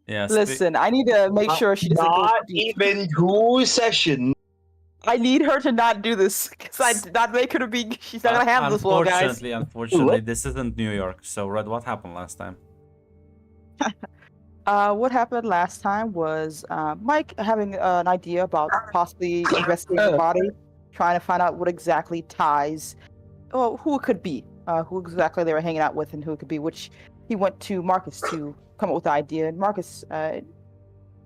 Yeah, Listen, I need to make sure she doesn't go Not deep. even two sessions. I need her to not do this because I did not make her to be. She's not gonna handle this well, guys. Unfortunately, this isn't New York. So, Red, what happened last time? What happened last time was Mike having an idea about possibly investigating the body, trying to find out what exactly ties, well, who it could be, who exactly they were hanging out with, and who it could be. Which he went to Marcus to come up with the idea, and Marcus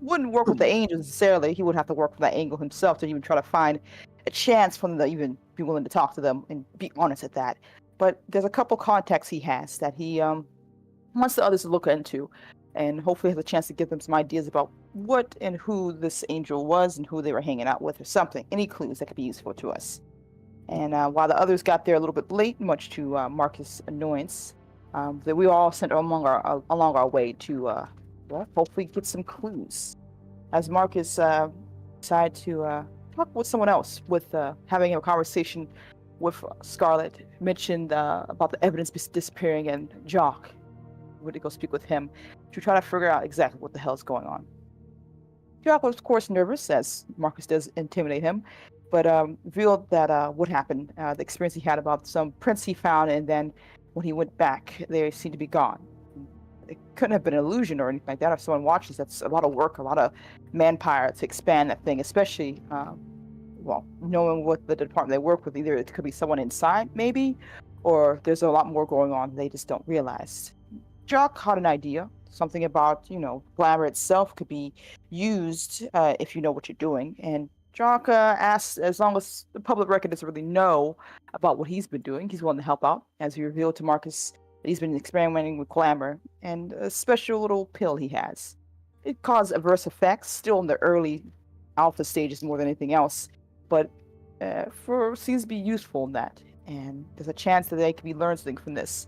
wouldn't work with the angels necessarily. He would have to work from that angle himself to even try to find a chance for them to even be willing to talk to them and be honest at that. But there's a couple contacts he has that he wants the others to look into, and hopefully has a chance to give them some ideas about what and who this angel was and who they were hanging out with or something. Any clues that could be useful to us. And while the others got there a little bit late, much to Marcus' annoyance, that we all sent along our way to well, hopefully get some clues. As Marcus decided to talk with someone else, with having a conversation with Scarlet, mentioned about the evidence disappearing, and Jock would go speak with him to try to figure out exactly what the hell is going on. Jock was, of course, nervous, as Marcus does intimidate him, but revealed that what happened, the experience he had about some prints he found, and then when he went back, they seemed to be gone. It couldn't have been an illusion or anything like that. If someone watches, that's a lot of work, a lot of manpower to expand that thing, especially, well, knowing what the department they work with. Either it could be someone inside, maybe, or there's a lot more going on they just don't realize. Jock had an idea, something about, glamour itself could be used if you know what you're doing. And Jock asked, as long as the public record doesn't really know about what he's been doing, he's willing to help out, as he revealed to Marcus that he's been experimenting with glamour and a special little pill he has. It caused adverse effects, still in the early alpha stages more than anything else, but seems to be useful in that. And there's a chance that they could be learned something from this.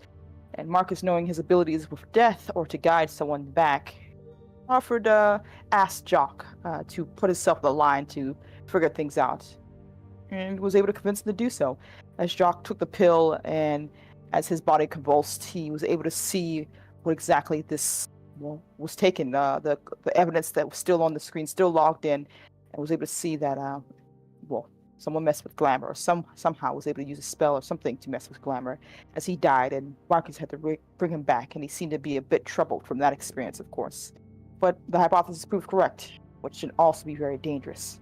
And Marcus, knowing his abilities with death or to guide someone back, asked Jock to put himself on the line to figure things out, and was able to convince him to do so. As Jock took the pill and as his body convulsed, he was able to see what exactly this was taken. The evidence that was still on the screen, still logged in, and was able to see that someone messed with Glamour, or somehow was able to use a spell or something to mess with Glamour as he died, and Marcus had to bring him back, and he seemed to be a bit troubled from that experience, of course. But the hypothesis proved correct, which should also be very dangerous.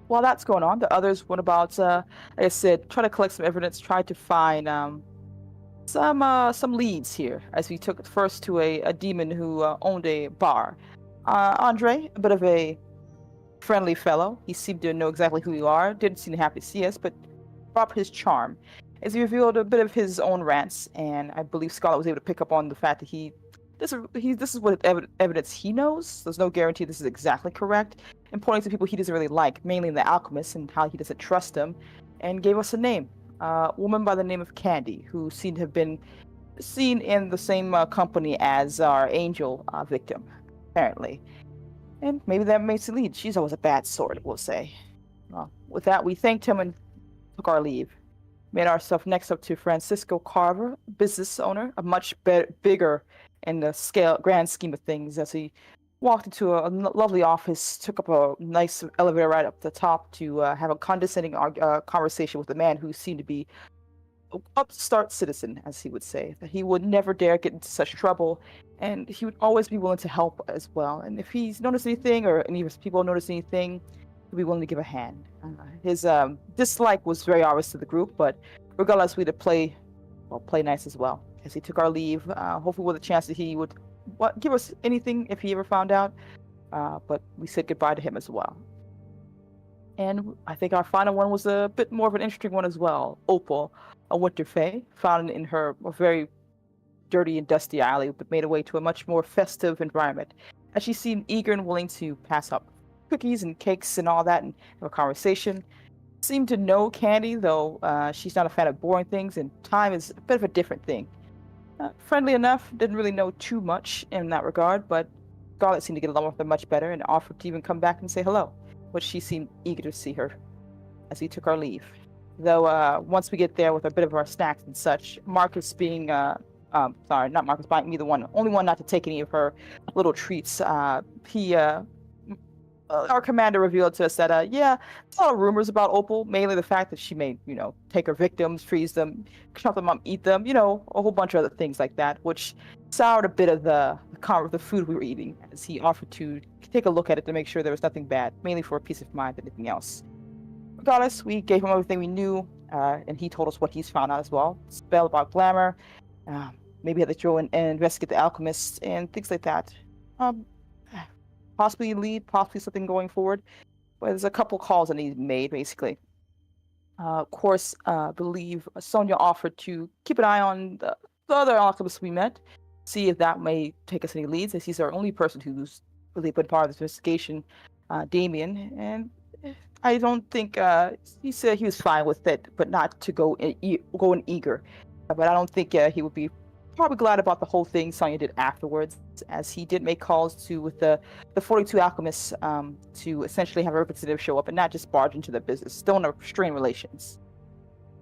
While that's going on, the others went about, like I said, try to collect some evidence, tried to find some leads here, as we took it first to a demon who owned a bar. Andre, a bit of a friendly fellow. He seemed to know exactly who you are, didn't seem happy to see us, but brought his charm, as he revealed a bit of his own rants, and I believe Scarlet was able to pick up on the fact that this is what evidence he knows. There's no guarantee this is exactly correct, and pointing to people he doesn't really like, mainly the alchemists, and how he doesn't trust them, and gave us a name. A woman by the name of Candy, who seemed to have been seen in the same company as our angel victim, apparently. And maybe that makes it lead. She's always a bad sort, we'll say. With that, we thanked him and took our leave. Made ourselves next up to Francisco Carver, business owner, a much bigger in the grand scheme of things, as he walked into a lovely office, took up a nice elevator right up the top to have a condescending conversation with a man who seemed to be an upstart citizen, as he would say, that he would never dare get into such trouble, and he would always be willing to help as well. And if he's noticed anything, or any of his people notice anything, he'd be willing to give a hand. His dislike was very obvious to the group, but regardless, we had to play nice as well. As he took our leave, hopefully with a chance that he would give us anything if he ever found out, but we said goodbye to him as well. And I think our final one was a bit more of an interesting one as well. Opal, a winter fae, found in her very dirty and dusty alley, but made her way to a much more festive environment, as she seemed eager and willing to pass up cookies and cakes and all that, and have a conversation. Seemed to know Candy, though she's not a fan of boring things, and time is a bit of a different thing. Friendly enough, didn't really know too much in that regard, but Scarlet seemed to get along with her much better and offered to even come back and say hello, which she seemed eager to see her as we took our leave. Though once we get there with a bit of our snacks and such, Marcus being a Sorry, not Marcus Bynum, either one. Only one not to take any of her little treats. Our commander revealed to us that, yeah, there's a lot of rumors about Opal, mainly the fact that she may, take her victims, freeze them, chop them up, eat them, a whole bunch of other things like that, which soured a bit of the food we were eating, as he offered to take a look at it to make sure there was nothing bad, mainly for peace of mind than anything else. Regardless, we gave him everything we knew, and he told us what he's found out as well. Spell about glamour, maybe had to throw in and investigate the alchemists and things like that. Possibly lead, possibly something going forward. But there's a couple calls that he's made, basically. Of course, believe Sonia offered to keep an eye on the other alchemists we met, see if that may take us any leads, as he's our only person who's really been part of this investigation, Damien. And I don't think he said he was fine with it, but not to go in eager. But I don't think he would be probably glad about the whole thing Sonya did afterwards, as he did make calls with the 42 alchemists to essentially have a representative show up and not just barge into their business, still in strain relations.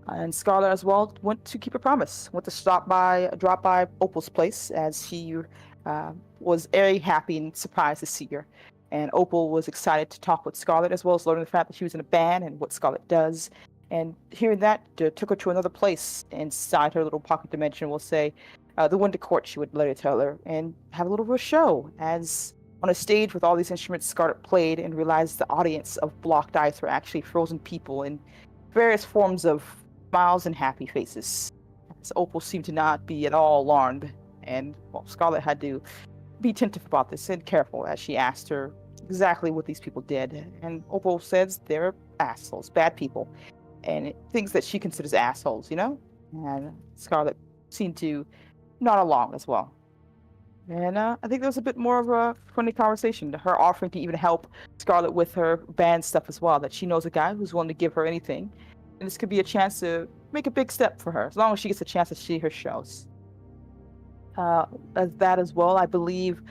And Scarlet as well went to keep a promise, went to drop by Opal's place, as he was very happy and surprised to see her. And Opal was excited to talk with Scarlet, as well as learning the fact that she was in a band and what Scarlet does. And hearing that took her to another place inside her little pocket dimension, we'll say. The Winter Court, she would later tell her, and have a little bit of a show, as on a stage with all these instruments, Scarlet played and realized the audience of blocked ice were actually frozen people in various forms of smiles and happy faces. As Opal seemed to not be at all alarmed, and Scarlet had to be attentive about this and careful as she asked her exactly what these people did. And Opal says they're assholes, bad people, and things that she considers assholes, And Scarlet seemed to nod along as well. And I think there was a bit more of a friendly conversation, her offering to even help Scarlet with her band stuff as well, that she knows a guy who's willing to give her anything. And this could be a chance to make a big step for her, as long as she gets a chance to see her shows. As that as well, I believe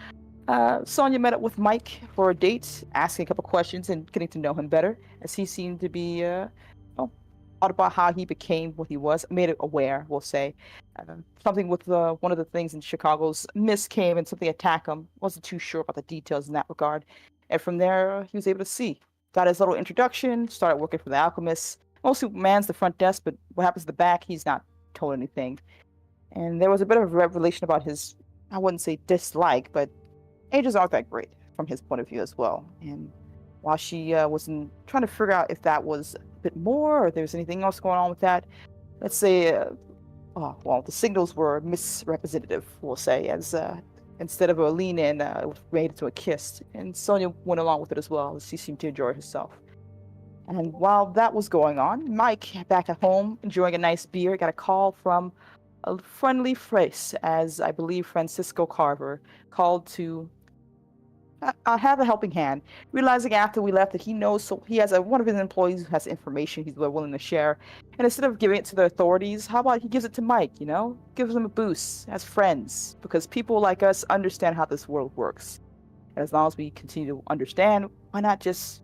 Sonya met up with Mike for a date, asking a couple questions and getting to know him better, as he seemed to be about how he became what he was, made it aware, we'll say. Something with one of the things in Chicago's mist came and something attacked him. Wasn't too sure about the details in that regard. And from there, he was able to see. Got his little introduction, started working for the alchemists. Mostly mans the front desk, but what happens at the back, he's not told anything. And there was a bit of a revelation about his, I wouldn't say dislike, but ages aren't that great from his point of view as well. And while she wasn't trying to figure out if that was a bit more or if there was anything else going on with that, let's say, the signals were misrepresentative, we'll say, as instead of a lean-in, it was made into a kiss. And Sonya went along with it as well, as she seemed to enjoy herself. And while that was going on, Mike, back at home, enjoying a nice beer, got a call from a friendly face, as I believe Francisco Carver called to have a helping hand, realizing after we left that he knows, so he has one of his employees who has information he's willing to share, and instead of giving it to the authorities, how about he gives it to Mike, gives him a boost as friends, because people like us understand how this world works, and as long as we continue to understand, why not just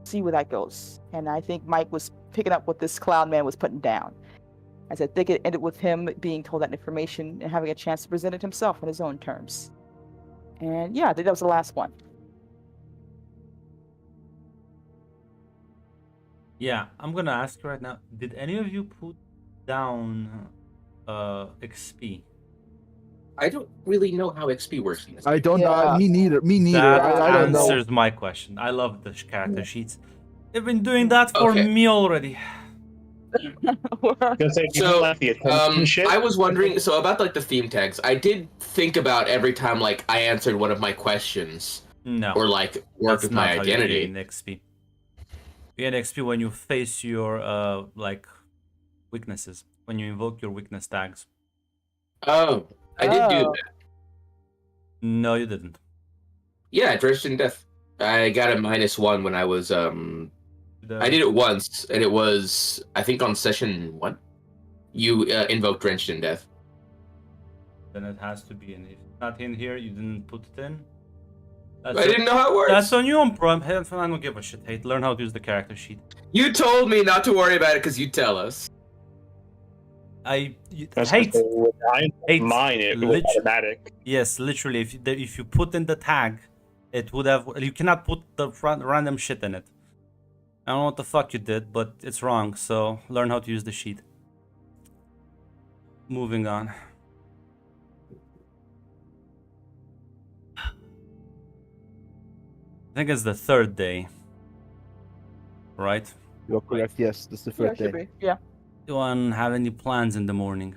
see where that goes. And I think Mike was picking up what this cloud man was putting down, as I think it ended with him being told that information and having a chance to present it himself on his own terms. And yeah, I think that was the last one. Yeah, I'm gonna ask you right now, did any of you put down XP? I don't really know how XP works. I don't Yeah. Me neither. That I don't know. answers my question. I love the character sheets. They've been doing that for Okay. me already. Gonna say, you So, like the attention shit? I was wondering, so about the theme tags, I did think about every time I answered one of my questions No. or worked That's with not my how identity. You gain XP. You gain XP when you face your weaknesses. When you invoke your weakness tags. Oh, I did do Oh. that. No, you didn't. Yeah, Drenched in Death. I got a -1 when I was I did it once, and it was, I think, on session 1. You invoked Drenched in Death. Then it has to be in. If it's not in here, you didn't put it in. I didn't know how it works. That's on you on Prime. I don't give a shit. Hey, learn how to use the character sheet. You told me not to worry about it because you tell us. That's hate. Hate, mine. It was automatic. Yes, literally. If you put in the tag, it would have. You cannot put the random shit in it. I don't know what the fuck you did, but it's wrong. So learn how to use the sheet. Moving on. I think it's the third day, right? You're correct. Yes, this is the Yeah, first it should day. be. Yeah. Anyone have any plans in the morning?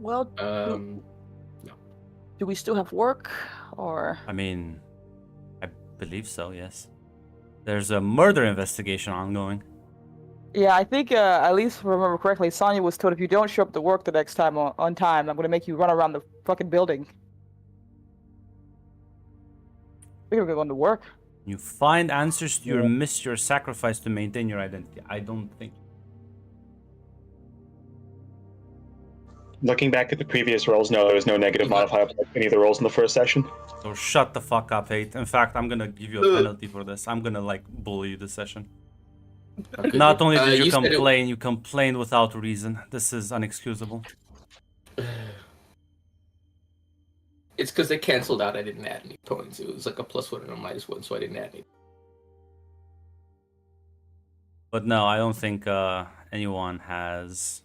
Well, No. do we still have work, or? I mean, I believe so, yes. There's a murder investigation ongoing. Yeah, I think at least if I remember correctly, Sonya was told if you don't show up to work the next time on time, I'm gonna make you run around the fucking building. We're going to work. You find answers to your your sacrifice to maintain your identity. I don't think. Looking back at the previous rolls, no, there was no negative modifier for any of the rolls in the first session. So shut the fuck up, Hate. In fact, I'm gonna give you a penalty for this. I'm gonna like bully you this session. Not only did you complain, you complained without reason. This is unexcusable. It's because they canceled out. I didn't add any points. It was like a +1 and a -1, so I didn't add any. But no, I don't think anyone has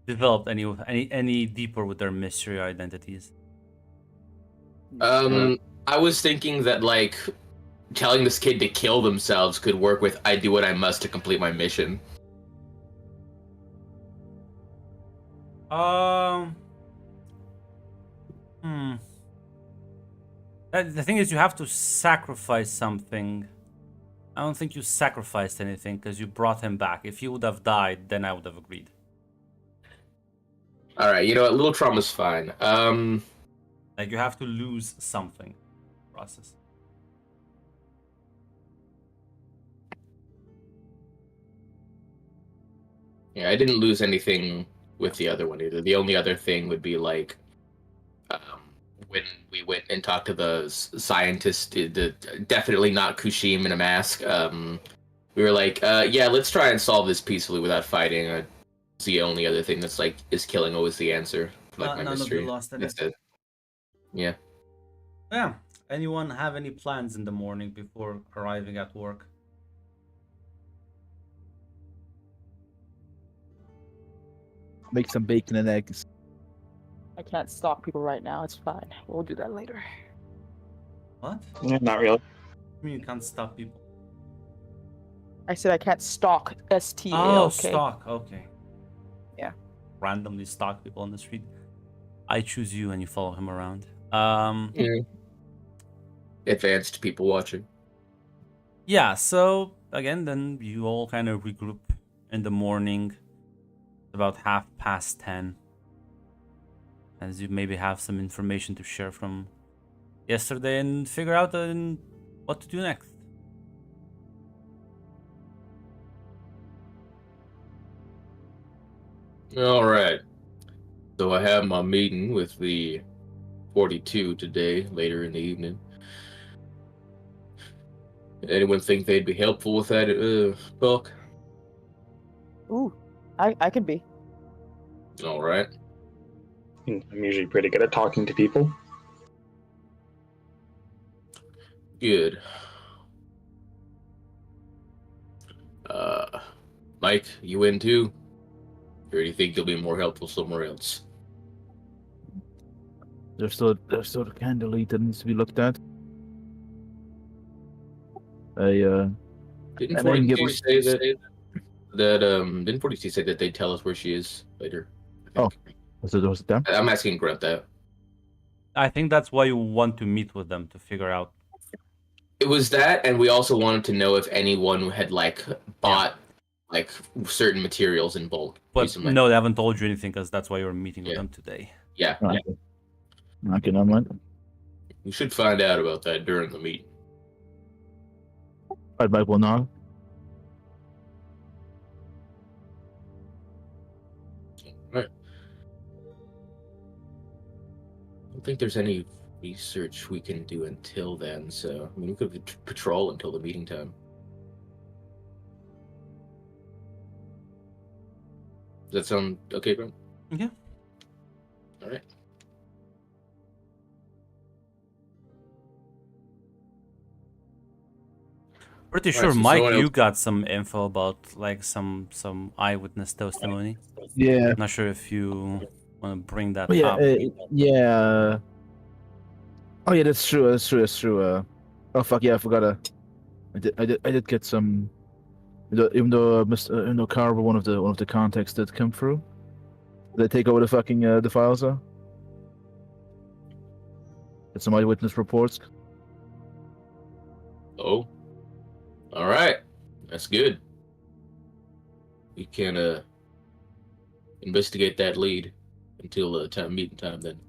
developed any deeper with their mystery identities. I was thinking that like telling this kid to kill themselves could work with I do what I must to complete my mission. The thing is, you have to sacrifice something. I don't think you sacrificed anything because you brought him back. If he would have died, then I would have agreed. All right, you know what? Little trauma's fine. Like you have to lose something. Process. Yeah, I didn't lose anything with the other one either. The only other thing would be like when we went and talked to the scientist, definitely not Kushim in a mask. We were like, yeah, let's try and solve this peacefully without fighting. It's the only other thing that's like, is killing always the answer? Like my mystery. That's it. Yeah. Yeah. Anyone have any plans in the morning before arriving at work? Make some bacon and eggs. I can't stalk people right now. It's fine. We'll do that later. What? Yeah, not really. I mean, you can't stop people. I said I can't stalk. STALK. Oh, stalk. Okay. Yeah. Randomly stalk people on the street. I choose you and you follow him around. Advanced people watching. Yeah, so again, then you all kind of regroup in the morning. About 10:30. As you maybe have some information to share from yesterday and figure out what to do next. All right. So I have my meeting with the 42 today, later in the evening. Anyone think they'd be helpful with that talk? Ooh, I can be. All right. I'm usually pretty good at talking to people. Good. Mike, you in too? Or do you think you'll be more helpful somewhere else? There's still the candle lead that needs to be looked at. Didn't 42 say that didn't 42 say that they'd tell us where she is later? Oh, was it them? I'm asking Grunt that. I think that's why you want to meet with them to figure out. It was that, and we also wanted to know if anyone had like bought like certain materials in bulk. But recently. no, they haven't told you anything because that's why you're meeting with them today. Yeah. Okay, never mind. We should find out about that during the meeting. Right, Mike will now. Right. I don't think there's any research we can do until then, so I mean, we could patrol until the meeting time. Does that sound okay, bro? Yeah. All right. Pretty Alright, sure, so Mike, someone you else- got some info about like some eyewitness testimony. Yeah. Not sure if you want to bring that Yeah. up. Yeah. Oh yeah, that's true. That's true. That's true. Oh fuck yeah, I forgot. I did get some. Even though even though Carver, one of the contacts did come through. Did they take over the fucking the files? Get some eyewitness reports. Oh. All right. That's good. We can investigate that lead until meeting time then.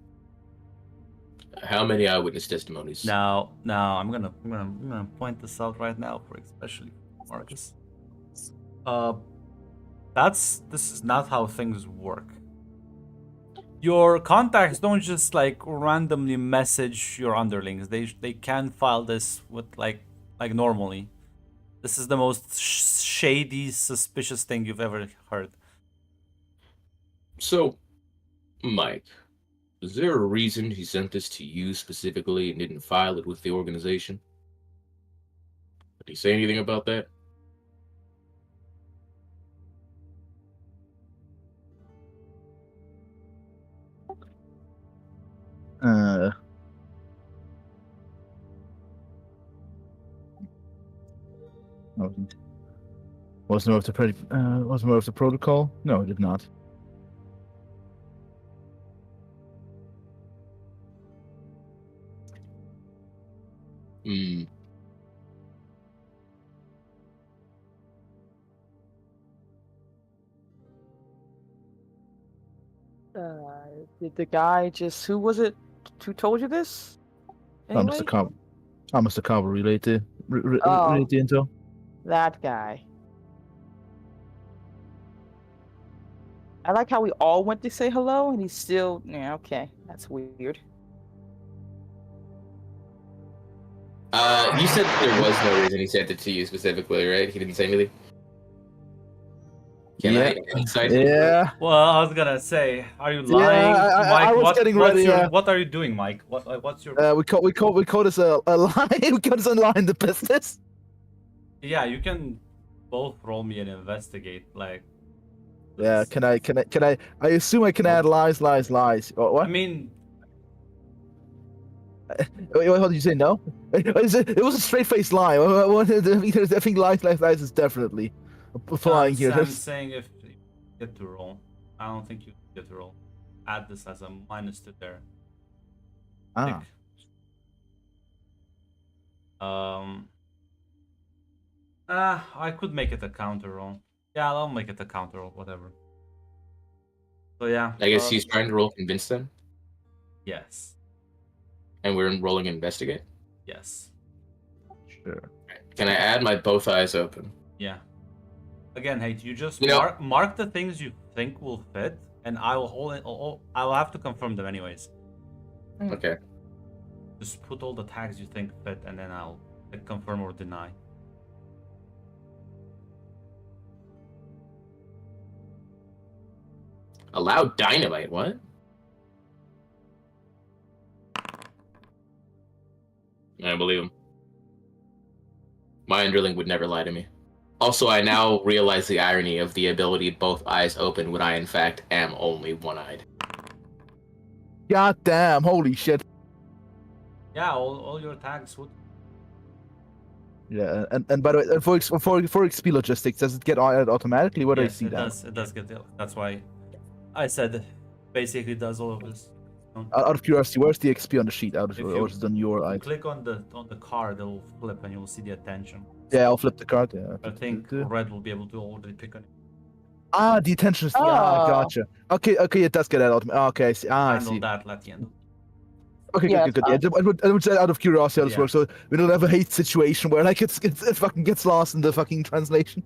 How many eyewitness testimonies? Now, I'm gonna point this out right now for especially Marcus. This is not how things work. Your contacts don't just like randomly message your underlings. They can file this with like normally. This is the most shady, suspicious thing you've ever heard. So, Mike, is there a reason he sent this to you specifically and didn't file it with the organization? Did he say anything about that? Uh. Wasn't more of the protocol? No, it did not. Hmm. Did the guy just who was it? Who told you this? Anyway? Mr. Carver relayed the Oh. relayed the intel. That guy. I like how we all went to say hello and he's still. Yeah, okay. That's weird. You said there was no reason he sent it to you specifically, right? He didn't say anything. Can Yeah. I insight? Yeah. Well, I was gonna say, are you lying, I Mike? was getting ready, yeah. What are you doing, Mike? What's your? We call this a lie. We call this a lie in the business. Yeah, you can both roll me and investigate. Like, Yeah. Can I? I assume I can add lies. What? I mean, Wait, what did you say? No. It was a straight-faced lie. I think lies is definitely applying here. I'm saying if you get to roll, I don't think you get to roll. Add this as a minus to there. Ah. I could make it a counter roll. Yeah, I'll make it a counter roll, whatever. So yeah. I guess he's trying to roll convince them, Yes. and we're rolling investigate. Yes. Sure. Can I add my both eyes open? Yeah. Again, hey, you just You know- mark the things you think will fit, and I will hold it. I will have to confirm them anyways. Okay. Just put all the tags you think fit, and then I'll confirm or deny. Allow dynamite. What? I don't believe him. My underling would never lie to me. Also, I now realize the irony of the ability both eyes open when I, in fact, am only one-eyed. God damn! Holy shit! Yeah, all your tags would. Yeah, and by the way, for XP logistics, does it get added automatically? Where do I Yes, see it that? does. It does get ill. That's why I said basically does all of this. Out of curiosity, where's the XP on the sheet? Out of If or you- is it on your eye? Click on the card, it'll flip, and you'll see the attention. Yeah, I'll flip the card. Yeah. I think Red will be able to already pick on it. Ah, the attention is. Oh. Gotcha. Okay, it does get added automatically. Okay, I see. I Handle see. that at the end. Okay, Yeah, good. Yeah, I would say out of curiosity how this Yeah. works, so we don't have a hate situation where like it fucking gets lost in the fucking translation.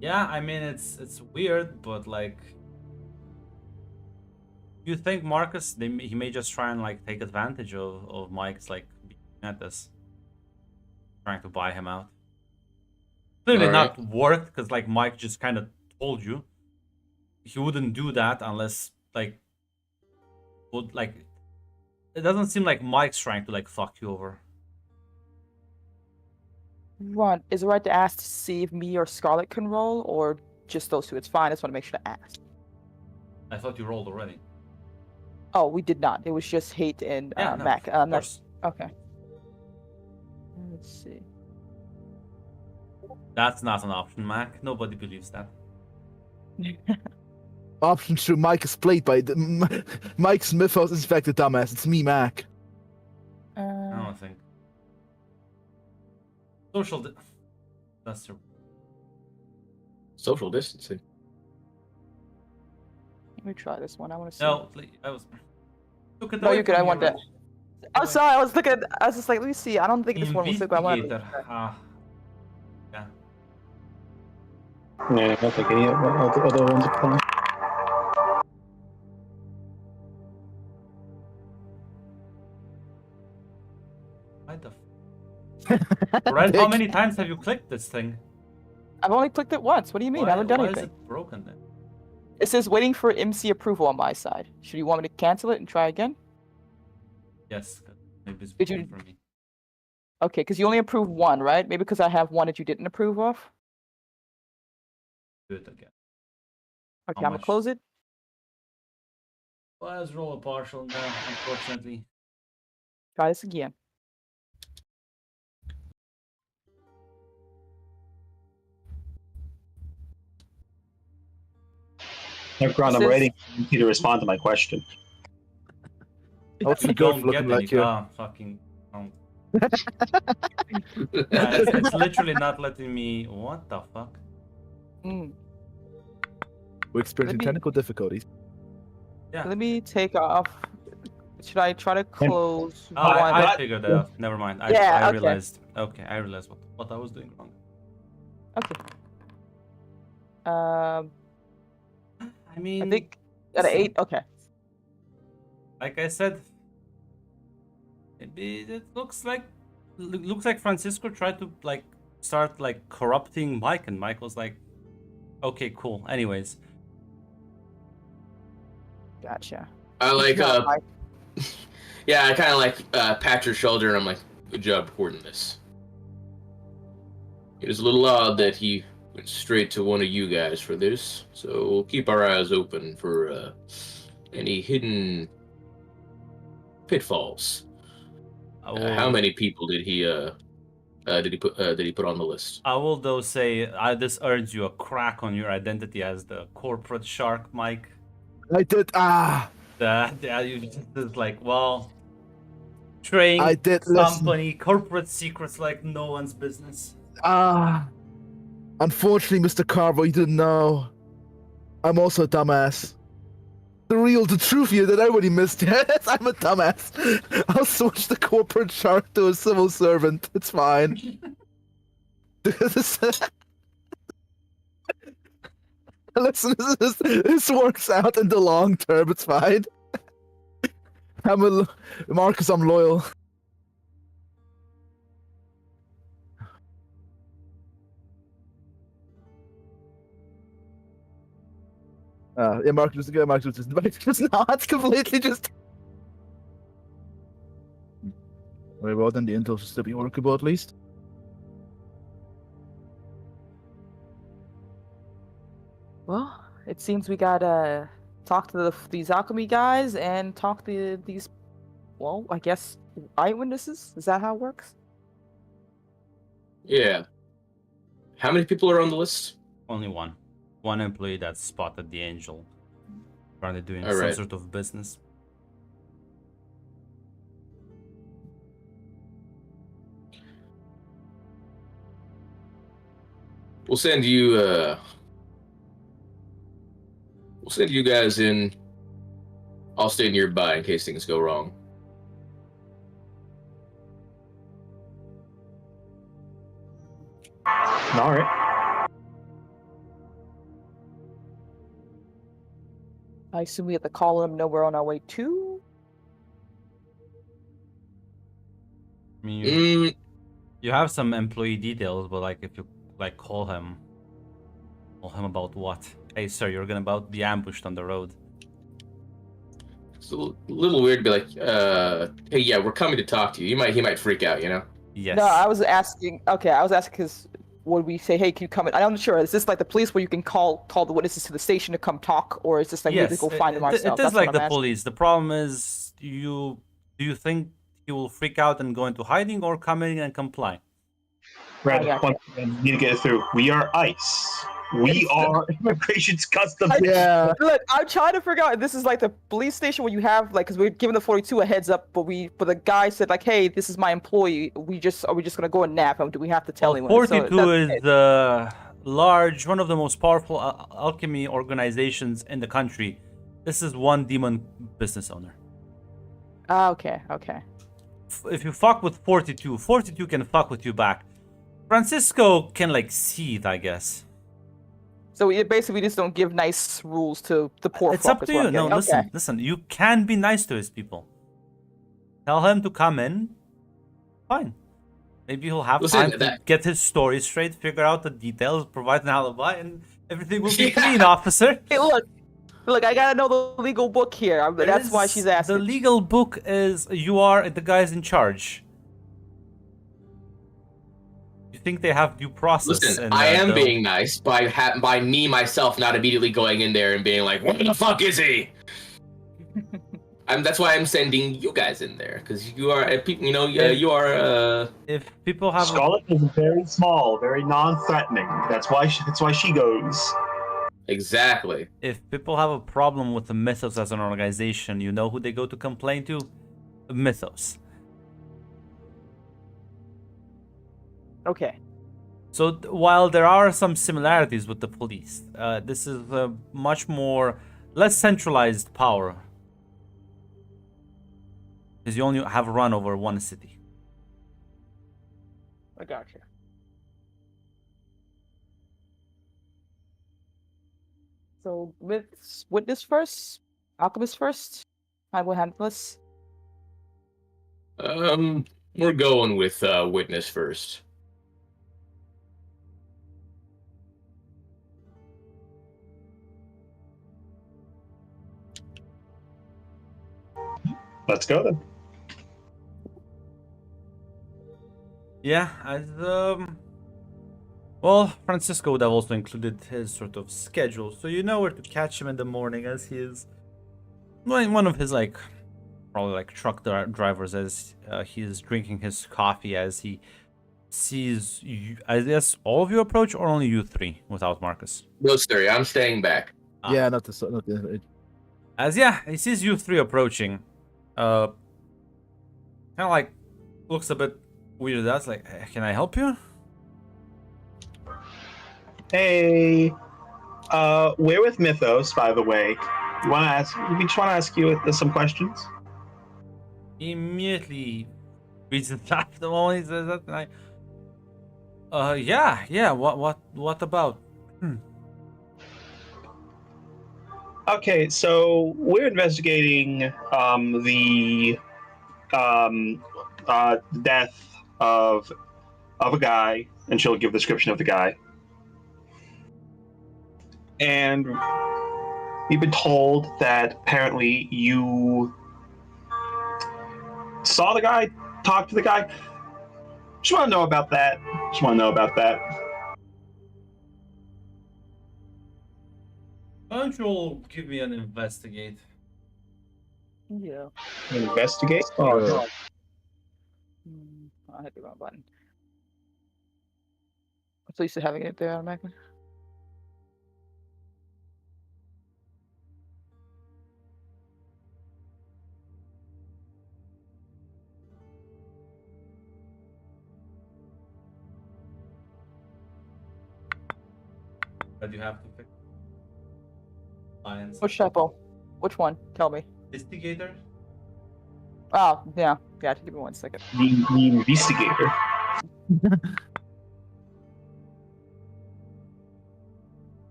Yeah, I mean it's weird, but like, you think Marcus he may just try and like take advantage of Mike's like being at this, trying to buy him out. clearly Alright. not worked because like Mike just kind of told you he wouldn't do that unless like would like it doesn't seem like Mike's trying to like fuck you over. Ron, is it right to ask to see if me or Scarlet can roll, or just those two? It's fine. I just want to make sure to ask. I thought you rolled already. Oh, we did not. It was just Hate and Yeah, no, Mac. of course. Okay. Let's see. That's not an option, Mac. Nobody believes that. Option 2, Mike is played by Mike Smith was in fact a dumbass. It's me, Mac. I don't think. That's true. Social distancing. Let me try this one. I want to see. No, I was. Look at No, you're good. I want that. I'm sorry. I was looking at. I was just like, let me see. I don't think this one was good, but I want to. Investigator. Yeah. Yeah, I don't think any of the other ones apply. Why the Red, how many times have you clicked this thing? I've only clicked it once. What do you mean? I haven't done why anything. is it broken then? It says waiting for MC approval on my side. Should you want me to cancel it and try again? Yes, 'cause maybe it's Did broken you- for me. Okay, because you only approved one, right? Maybe because I have one that you didn't approve of. Do it again. Okay, How I'm gonna much? close it. Well, let's roll a partial now, unfortunately. Try this again. No, Grant, I'm Says- waiting for you to respond to my question. What's the You girl don't looking get any. like here? Fucking. Don't. Yeah, it's literally not letting me. What the fuck? Mm. We're experiencing Let me- technical difficulties. Yeah. Let me take off. Should I try to close Oh, one? I figured that out. Never mind. Yeah, I okay. realized. Okay, I realized what I was doing wrong. Okay. Um, I mean, I think at an 8. Okay. like I said, maybe it looks like Francisco tried to like start like corrupting Mike, and Mike was like, "Okay, cool." Anyways, Gotcha. I like Yeah, Mike. yeah, I kind of like pat your shoulder and I'm like, good job recording this. It is a little odd that he went straight to one of you guys for this, so we'll keep our eyes open for any hidden pitfalls. How many people did he put on the list? I will though say this earns you a crack on your identity as the corporate shark, Mike. I did. You just like, well, train I did listen. company, corporate secrets like no one's business. Unfortunately, Mr. Carver, you didn't know. I'm also a dumbass. The truth here that everybody missed. Yes, I'm a dumbass. I'll switch the corporate shark to a civil servant. It's fine. Listen, this works out in the long term. It's fine. Marcus, I'm loyal. Yeah, Marcus was not completely just. Very well, then the intel should still be workable at least. Well, it seems we gotta talk to these alchemy guys and talk to these. Well, I guess eyewitnesses. Is that how it works? Yeah. How many people are on the list? Only one employee that spotted the angel, probably doing All some right. sort of business. We'll send you guys in. I'll stay nearby in case things go wrong. All right. I assume we have to call them. Know we're on our way to. I mean, Mm, you have some employee details, but like if you like call him. Call him about what? Hey, sir, you're gonna about be ambushed on the road. It's a little weird to be like, hey, yeah, we're coming to talk to you. He might freak out, you know? Yes. No, I was asking. Okay, I was asking because would we say, "Hey, can you come in?" I'm not sure. Is this like the police where you can call the witnesses to the station to come talk, or is this like we have to Yes, go find them it ourselves? is That's like what the I'm asking. police. The problem is, do you think he will freak out and go into hiding, or come in and comply? Red, gotcha. once again, you need to get it through. We are ICE. We are immigration's customs. Yeah. Look, I'm trying to figure out if this is like the police station where you have like, because we're giving the 42 a heads up, but the guy said like, "Hey, this is my employee. Are we just gonna go and nab him? Do we have to tell Well, anyone?" So 42 that's- is large, one of the most powerful alchemy organizations in the country. This is one demon business owner. Okay. If you fuck with 42, 42 can fuck with you back. Francisco can like seethe, I guess. So we basically just don't give nice rules to the poor It's fuck up is to what you. I'm No, getting. listen. You can be nice to his people. Tell him to come in. Fine. Maybe he'll have Listen, time to get his story straight, figure out the details, provide an alibi, and everything will be clean, officer. Hey, look, I gotta know the legal book here. That's why she's asking. The legal book is you are the guys in charge. You think they have due process? Listen, I am being nice by me myself not immediately going in there and being like, "What the fuck is he?" That's why I'm sending you guys in there because you are, you know, you are. If people have Scarlet is very small, very non-threatening. That's why she goes. Exactly. If people have a problem with the Mythos as an organization, you know who they go to complain to? Mythos. Okay. So while there are some similarities with the police, this is a much more less centralized power because you only have run over one city. I gotcha. So witness first, alchemist first. I will handle this. We're going with witness first. Let's go then. Yeah, well, Francisco would have also included his sort of schedule, so you know where to catch him in the morning as he is one of his like probably like truck drivers as he is drinking his coffee as he sees you. I guess all of you approach or only you three without Marcus? Those three. I'm staying back. Yeah, not the. As he sees you three approaching, kind of like looks a bit weird. That's like, can I help you? Hey, we're with Mythos, by the way. We just want to ask you some questions. He immediately reads it off the moment he says that. And yeah. What about? Okay, so we're investigating the death of a guy, and she'll give a description of the guy. And we've been told that apparently you saw the guy, talked to the guy. Just want to know about that. Why don't you all give me an investigate? Yeah. Investigate? Oh, no. I hit the wrong button. I'm so used to having it there automatically. That you have to pick. Lions. Which typo? Which one? Tell me. Investigator? Oh, yeah. Yeah, give me 1 second. The investigator.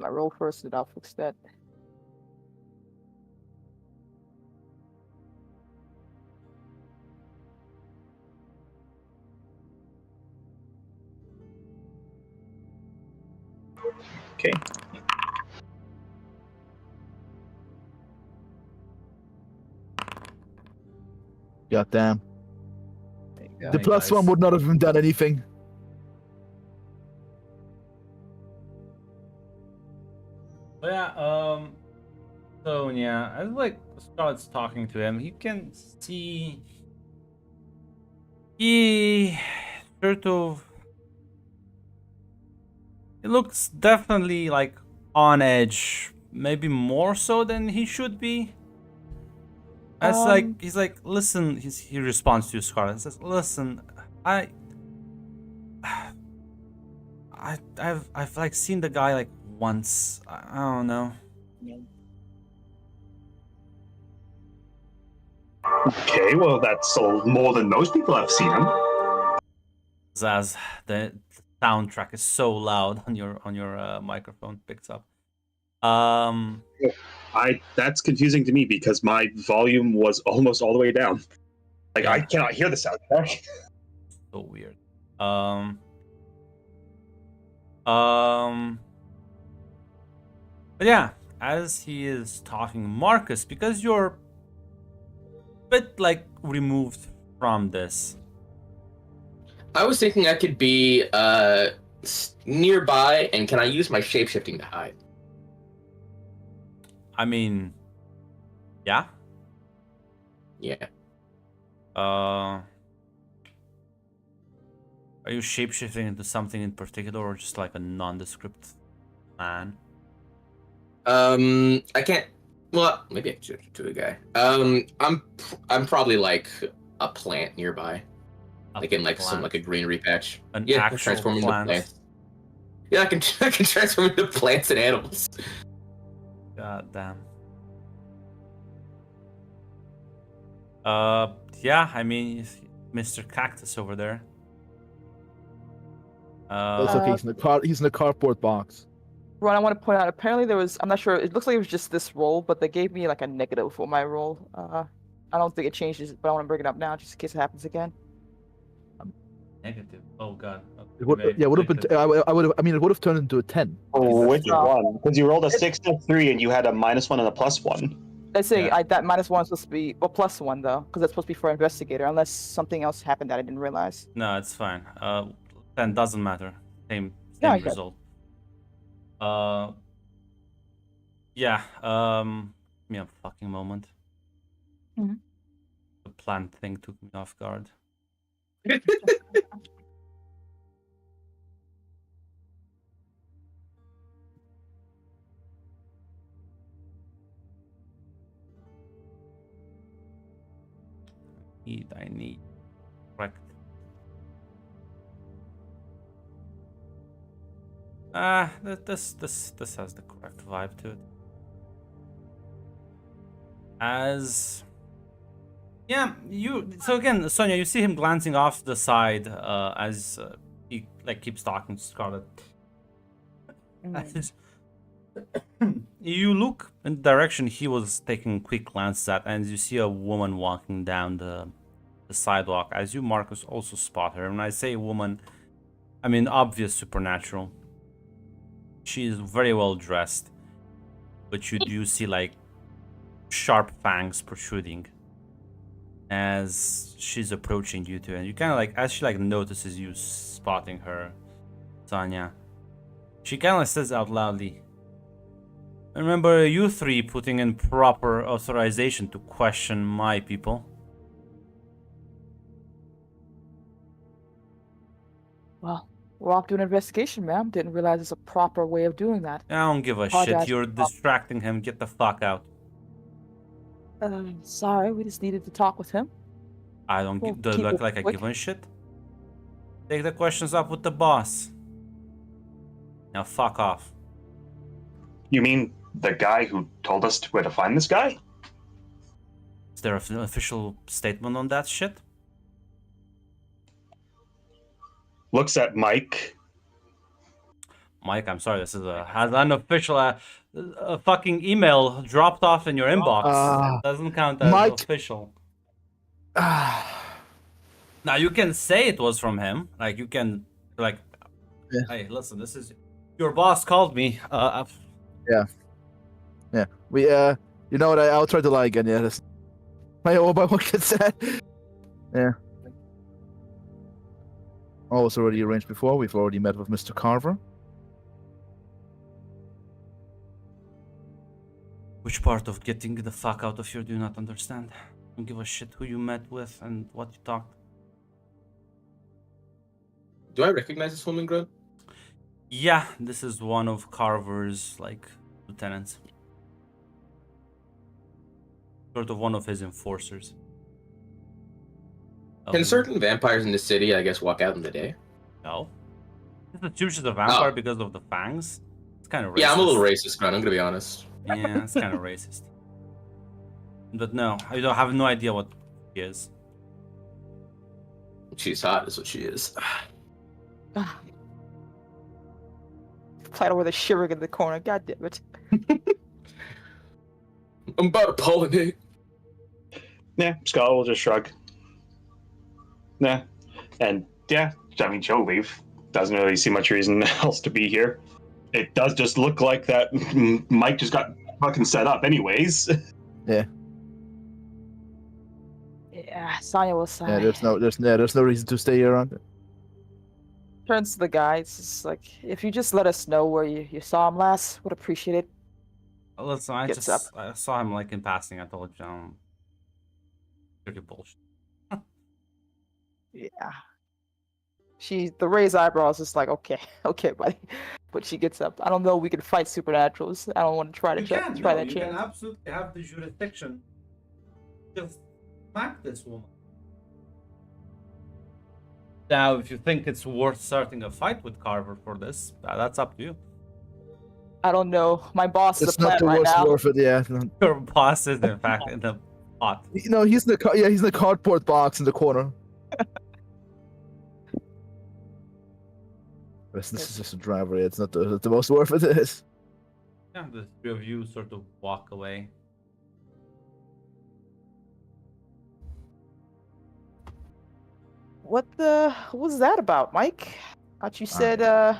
I roll first, and I'll fix that. Okay. God damn. Yeah, The hey, plus one guys. would not have even done anything. But yeah, so yeah, as like starts talking to him, you can see he sort of it looks definitely like on edge, maybe more so than he should be. As like he's like, listen, he responds to Scarlet and says, listen, I've like seen the guy like once. I don't know. Okay, well, that's more than most people have seen him. Zaz, the soundtrack is so loud on your microphone picks up. That's confusing to me because my volume was almost all the way down. Like, Yeah. I cannot hear the soundtrack. So weird. But yeah, as he is talking, Marcus, because you're a bit like removed from this. I was thinking I could be nearby, and can I use my shapeshifting to hide? I mean, yeah. Yeah. Are you shapeshifting into something in particular, or just like a nondescript man? I can't. Well, maybe I can shoot to a guy. I'm probably like a plant nearby, like in like some like a greenery patch. An Yeah, I can actual transform into plant. plants. Yeah, I can transform into plants and animals. God damn. Yeah, I mean, Mr. Cactus over there. That's okay. He's in the car. He's in the cardboard box. Ron, I want to point out, apparently there was, I'm not sure, it looks like it was just this roll, but they gave me like a negative for my roll. I don't think it changes, but I want to bring it up now just in case it happens again. Negative. Oh god. It would, Okay, yeah, would have been. negative. I would have. I mean, it would have turned into a 10. Oh, which Oh. one? Because you rolled a 6 and a 3, and you had a -1 and a +1. Let's say Yeah. that -1 is supposed to be, well, +1 though, because that's supposed to be for investigator, unless something else happened that I didn't realize. No, it's fine. 10 doesn't matter. Same Yeah, I get it. result. Yeah. Give me a fucking moment. Mhm. The plant thing took me off guard. I need correct. This has the correct vibe to it. As yeah, so again, Sonia, you see him glancing off the side as he like keeps talking to Scarlet. As you look in the direction he was taking quick glances at, and you see a woman walking down the sidewalk. As you, Marcus, also spot her. When I say woman, I mean obvious supernatural. She is very well dressed, but you do see like sharp fangs protruding as she's approaching you two, and you kind of like, as she like notices you spotting her, Sonia, she kind of says out loudly, remember you three putting in proper authorization to question my people? Well, we're off to an investigation, ma'am. Didn't realize there's a proper way of doing that. I don't give a Apologize. shit. You're distracting him. Get the fuck out. Sorry, we just needed to talk with him. I don't Well, do keep look it like I quick. give a shit. Take the questions up with the boss. Now fuck off. You mean the guy who told us where to find this guy? Is there an official statement on that shit? Looks at Mike. Mike, I'm sorry. This is has an unofficial a fucking email dropped off in your inbox. It doesn't count as Mike. official. Ah, Now you can say it was from him. Like you can, like, Yeah. hey, listen, this is Your boss called me. Yeah. We you know what? I'll try to lie again. Yeah. That's my what gets said. Yeah. All was already arranged before. We've already met with Mr. Carver. Which part of getting the fuck out of here do you not understand? Don't give a shit who you met with and what you talked. Do I recognize this woman, Grunt? Yeah, this is one of Carver's, like, lieutenants. Sort of one of his enforcers. Can certain vampires in the city, I guess, walk out in the day? No. She's a vampire because of the fangs. It's kind of racist. Yeah, I'm a little racist, Grunt. I'm gonna be honest. Yeah, it's kind of racist. But no, I don't have no idea what she is. She's hot, is what she is. Plato with a shivering in the corner. God damn it. I'm about to pollinate. Yeah, Skull will just shrug. Yeah. And yeah, I mean, she'll leave. Doesn't really see much reason else to be here. It does just look like that Mike just got fucking set up anyways. Yeah. Yeah, Sonya will sigh. Yeah. There's no reason to stay here on. Turns to the guy. It's just like, if you just let us know where you saw him last, would appreciate it. Listen, I Gets just I saw him like in passing. I told you, pretty bullshit. Yeah. The raised eyebrows is like, okay, okay, buddy. But she gets up. I don't know. We can fight supernaturals. I don't want to try that chance. Absolutely have the jurisdiction. Just smack this woman. Now, if you think it's worth starting a fight with Carver for this, that's up to you. I don't know. My boss is It's a not plant the right worst now. worth it. Yeah. Your boss is in fact in the pot. You know, he's in the cardboard box in the corner. This is just a driver. It's not the most worth it is. Yeah, the three of you sort of walk away. What was that about, Mike? Thought you said I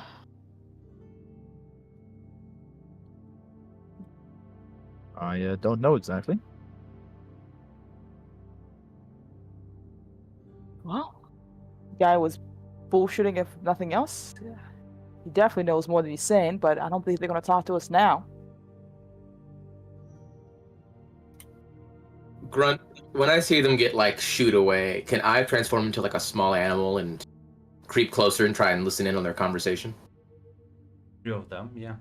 don't know exactly. well, the guy was bullshitting if nothing else. He definitely knows more than he's saying, but I don't think they're gonna talk to us now. Grunt, when I see them get like shoot away, can I transform into like a small animal and creep closer and try and listen in on their conversation? Three of them, yeah.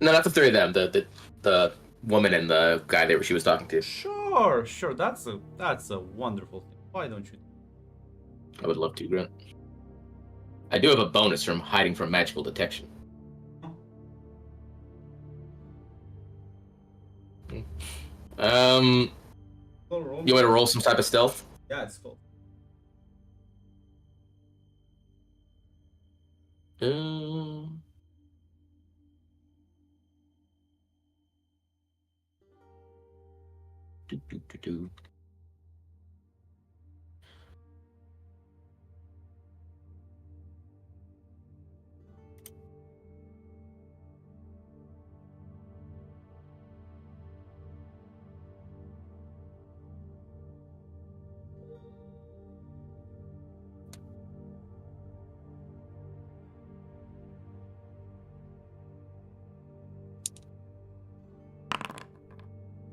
No, not the three of them. The woman and the guy that she was talking to. Sure. That's a wonderful thing. Why don't you? I would love to, Grunt. I do have a bonus from hiding from magical detection. You want to roll some type of stealth? Yeah, it's cool. Do.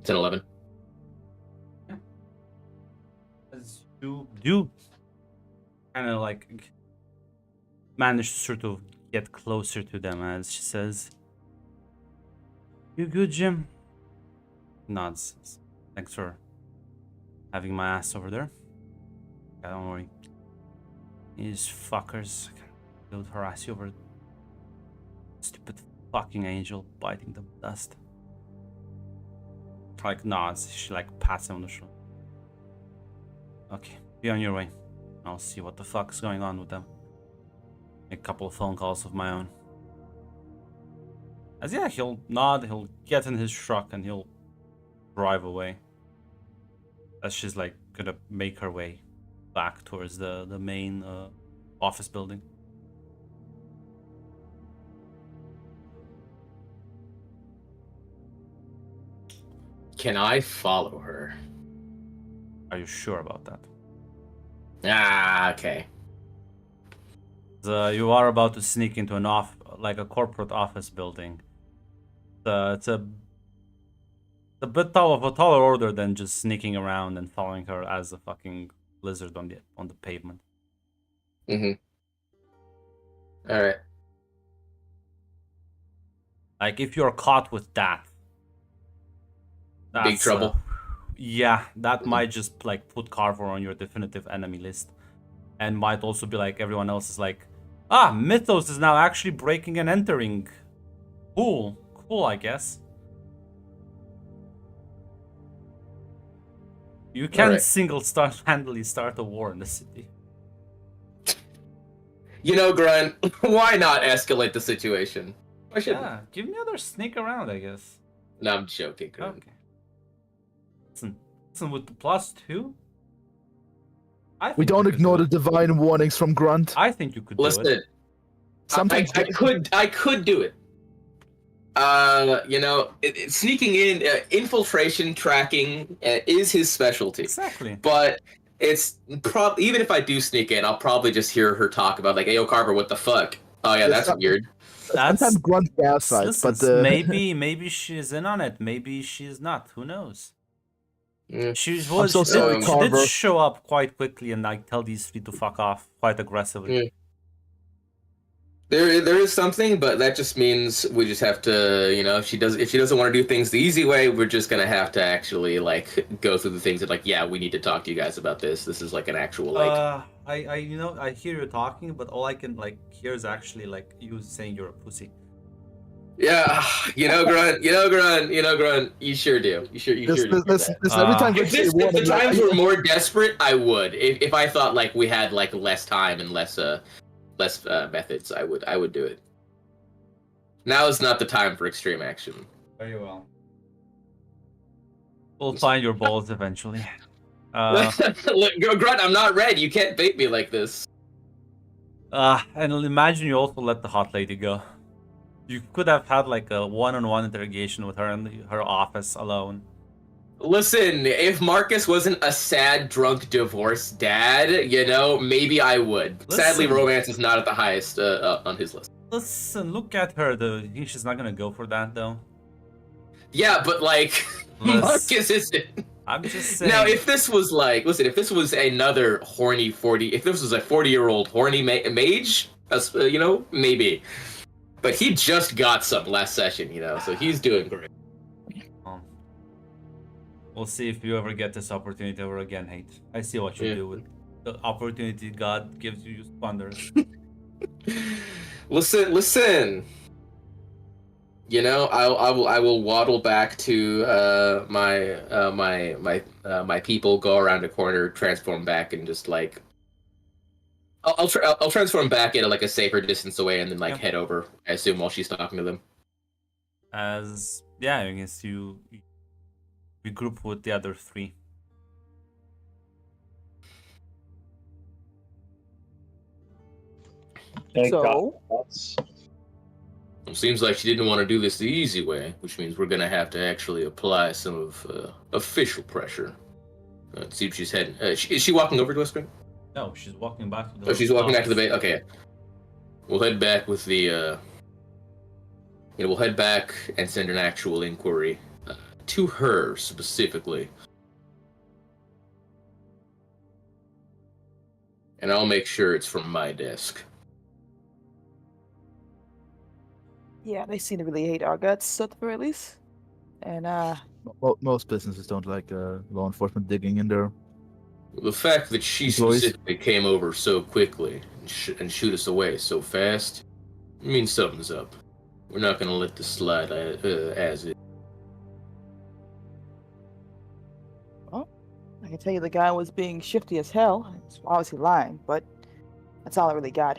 It's an 11. As you do kind of like manage to sort of get closer to them as she says, "You good, Jim?" Nods. Thanks for having my ass over there. Yeah, don't worry. These fuckers will harass you over stupid fucking angel biting the dust. Like nods. She like pats him on the shoulder. Okay, be on your way. I'll see what the fuck's going on with them. Make a couple of phone calls of my own. As yeah, he'll nod, he'll get in his truck and he'll drive away. As she's like gonna make her way back towards the main office building. Can I follow her? Are you sure about that? Ah, okay. You are about to sneak into like a corporate office building. It's a bit of a taller order than just sneaking around and following her as a fucking lizard on the pavement. Mm-hmm. All right. Like if you're caught with that, Big trouble. Yeah, that might just like put Carver on your definitive enemy list, and might also be like everyone else is like, Mythos is now actually breaking and entering. Cool, I guess. You can Alright. single-handedly start a war in the city. You know, Grunt, why not escalate the situation? Why shouldn't? Yeah, give me another sneak around, I guess. No, I'm joking, Grunt. Okay. Listen with the +2. We don't ignore the divine warnings from Grunt. I think you could do Listen, it. Sometimes I could do it. You know, sneaking in, infiltration tracking is his specialty. Exactly. But it's even if I do sneak in, I'll probably just hear her talk about like, "Hey, yo, Carver, what the fuck? Oh yeah, that's weird." sometimes Grunt gaslights, Listen, but maybe she's in on it. Maybe she's not. Who knows? Yeah. She so sorry, did Carver. show up quite quickly and like tell these three to fuck off quite aggressively. Yeah. There is something, but that just means we just have to, you know, if she doesn't want to do things the easy way, we're just gonna have to actually like go through the things that like, yeah, we need to talk to you guys about this. This is like an actual like. I hear you talking, but all I can like hear is actually like you saying you're a pussy. Yeah, you know, Grunt. You sure do. You sure do. listen, every time If the times were more desperate, I would. If I thought like we had like less time and less methods, I would do it. Now is not the time for extreme action. Very well. We'll find your balls eventually. Look, Grunt, I'm not red. You can't bait me like this. And imagine you also let the hot lady go. You could have had like a one-on-one interrogation with her in her office alone. Listen, if Marcus wasn't a sad, drunk, divorced dad, you know, maybe I would. Sadly, romance is not at the highest on his list. Listen, look at her though. You think she's not gonna go for that though? Yeah, but like, Marcus isn't. I'm just saying. Now, if this was like, listen, if this was another horny 40, if this was a 40-year-old horny mage, you know, maybe. But he just got some last session, you know, so he's doing great. We'll see if you ever get this opportunity ever again, Hate. I see what you do with the opportunity God gives you, you squander. Listen. You know, I will waddle back to my people, go around the corner, transform back, and just like I'll transform back at like a safer distance away, and then like head over. I assume while she's talking to them. I guess you regroup with the other three. So, It seems like she didn't want to do this the easy way, which means we're gonna have to actually apply some of official pressure. Let's see if she's heading. Is she walking over to us, Greg? No, she's walking back to the. Oh, she's walking back to the base. Okay, we'll head back with the. We'll head back and send an actual inquiry to her specifically, and I'll make sure it's from my desk. yeah, they seem to really hate our guts at the very least. And most businesses don't like law enforcement digging in there. The fact that she specifically came over so quickly and shoot us away so fast means something's up. We're not going to let this slide as it. Well, I can tell you the guy was being shifty as hell. It's obviously lying, but that's all I really got.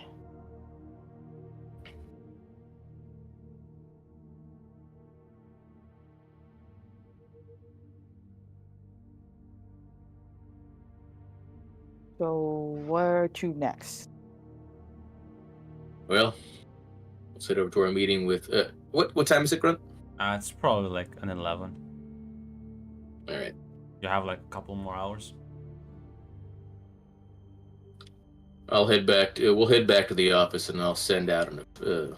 So, where to next? Well, let's head over to our meeting with. What time is it, Grunt? It's probably like an 11. All right. You have like a couple more hours. I'll head back. We'll head back to the office, and I'll send out an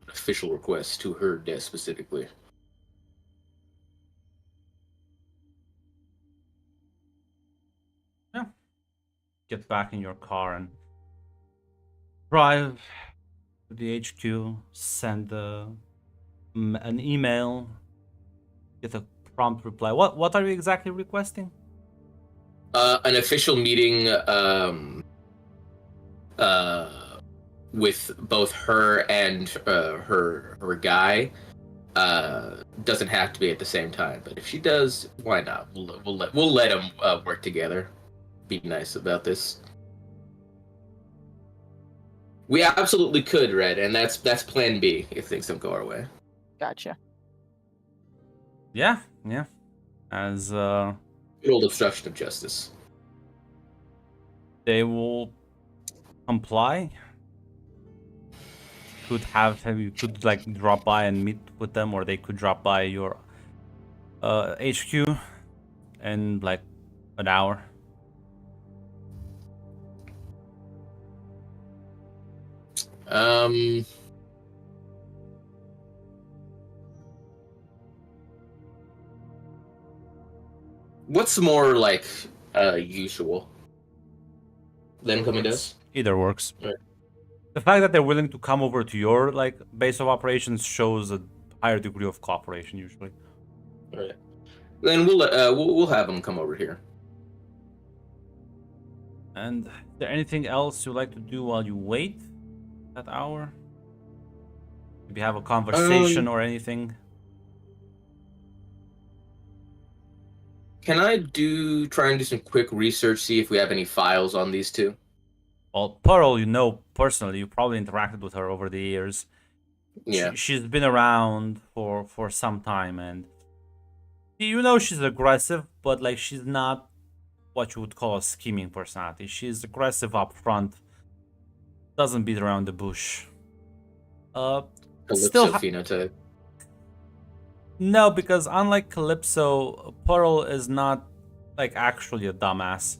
official request to her desk specifically. Get back in your car and drive to the HQ. Send an email. Get a prompt reply. What are you exactly requesting? An official meeting with both her and her guy. Doesn't have to be at the same time, but if she does, why not? We'll let them work together. Be nice about this. We absolutely could, Red, and that's Plan B if things don't go our way. Gotcha. Yeah. As Good old obstruction of justice. they will comply. You could like drop by and meet with them, or they could drop by your HQ in like an hour. What's more like usual? Them coming to us? Either works. Right. The fact that they're willing to come over to your like base of operations shows a higher degree of cooperation usually. All right. Then we'll have them come over here. And is there anything else you'd like to do while you wait that hour? Maybe have a conversation or anything? Can I try and do some quick research, see if we have any files on these two? Well, Pearl, you know personally, you probably interacted with her over the years. Yeah. She's been around for some time, and you know she's aggressive, but like she's not what you would call a scheming personality. She's aggressive up front, doesn't beat around the bush. Calypso phenotype. No, because unlike Calypso, Pearl is not like actually a dumbass.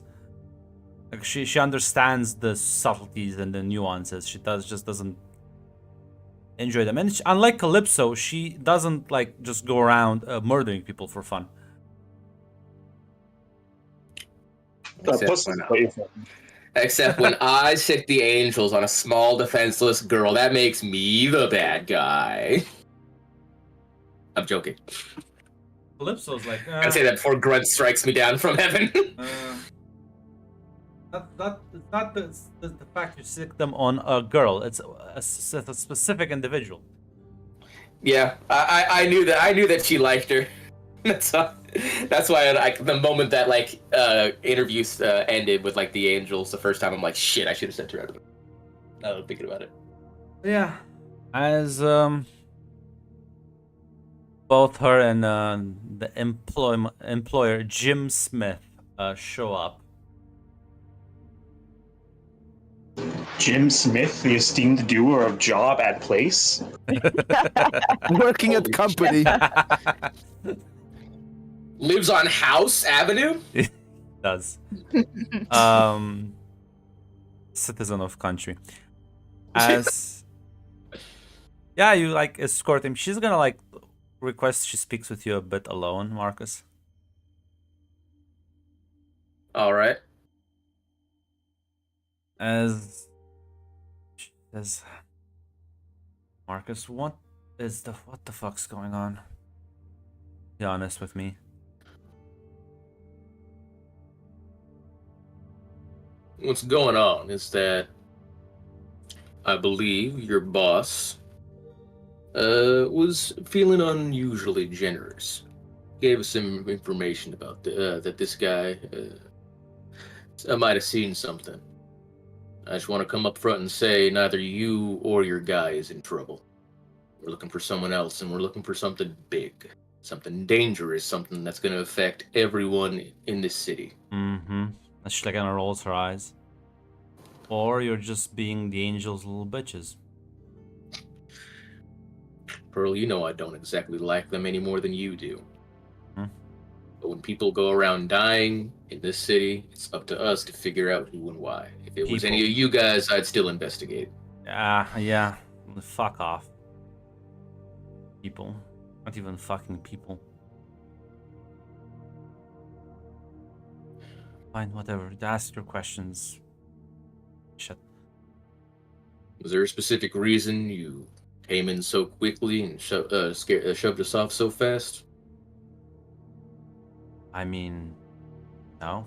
Like she understands the subtleties and the nuances. She just doesn't enjoy them. And unlike Calypso, she doesn't like just go around murdering people for fun. Except when I sick the angels on a small defenseless girl, that makes me the bad guy. I'm joking. Calypso's like. I say that before Grunt strikes me down from heaven. It's not the fact you sick them on a girl. It's a specific individual. Yeah, I knew that she liked her. That's why the moment that like interviews ended with like the angels the first time, I'm like, shit, I should have sent her out. I was thinking about it. Yeah, as both her and the employer Jim Smith show up. Jim Smith, the esteemed doer of job at place. Working at company. Lives on House Avenue? Does. Citizen of country. As yeah, you like escort him. She's gonna like request she speaks with you a bit alone, Marcus. All right. As she says, Marcus, what the fuck's going on? Be honest with me. What's going on is that I believe your boss was feeling unusually generous. Gave us some information about that this guy might have seen something. I just want to come up front and say neither you or your guy is in trouble. We're looking for someone else, and we're looking for something big, something dangerous, something that's going to affect everyone in this city. Mm-hmm. And she like kind of rolls her eyes. Or you're just being the angel's little bitches. Pearl, you know I don't exactly like them any more than you do. Hmm. But when people go around dying in this city, it's up to us to figure out who and why. If it was any People. of you guys, I'd still investigate. Yeah. Fuck off. People. Not even fucking people. Fine, whatever. Ask your questions. Shut. Was there a specific reason you came in so quickly and shoved us off so fast? I mean, no.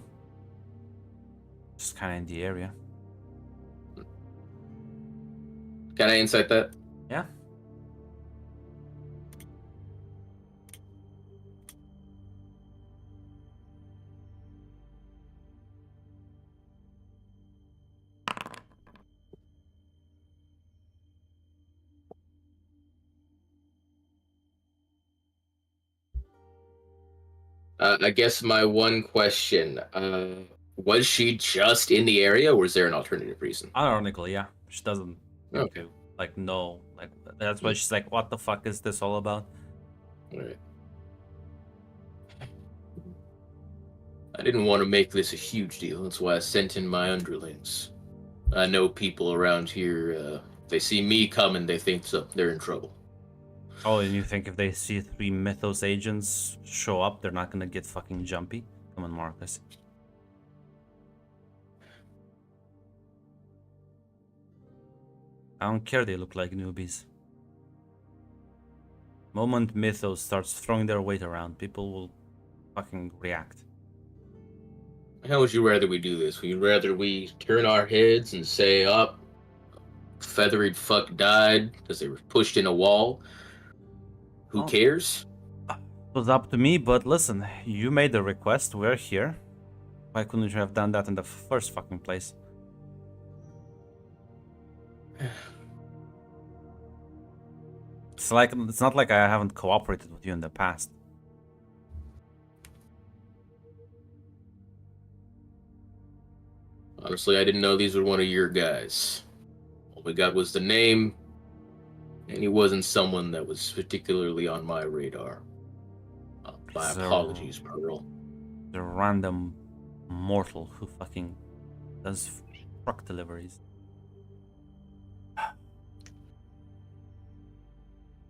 Just kind of in the area. Can I insight that? Yeah. I guess my one question, was she just in the area, or was there an alternative reason? Ironically, yeah. She doesn't Okay. like know. Like that's why she's like, what the fuck is this all about? All right. I didn't want to make this a huge deal. That's why I sent in my underlings. I know people around here, they see me coming, they think they're in trouble. Oh, and you think if they see 3 Mythos agents show up, they're not gonna get fucking jumpy? Come on, Marcus. I don't care they look like newbies. Moment Mythos starts throwing their weight around, people will fucking react. How would you rather we do this? Would you rather we turn our heads and say, oh, feathered fuck died because they were pushed in a wall? Who Oh. cares? It was up to me, but listen, you made the request, we're here. Why couldn't you have done that in the first fucking place? It's not like I haven't cooperated with you in the past. Honestly, I didn't know these were one of your guys. All we got was the name, and he wasn't someone that was particularly on my radar. My So- apologies, Pearl. The random mortal who fucking does truck deliveries.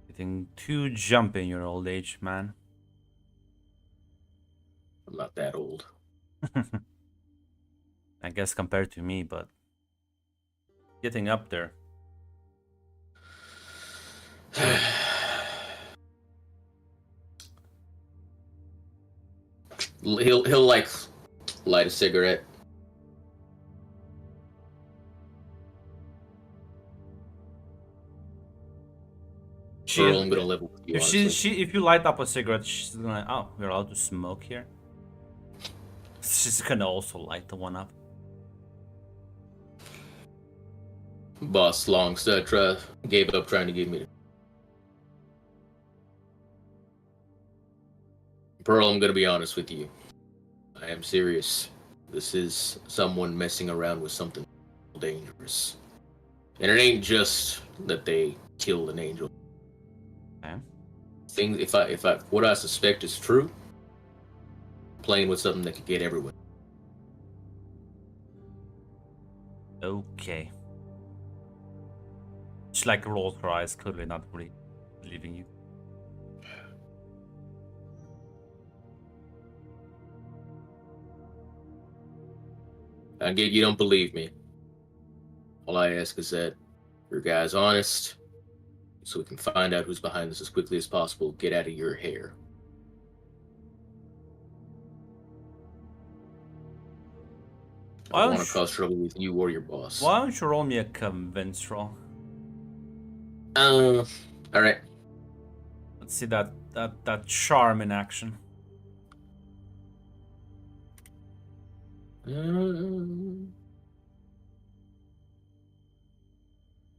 Getting too jumpy in your old age, man. I'm not that old. I guess compared to me, but getting up there. He'll like light a cigarette. Pearl, I'm gonna level with you, If if you light up a cigarette, she's gonna, oh, we're allowed to smoke here. She's gonna also light the one up. Boss Long gave up trying to get me to. Pearl, I'm gonna be honest with you. I am serious. This is someone messing around with something dangerous. And it ain't just that they killed an angel. Okay. If I what I suspect is true, playing with something that could get everyone. Okay. She like rolls her eyes, clearly not really believing you. I get you don't believe me. All I ask is that your guy's honest, so we can find out who's behind this as quickly as possible. Get out of your hair. I Why don't don't want to you- cause trouble with you or your boss. Why don't you roll me a convince roll? All right. Let's see that charm in action.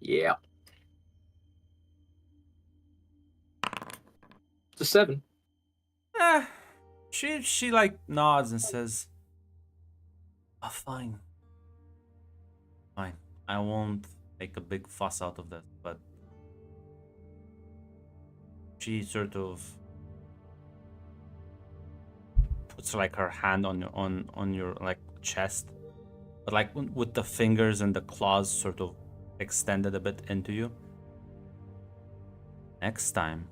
Yeah. It's a 7. She like nods and says, "Oh, fine. Fine. I won't make a big fuss out of this, but she sort of puts like her hand on your like chest, but like with the fingers and the claws sort of extended a bit into you. Next time,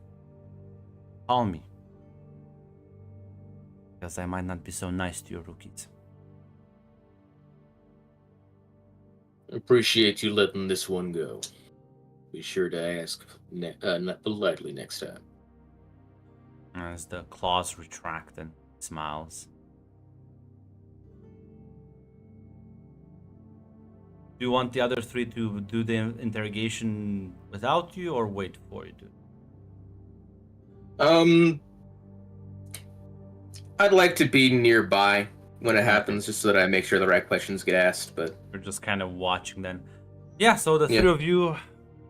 call me, because I might not be so nice to your rookies. Appreciate you letting this one go. Be sure to ask politely next time. As the claws retract and smiles. Do you want the other three to do the interrogation without you, or wait for you to? I'd like to be nearby when it happens, just so that I make sure the right questions get asked. But We're just kind of watching then. Yeah, so the three of you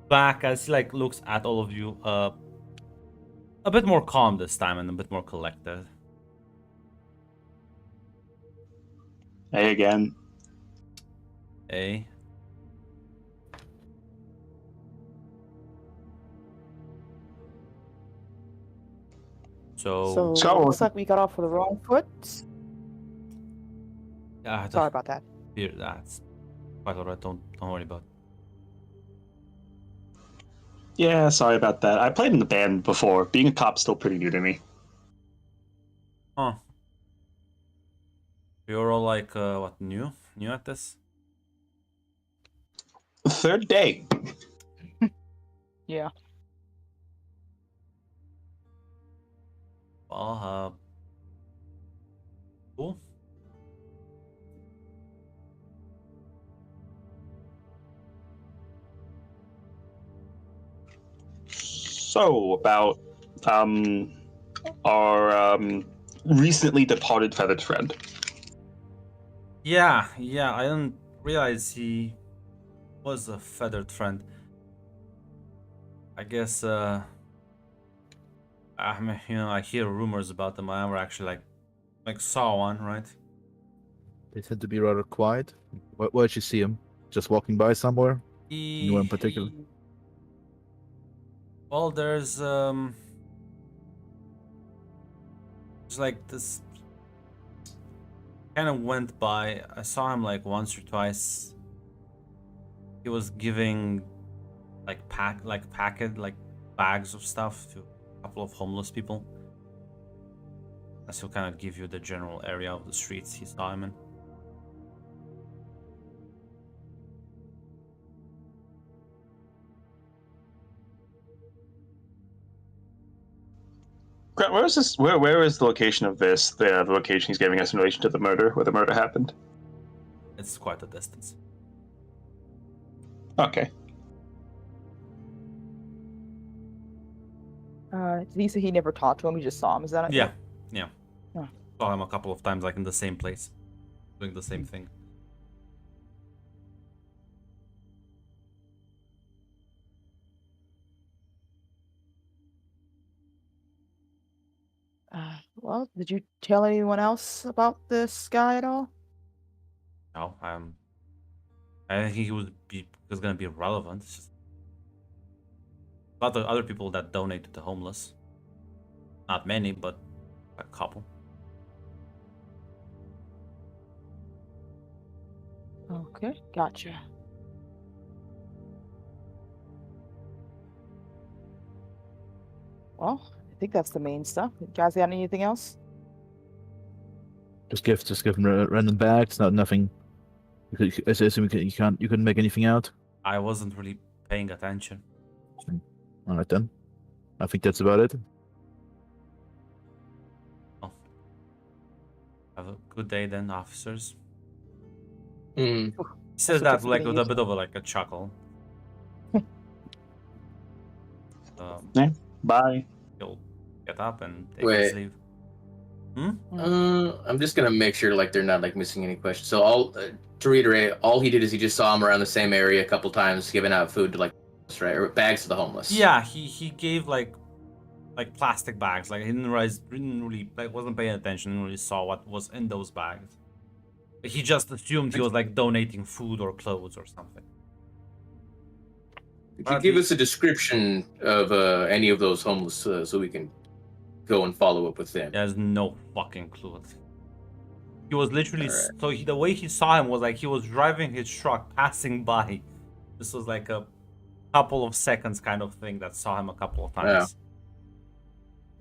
back as he like looks at all of you, a bit more calm this time and a bit more collected. Hey again. Hey. So So looks like we got off with the wrong foot. Sorry about that. That's quite alright. Don't worry about it. Yeah, sorry about that. I played in the band before. Being a cop's still pretty new to me. Huh. You're all like, what, new at this? Third day. Yeah. Well, cool. So, about our recently departed feathered friend. Yeah, I didn't realize he was a feathered friend. I guess, I mean, I hear rumors about them. I never actually like saw one, right? They tend to be rather quiet. Where'd you see him? Just walking by somewhere? Anywhere in particular? Well, there's like this kind of went by. I saw him like once or twice. He was giving like bags of stuff to a couple of homeless people. This will kind of give you the general area of the streets he saw him in. Grant, where is this? Where is the location of this? The location he's giving us in relation to the murder, where the murder happened. It's quite a distance. Okay. Did he say he never talked to him? He just saw him. Is that it? Yeah. Oh. Saw him a couple of times, like in the same place, doing the same thing. Well, did you tell anyone else about this guy at all? No, I think he was gonna be relevant. It's just a lot of other people that donate to the homeless. Not many, but a couple. Okay, gotcha. Well, I think that's the main stuff. You guys got anything else? Just give him random bags. Nothing. I assume you couldn't make anything out. I wasn't really paying attention. All right then. I think that's about it. Oh. Have a good day then, officers. Mm. He says That's that what like it's with gonna a bit of a chuckle. Bye. He'll get up and take Wait. his leave. I'm just gonna make sure like they're not like missing any questions. So all to reiterate, all he did is he just saw him around the same area a couple times, giving out food to like right or bags to the homeless. Yeah, he gave like plastic bags. Like he didn't really like wasn't paying attention. Didn't really saw what was in those bags. He just assumed he was like donating food or clothes or something. Could you give us a description of any of those homeless so we can go and follow up with them? He has no fucking clue. He was literally Alright. so the way he saw him was like he was driving his truck, passing by. This was like a couple of seconds kind of thing that saw him a couple of times.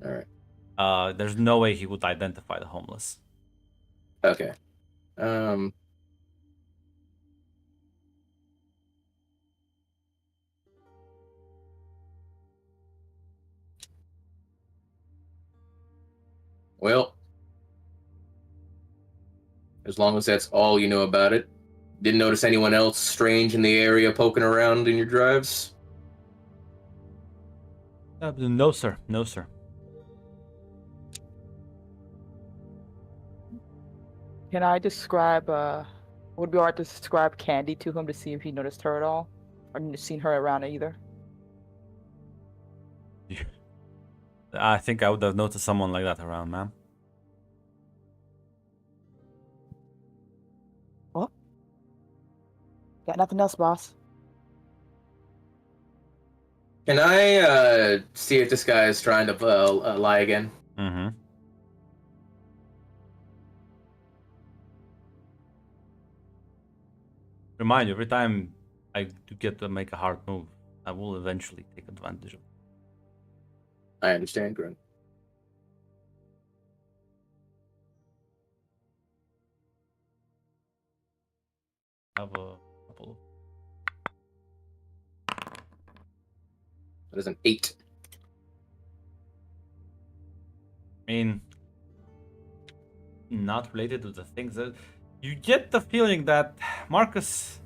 All right. There's no way he would identify the homeless. Okay. Well, as long as that's all you know about it, didn't notice anyone else strange in the area poking around in your drives? No, sir. No, sir. Can I describe, would it be hard to describe Candy to him to see if he noticed her at all? Or seen her around either? I think I would have noticed someone like that around, man. What? Got nothing else, boss? Can I see if this guy is trying to lie again? Mm-hmm. Remind you, every time I do get to make a hard move, I will eventually take advantage of it. I understand, Grunt. I have a couple of... That is an 8. I mean, not related to the things that... You get the feeling that, Marcus...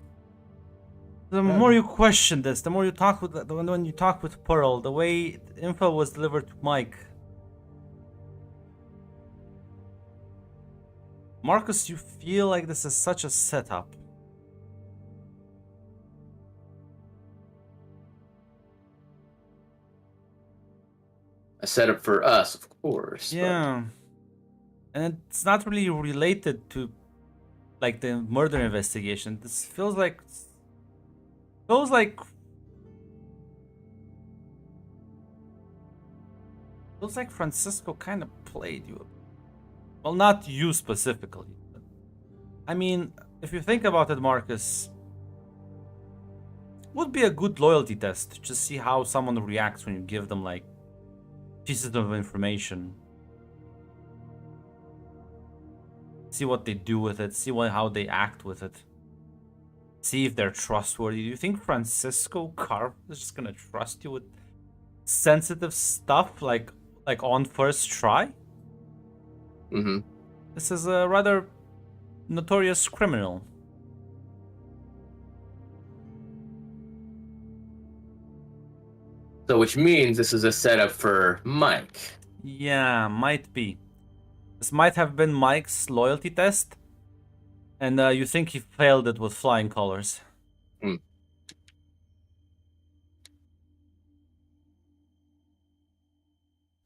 The more you question this, the more you talk with... When you talk with Pearl, the way info was delivered to Mike... Marcus, you feel like this is such a setup. A setup for us, of course. Yeah. And it's not really related to like the murder investigation. This feels like Francisco kind of played you. Well, not you specifically. But, I mean, if you think about it, Marcus, would be a good loyalty test to just see how someone reacts when you give them like pieces of information. See what they do with it, see how they act with it. See if they're trustworthy. Do you think Francisco Carver is just gonna trust you with sensitive stuff like on first try? Mm-hmm. This is a rather notorious criminal. So, which means this is a setup for Mike. Yeah, might be. This might have been Mike's loyalty test, and you think he failed it with flying colors.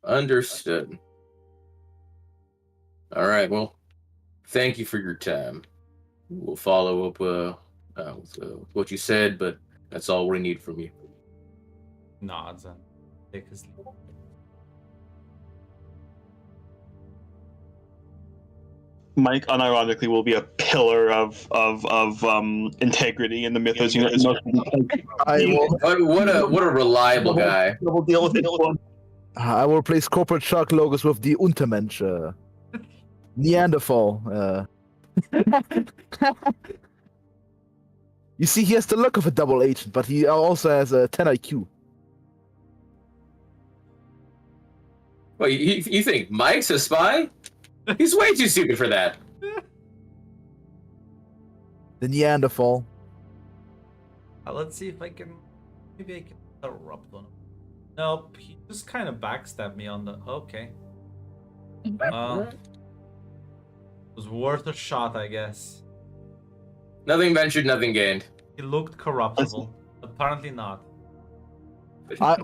Understood. All right, well, thank you for your time. We'll follow up with what you said, but that's all we need from you. Nods and take his leave. Mike, unironically, will be a pillar of integrity in the Mythos unit. I will. What a reliable guy. We'll deal with it. I will replace corporate shark logos with the Untermensch. Neanderthal. You see, he has the look of a double agent, but he also has a 10 IQ. Well, you think Mike's a spy? He's way too stupid for that. The Neanderthal. Let's see if I can... Maybe I can interrupt on him. Nope, he just kind of backstabbed me on the... Okay. It was worth a shot, I guess. Nothing ventured, nothing gained. He looked corruptible. Apparently not.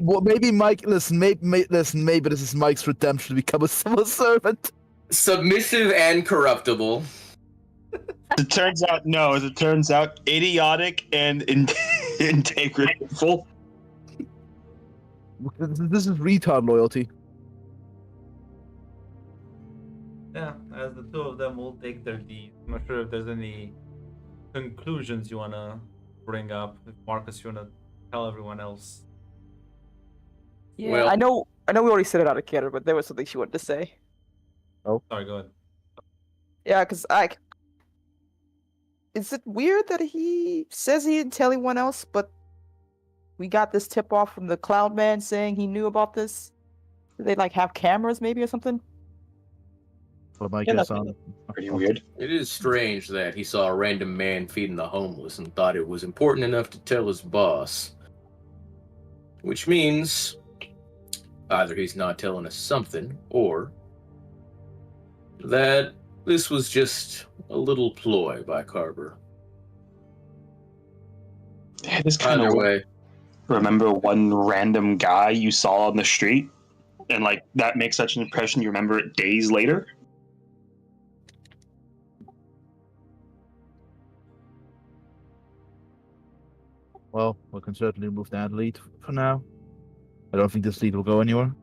Well, maybe Mike. Listen, maybe this is Mike's redemption to become a civil servant. Submissive and corruptible. It turns out, no. As it turns out, idiotic and integritable. This is retard loyalty. Yeah, as the two of them will take their lead. I'm not sure if there's any conclusions you wanna bring up. If Marcus, you wanna tell everyone else. Yeah, Well- I know we already said it out of character, but there was something she wanted to say. Sorry, go ahead. Yeah, because is it weird that he says he didn't tell anyone else, but we got this tip off from the Cloud Man saying he knew about this? Do they like have cameras maybe or something? Well, my Yeah, guess that's- on. Pretty weird. It is strange that he saw a random man feeding the homeless and thought it was important enough to tell his boss. Which means either he's not telling us something, or that this was just a little ploy by Carver. Yeah, this kind Either of way, remember one random guy you saw on the street, and like that makes such an impression you remember it days later. Well, we can certainly move that lead for now. I don't think this lead will go anywhere.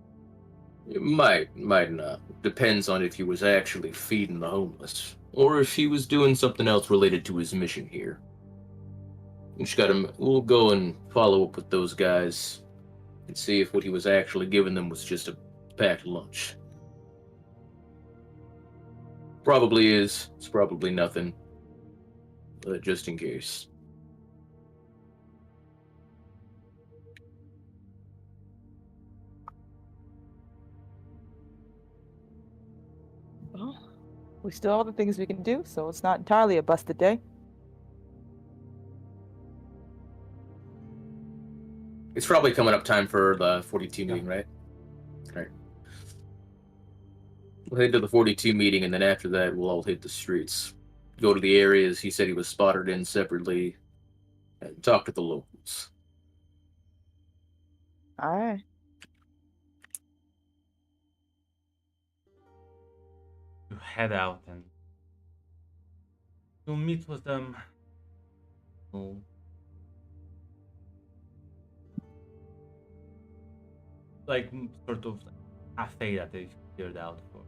it might not. Depends on if he was actually feeding the homeless, or if he was doing something else related to his mission here. We'll go and follow up with those guys and see if what he was actually giving them was just a packed lunch. Probably is. It's probably nothing. But just in case. Well, we still have the things we can do, so it's not entirely a busted day. It's probably coming up time for the 42 meeting, right? Right. We'll head to the 42 meeting, and then after that, we'll all hit the streets. Go to the areas he said he was spotted in separately, and talk to the locals. All right. You head out and you'll meet with them. You'll sort of cafe that they've cleared out for.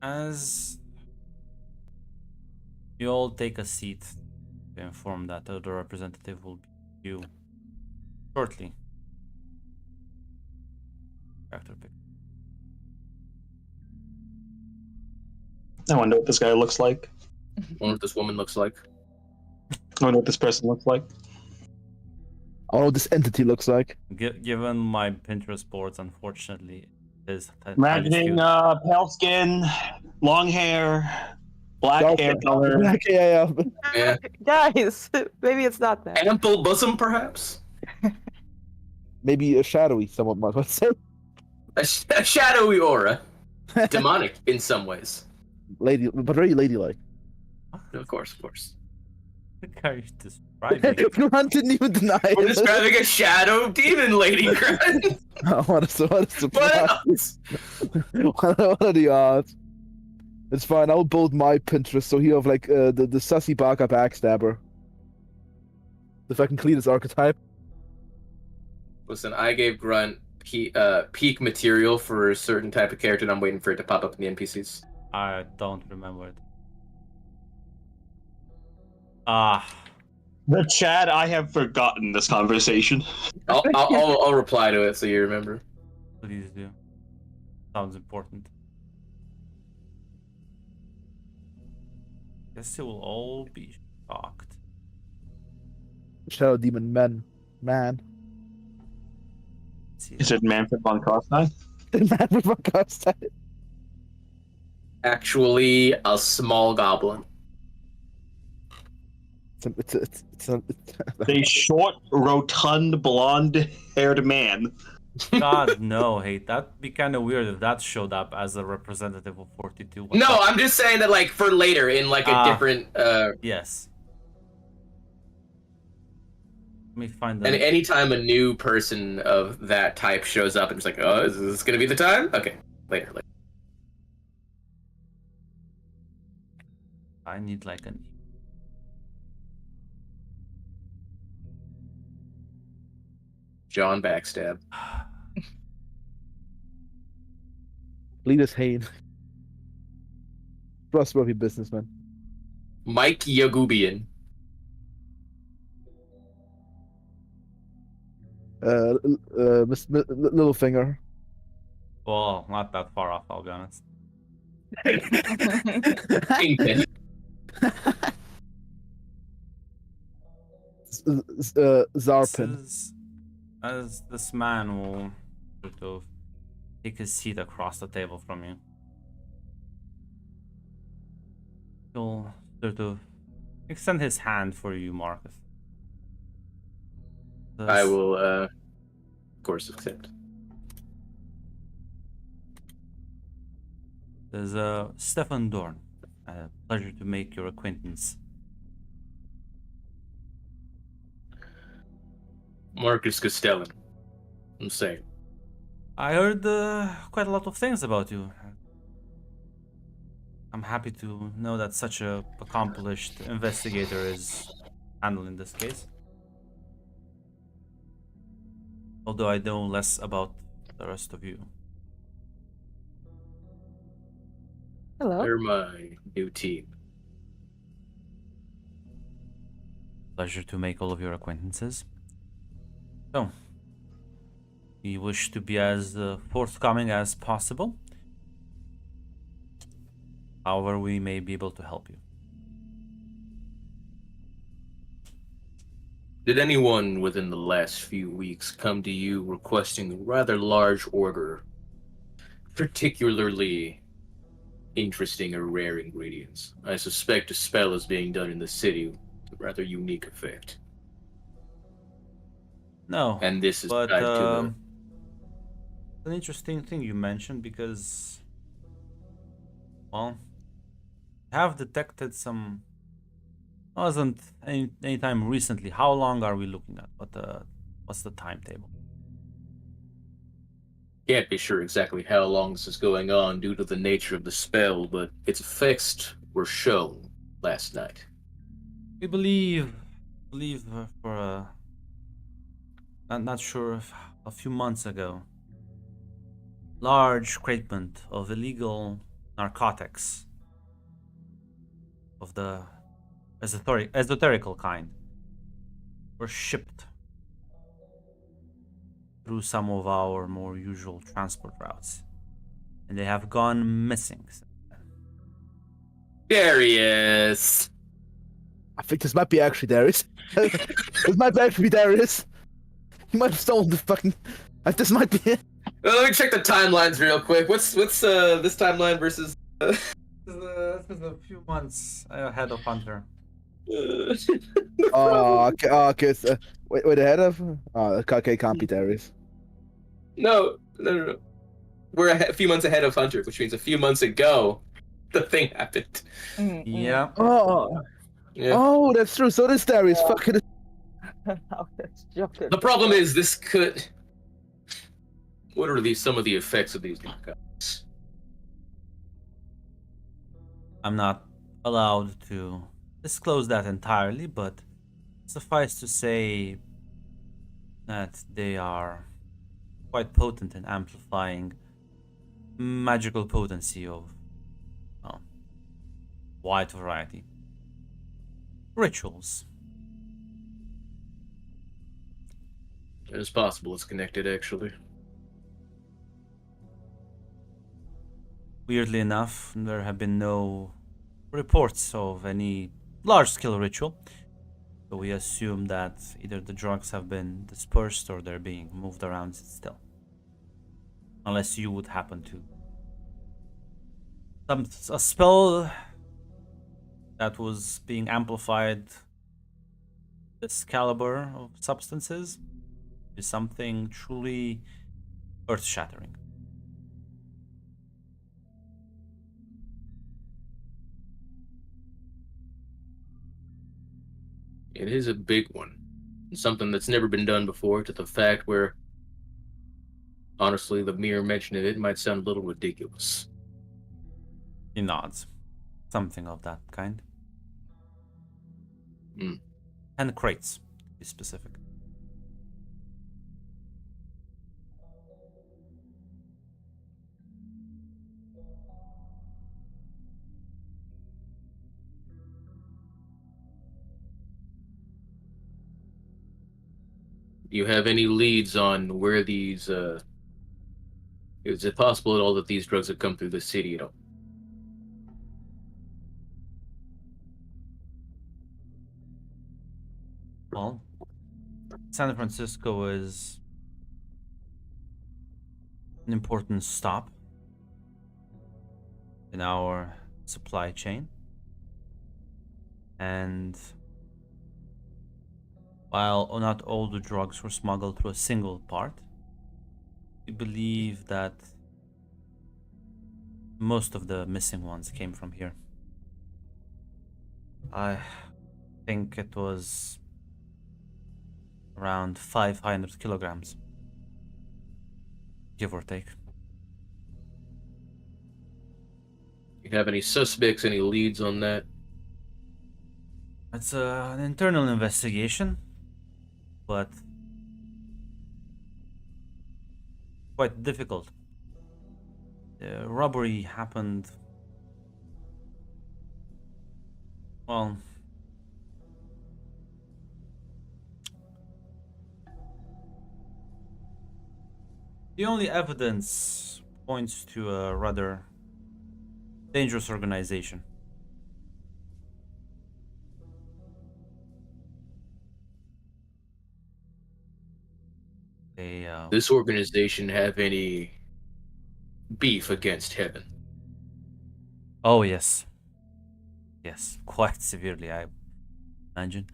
As you all take a seat, to inform that the representative will be you shortly. Character pick. I wonder what this guy looks like. Wonder what this woman looks like. I wonder what this person looks like. I don't know what this entity looks like. Given my Pinterest boards, unfortunately, it is highly Imagining skewed. pale skin, long hair, black Dark hair hair. color. Yeah. Yeah. Guys, maybe it's not that. Ample bosom, perhaps? Maybe a shadowy, somewhat, might I say. A shadowy aura. Demonic in some ways. Lady, but very ladylike. Of course, of course. What are you describing? Grant didn't even deny We're it. describing a shadow demon lady, Grant. What a What surprise. else? What are the odds? It's fine, I'll build my Pinterest so he have like the sussy baka backstabber. If I can clean his archetype. Listen, I gave Grunt peak material for a certain type of character, and I'm waiting for it to pop up in the NPCs. I don't remember it. Ah, The Chad, I have forgotten this conversation. I'll reply to it so you remember. please do. Sounds important. Guess you will all be shocked. Shadow demon man. Let's see. Is it Manfred von Carstein? Man with my costume. Actually, a small goblin. It's A short, rotund, blonde-haired man. God, no, hey, that'd be kind of weird if that showed up as a representative of 42. What's No, up? I'm just saying that, like, for later in like a different. Yes. Let me find And them. anytime a new person of that type shows up, and it's like, oh, is this gonna be the time? Okay, later. I need like an. John Backstab. Lead Hain. Trustworthy businessman. Mike Yagubian. Littlefinger. Well, not that far off, I'll be honest. Kingpin. Zarpin. As this man will sort of take his seat across the table from you. He'll sort of extend his hand for you, Marcus. I will, of course, accept. There's Stefan Dorn. Pleasure to make your acquaintance. Marcus Castellan. I'm saying. I heard quite a lot of things about you. I'm happy to know that such a accomplished investigator is handling this case. Although I know less about the rest of you. Hello. They're my new team. Pleasure to make all of your acquaintances. So, we wish to be as forthcoming as possible. However, we may be able to help you. Did anyone within the last few weeks come to you requesting a rather large order, particularly interesting or rare ingredients? I suspect a spell is being done in the city with a rather unique effect. No, And this is but tied to an interesting thing you mentioned because, well, have detected some. Wasn't any time recently. How long are we looking at? What's the timetable? Can't be sure exactly how long this is going on due to the nature of the spell, but its effects were shown last night. We believe for I'm not sure if a few months ago, large crate of illegal narcotics of the esoterical kind were shipped through some of our more usual transport routes, and they have gone missing. Darius! I think this might be actually Darius. This might actually be Darius. He might have stolen the fucking. This might be it. Let me check the timelines real quick. What's this timeline versus? This is a few months ahead of Hunter. Oh, okay. So, wait, ahead of? Oh, okay, can't be Darius. No. We're a few months ahead of Hunter, which means a few months ago, the thing happened. Yeah. Oh, Yeah. oh, that's true. So this Darius, fucking. The problem is this could. What are some of the effects of these narcotics? I'm not allowed to disclose that entirely, but suffice to say that they are quite potent in amplifying magical potency of wide variety. Rituals. It's possible it's connected, actually. Weirdly enough, there have been no reports of any large-scale ritual, so we assume that either the drugs have been dispersed or they're being moved around still. Unless you would happen to. A spell that was being amplified, this caliber of substances, is something truly earth-shattering. It is a big one. Something that's never been done before, to the fact where, honestly, the mere mention of it might sound a little ridiculous. He nods. Something of that kind. 10 crates, to be specific. you have any leads on where these? Is it possible at all that these drugs have come through the city at all? Well, San Francisco is an important stop in our supply chain. And while not all the drugs were smuggled through a single part, we believe that most of the missing ones came from here. I think it was around 500 kilograms, give or take. You have any suspects, any leads on that? It's an internal investigation, but quite difficult. The robbery happened, well, the only evidence points to a rather dangerous organization. They, This organization have any beef against heaven? oh yes, yes, quite severely, I imagine.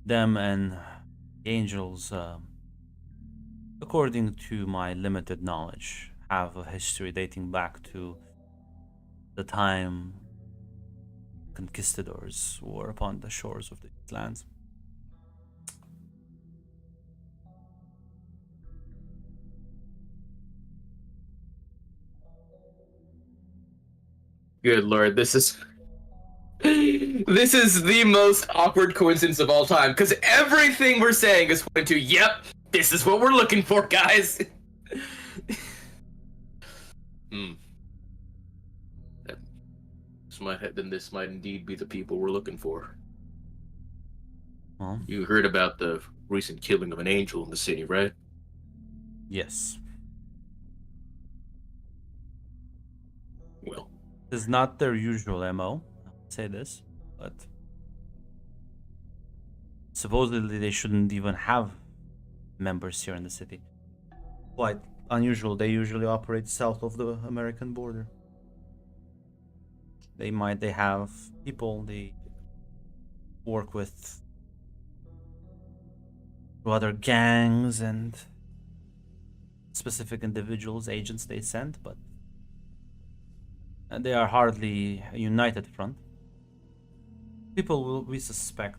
Them and the angels, according to my limited knowledge, have a history dating back to the time conquistadors were upon the shores of these lands. Good lord, this is the most awkward coincidence of all time, because everything we're saying is pointing to, yep, this is what we're looking for, guys. This might indeed be the people we're looking for. Well, You heard about the recent killing of an angel in the city, right? yes. Well, It's not their usual MO, I'll say this, but supposedly they shouldn't even have members here in the city. Quite unusual. They usually operate south of the American border. They have people they work with other gangs and specific individuals, agents they send, but they are hardly a united front. People will, we suspect,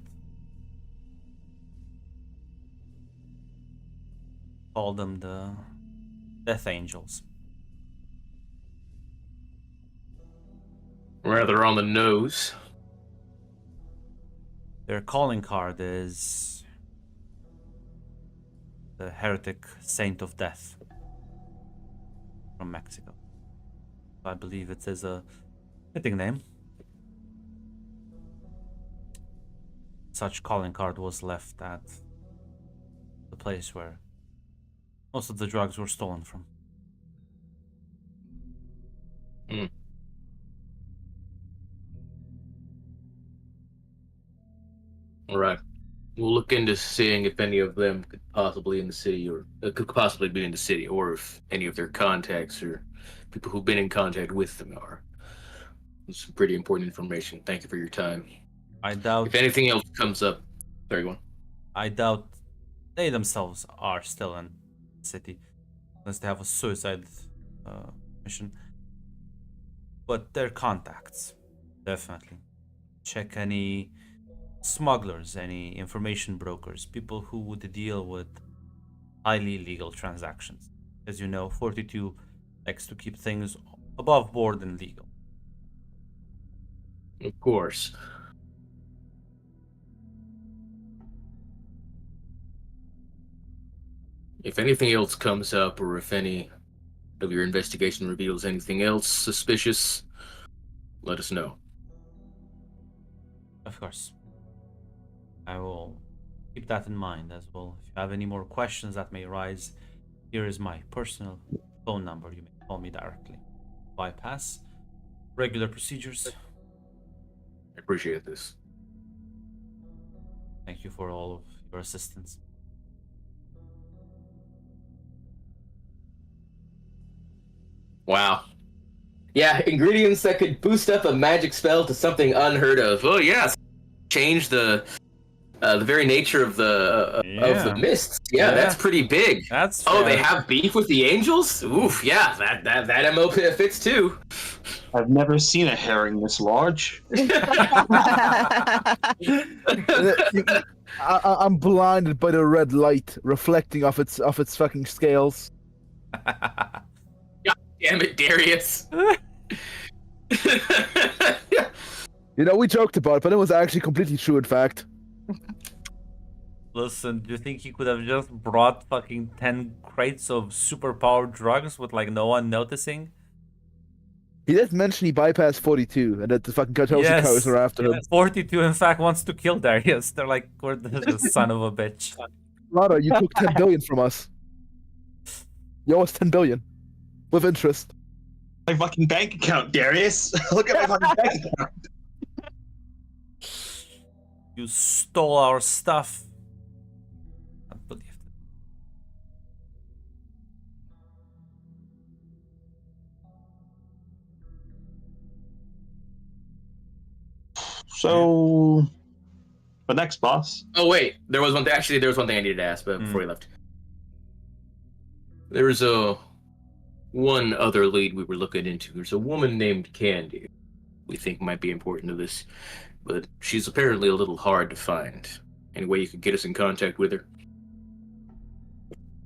call them the Death Angels. rather on the nose. Their calling card is the Heretic Saint of Death from Mexico. I believe it is a fitting name. Such calling card was left at the place where most of the drugs were stolen from. All right. We'll look into seeing if any of them could possibly in the city, or could possibly be in the city, or if any of their contacts or people who've been in contact with them are. It's some pretty important information. Thank you for your time. I doubt. If anything else comes up, sorry, go on. I doubt they themselves are still in the city, unless they have a suicide mission. But their contacts, definitely. Check any smugglers, any information brokers, people who would deal with highly legal transactions. As you know, 42 likes to keep things above board and legal. Of course. If anything else comes up, or if any of your investigation reveals anything else suspicious, let us know. Of course. I will keep that in mind as well. If you have any more questions that may arise, here is my personal phone number. You may call me directly. Bypass regular procedures. I appreciate this. Thank you for all of your assistance. Wow. Yeah, ingredients that could boost up a magic spell to something unheard of. Oh yeah, change the very nature of the mists. Yeah, Yeah. that's pretty big. That's They have beef with the angels. Oof, yeah, that MO fits too. I've never seen a herring this large. I'm blinded by the red light reflecting off its fucking scales. Damn it, Darius. You know, we joked about it, but it was actually completely true, in fact. Listen, do you think he could have just brought fucking 10 crates of superpowered drugs with like no one noticing? He did mention he bypassed 42, and that the fucking Katoshi cows are after him. 42 in fact wants to kill Darius. They're like, we're the son of a bitch. Rado, you took 10 billion from us. You owe us 10 billion. With interest. My fucking bank account, Darius. Look at my fucking bank account. You stole our stuff. I believe it. So, the next boss. Oh wait, there was one thing I needed to ask, but before he left. There was one other lead we were looking into. There's a woman named Candy we think might be important to this, but she's apparently a little hard to find. Any way you could get us in contact with her?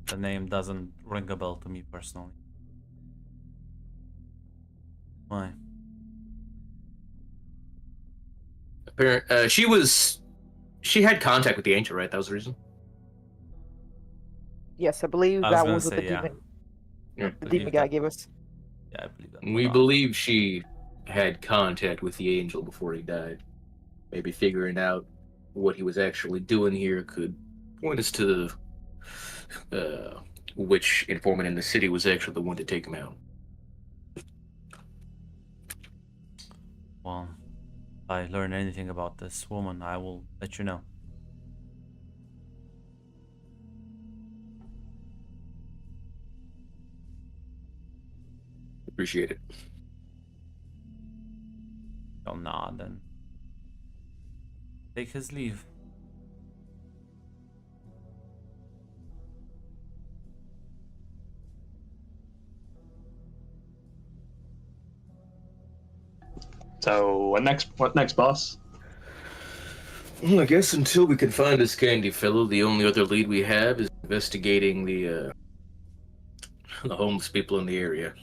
The name doesn't ring a bell to me personally. Why? She had contact with the angel, right? That was the reason. Yes, I believe I was that gonna was what say, the yeah. demon, I the believe demon guy that- gave us. Yeah, I believe that. We believe she had contact with the angel before he died. Maybe figuring out what he was actually doing here could point us to which informant in the city was actually the one to take him out. Well, if I learn anything about this woman, I will let you know. Appreciate it. He'll nod and take his leave. So, what next, boss? Well, I guess until we can find this Candy fellow, the only other lead we have is investigating the homeless people in the area.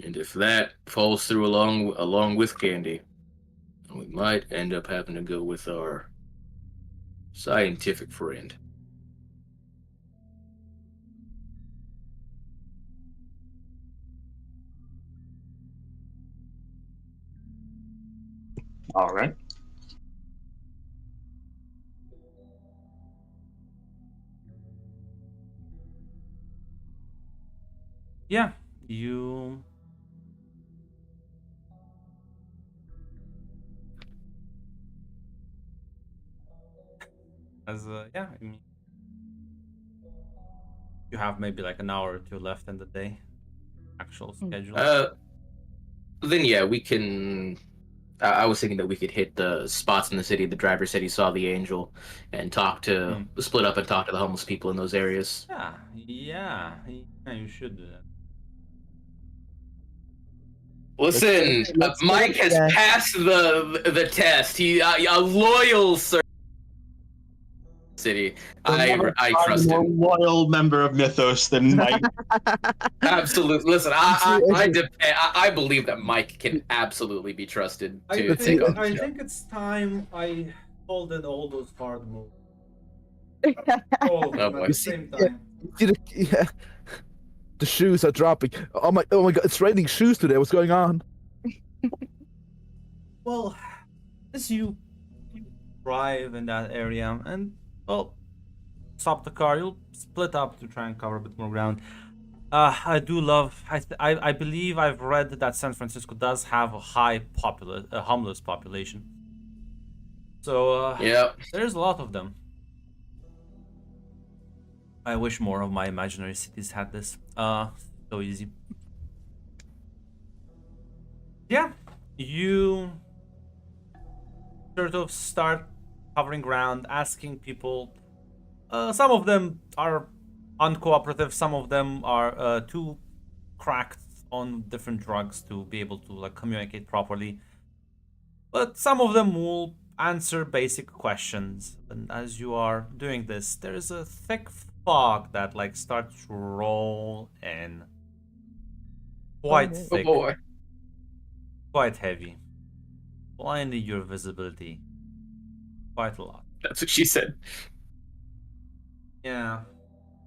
And if that falls through along with Candy, we might end up having to go with our scientific friend. All right. Yeah, you. Yeah, I mean, you have maybe like an hour or two left in the day. Actual schedule. Then yeah, we can. I was thinking that we could hit the spots in the city. The driver said he saw the angel, and split up and talk to the homeless people in those areas. Yeah, you should do that. Listen, Mike has passed the test. He a loyal city. I trust I'm a him. loyal member of Mythos than Mike. Absolutely. Listen, I believe that Mike can absolutely be trusted to take on the show. think it's time I folded all those hard moves. Oh, boy. The shoes are dropping. Oh my god, it's raining shoes today. What's going on? Well, as you drive in that area, and Well, stop the car. You'll split up to try and cover a bit more ground. I do love. I believe I've read that San Francisco does have a high homeless population. So Yeah. there's a lot of them. I wish more of my imaginary cities had this. So easy. Yeah, you sort of start covering ground, asking people. Some of them are uncooperative. Some of them are too cracked on different drugs to be able to like communicate properly. But some of them will answer basic questions. And as you are doing this, there's a thick fog that like starts to roll in. Quite no. Oh thick, boy. quite heavy, blinding your visibility quite a lot. That's what she said. Yeah,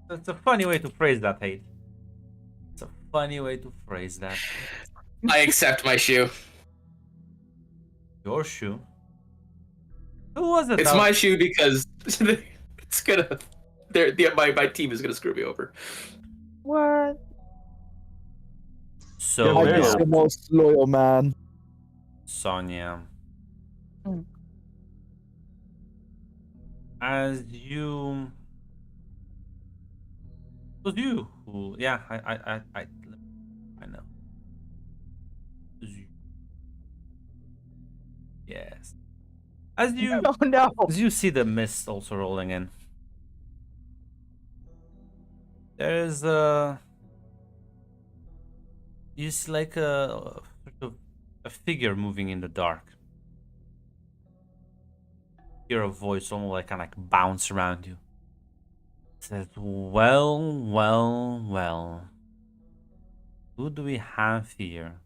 that's a funny way to phrase that, Hate. It's a funny way to phrase that. I accept my shoe. Your shoe. Who was it? It's that- my shoe because it's gonna. My team is gonna screw me over. What? So, Mike is no. the most loyal man. Sonia. Mm. As you. It was you who. Yeah, I know. It was you. Yes. As you. Oh no! As you see the mist also rolling in, there's you see like a sort of a figure moving in the dark. Hear a voice almost like kind of like bounce around you. It says, "Well, well, well. Who do we have here?"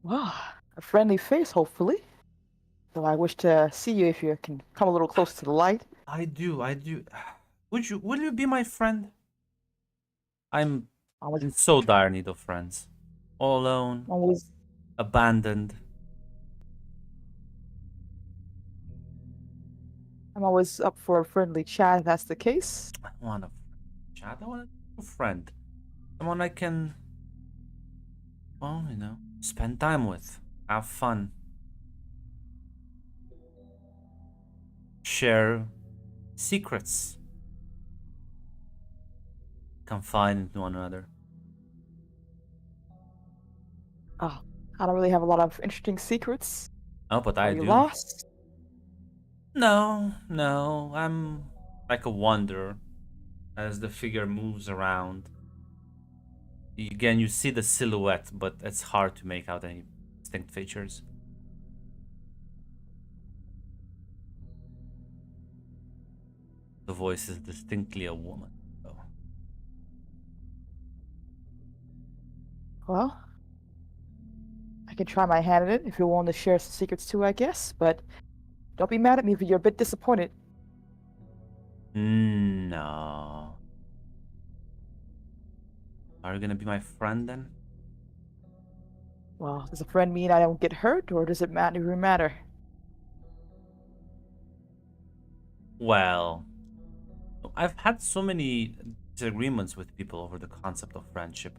Well, a friendly face, hopefully. Though I wish to see you if you can come a little closer to the light. I do. Will you be my friend? I'm I was in so dire need of friends. All alone, always abandoned. I'm always up for a friendly chat if that's the case. I want a chat. I want a friend. Someone I can, well, spend time with. Have fun. Share secrets. Confide in one another. Oh, I don't really have a lot of interesting secrets. Oh, but Are I you do. lost? No. I'm like a wanderer as the figure moves around. Again, you see the silhouette, but it's hard to make out any distinct features. The voice is distinctly a woman, though. Well, I can try my hand at it if you're willing to share some secrets too, I guess. But don't be mad at me if you're a bit disappointed. No. Are you gonna be my friend then? Well, does a friend mean I don't get hurt, or does it matter? Well, I've had so many disagreements with people over the concept of friendship.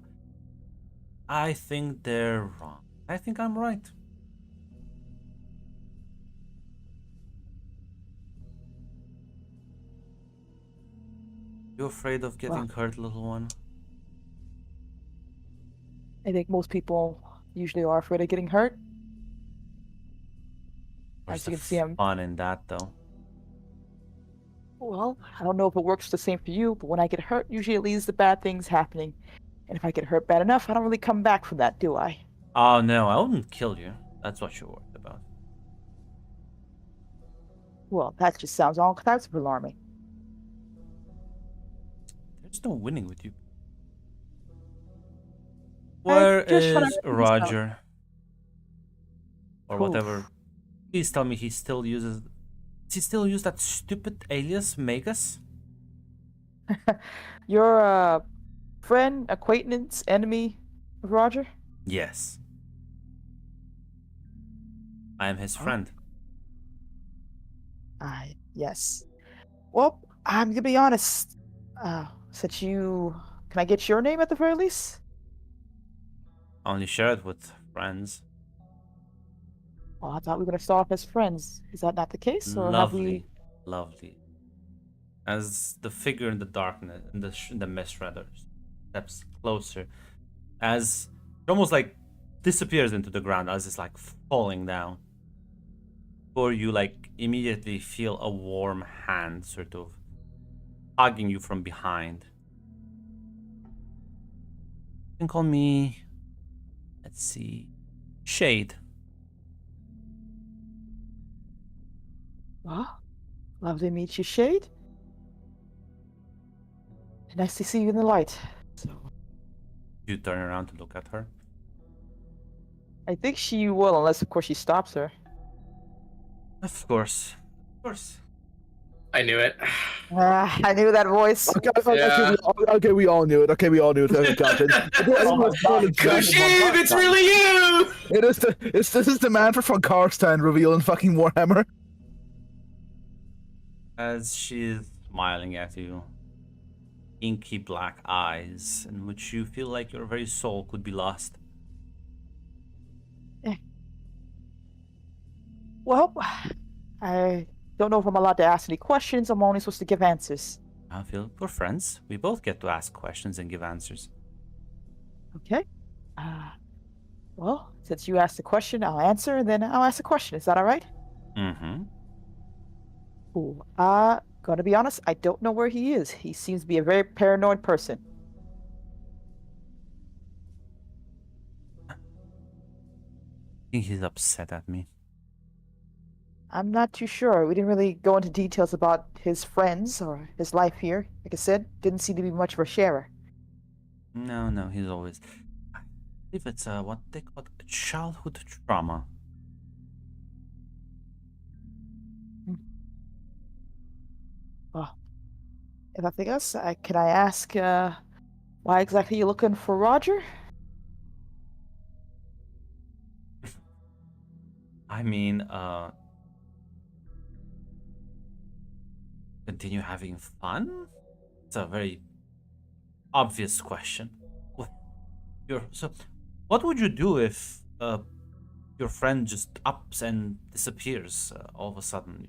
I think they're wrong. I think I'm right. You afraid of getting hurt, little one? I think most people usually are afraid of getting hurt. Where's As you the can see, I'm fun in that, though? well. I don't know if it works the same for you, but when I get hurt, usually it leads to bad things happening. And if I get hurt bad enough, I don't really come back from that, do I? Oh no, I wouldn't kill you. That's what you're worried about. Well, that just sounds all types of alarming. There's no winning with you. Where just trying to is figure this out. Roger? Or Oof. whatever. Please tell me he still uses. Does he still use that stupid alias, Magus? You're a friend, acquaintance, enemy of Roger? Yes. I am his friend. Yes. Well, I'm gonna be honest. Since can I get your name at the very least? Only share it with friends. Well, I thought we were gonna start off as friends. Is that not the case, or have we? Lovely, lovely. As the figure in the darkness, in the mist rather, steps closer, as it almost like disappears into the ground as it's like falling down. Or you like immediately feel a warm hand sort of hugging you from behind. You can call me, let's see, Shade. Well, lovely to meet you, Shade. Nice to see you in the light. So, You turn around to look at her. I think she will, unless of course she stops her. Of course. Of course. I knew it. I knew that voice. Yeah. Okay, we all knew it. Okay, we all knew it. Okay, Captain. Kushib, it's really you! This is the man from Karstein revealing fucking Warhammer. As she's smiling at you, inky black eyes in which you feel like your very soul could be lost. Well, I don't know if I'm allowed to ask any questions. I'm only supposed to give answers. I feel we're friends. We both get to ask questions and give answers. Okay. Well, since you asked the question, I'll answer, and then I'll ask the question. Is that all right? Mm-hmm. Ooh, gonna be honest, I don't know where he is. He seems to be a very paranoid person. I think he's upset at me. I'm not too sure. We didn't really go into details about his friends or his life here. Like I said, didn't seem to be much of a sharer. No, he's always... I believe it's what they call childhood trauma. Well, if nothing else, can I ask why exactly you're looking for Roger? I mean, continue having fun? It's a very obvious question. What would you do if your friend just ups and disappears all of a sudden?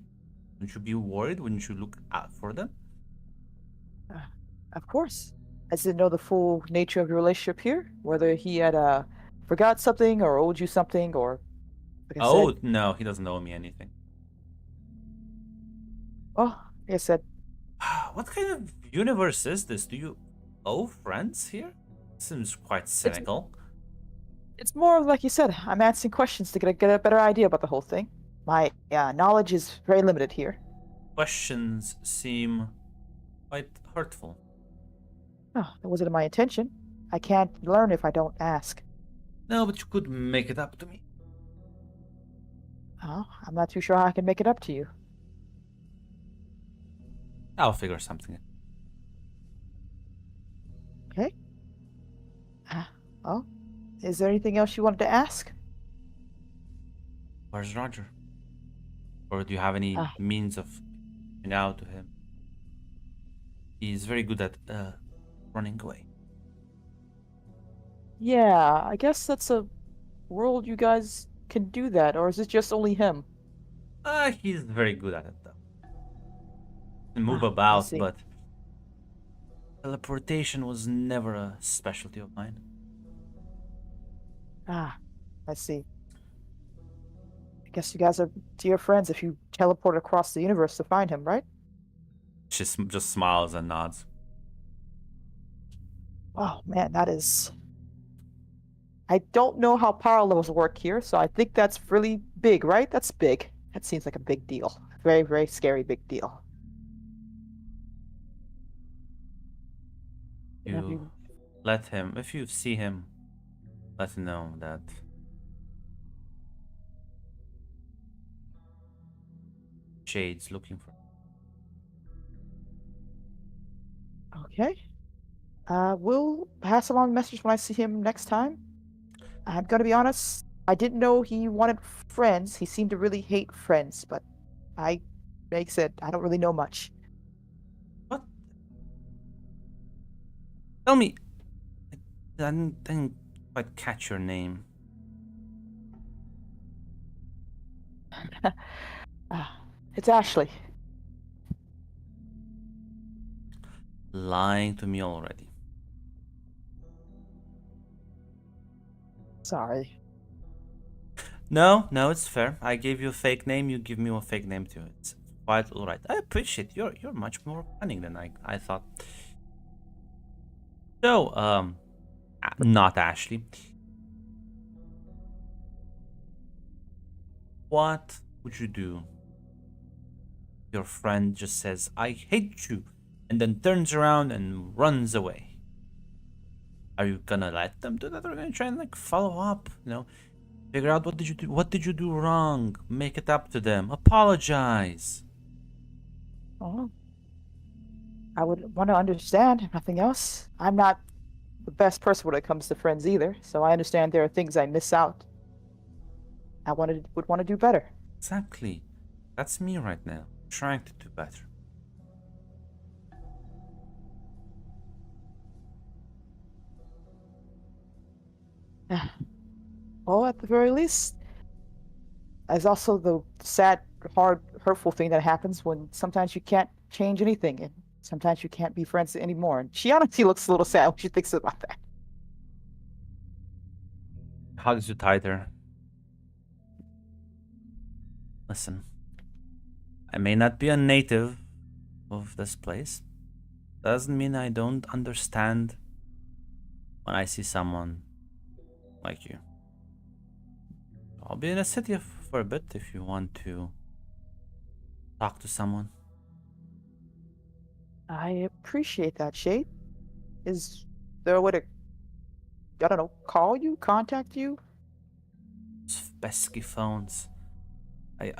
Wouldn't you be worried? Wouldn't you look out for them? Of course. I just didn't know the full nature of your relationship here. Whether he had forgot something or owed you something, or like I said. No, he doesn't owe me anything. Well, like I said, What kind of universe is this? Do you owe friends here? Seems quite cynical. it's more like you said. I'm answering questions to get a better idea about the whole thing. My knowledge is very limited here. Questions seem quite hurtful. Oh, that wasn't my intention. I can't learn if I don't ask. No, but you could make it up to me. Oh, I'm not too sure how I can make it up to you. I'll figure something out. Okay. Well, is there anything else you wanted to ask? Where's Roger? Or do you have any means of reaching out to him? He's very good at running away. Yeah, I guess that's a world you guys can do that, or is it just only him? He's very good at it though. And move I about, see. but teleportation was never a specialty of mine. I see. I guess you guys are dear friends if you teleport across the universe to find him, right? She just smiles and nods. Oh man, that is. I don't know how power levels work here, so I think that's really big, right? That's big. That seems like a big deal. Very, very scary big deal. You let him, if you see him, let him know that Shade's looking for. Okay. We'll pass along the message when I see him next time. I'm gonna be honest, I didn't know he wanted friends. He seemed to really hate friends, but I makes it. I don't really know much. What? Tell me. I didn't quite catch your name. It's Ashley. Lying to me already. Sorry. No, it's fair. I gave you a fake name, you give me a fake name too. It's quite alright. I appreciate you're much more cunning than I thought. So, not Ashley. What would you do? Your friend just says, I hate you, and then turns around and runs away. Are you gonna let them do that? Or are you gonna try and like follow up? Figure out what did you do? What did you do wrong? Make it up to them. Apologize. Oh, I would want to understand, if nothing else. I'm not the best person when it comes to friends either, so I understand there are things I miss out. I would want to do better. Exactly. That's me right now, trying to do better. Well, at the very least, there's also the sad, hard, hurtful thing that happens when sometimes you can't change anything, and sometimes you can't be friends anymore. And she honestly looks a little sad when she thinks about that. Hugs you tighter. Listen, I may not be a native of this place. Doesn't mean I don't understand when I see someone like you. I'll be in a city for a bit if you want to talk to someone. I appreciate that, Shade. Is there a way to, I don't know, call you, contact you? Those pesky phones. It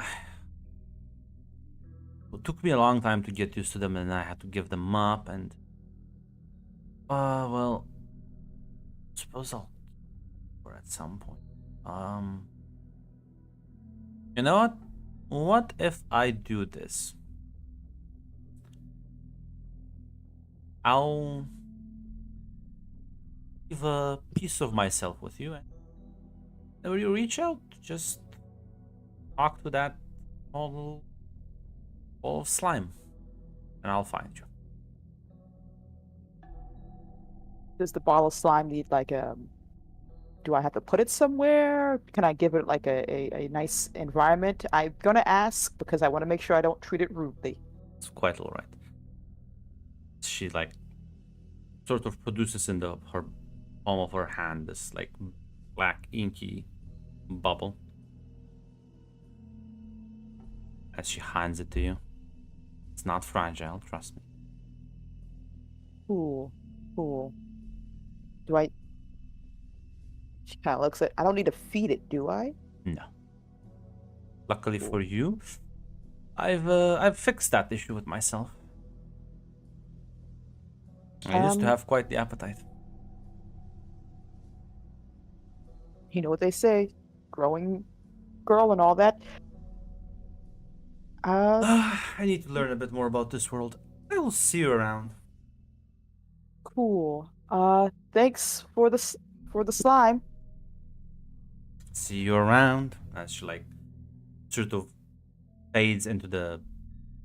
took me a long time to get used to them, and I had to give them up, and well, suppose I'll or at some point. You know what? What if I do this? I'll leave a piece of myself with you, and when you reach out, just talk to that ball of slime, and I'll find you. Does the ball of slime need like a, do I have to put it somewhere? Can I give it like a nice environment? I'm gonna ask because I want to make sure I don't treat it rudely. It's quite alright. She like sort of produces in her palm of her hand this like black inky bubble as she hands it to you. It's not fragile, trust me. Cool. She kind of looks at, I don't need to feed it, do I? No. Luckily for you, I've fixed that issue with myself. I used to have quite the appetite. You know what they say, growing girl and all that. I need to learn a bit more about this world. I will see you around. Cool. Thanks for the slime. See you around. As she like sort of fades into the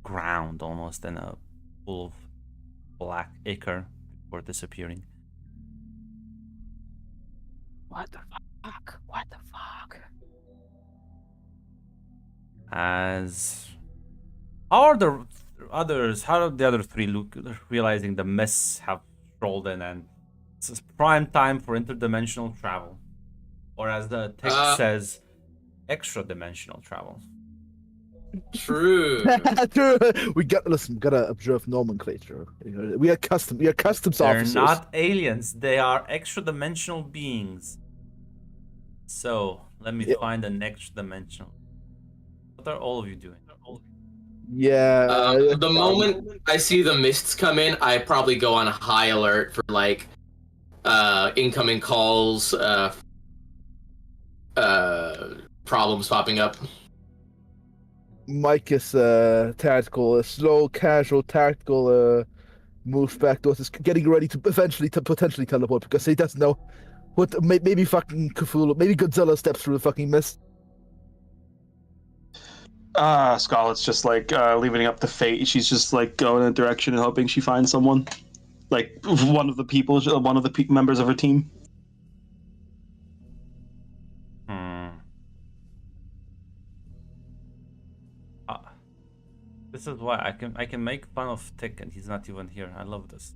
ground almost in a pool of black ichor before disappearing. What the fuck? What the fuck? As how are the others? How are the other three look, realizing the mists have rolled in and it's prime time for interdimensional travel, or as the text says, extra-dimensional travel. True. we gotta observe nomenclature. We are customs They're officers. not aliens. They are extra-dimensional beings. So let me find an extra-dimensional. What are all of you doing? Yeah. The moment I see the mists come in, I probably go on high alert for like incoming calls, problems popping up. Mike is tactical, a slow, casual, tactical moves back towards us, getting ready to eventually to potentially teleport because he doesn't know what. Maybe fucking Cthulhu, maybe Godzilla steps through the fucking mist. Scarlett's just like leaving it up to fate. She's just like going in a direction and hoping she finds someone, like one of the members of her team. This is why I can make fun of Tick and he's not even here. I love this.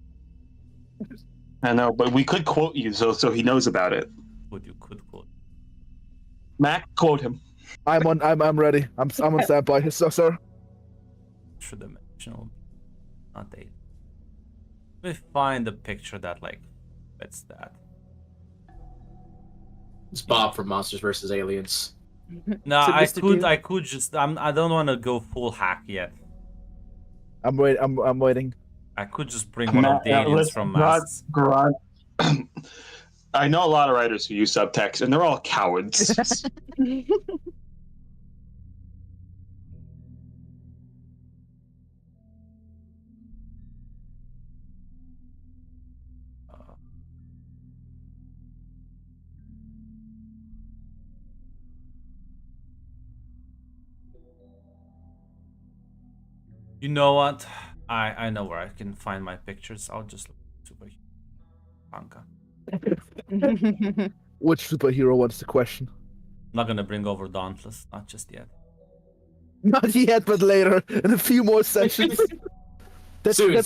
I know, but we could quote you so he knows about it. What you could quote. Mac, quote him. I'm ready. I'm on standby. So, sir. Tridimensional, not 8. Let me find a picture that like fits that. It's Bob from Monsters vs. Aliens. No, So I Mr. Dude- I could just I don't want to go full hack yet. I'm waiting. I could just bring one of the aliens from Masks. Grant. I know a lot of writers who use subtext, and they're all cowards. You know what? I know where I can find my pictures. I'll just look super Anka. Which superhero wants the question? I'm not gonna bring over Dauntless, not just yet. Not yet, but later in a few more sessions. Soon.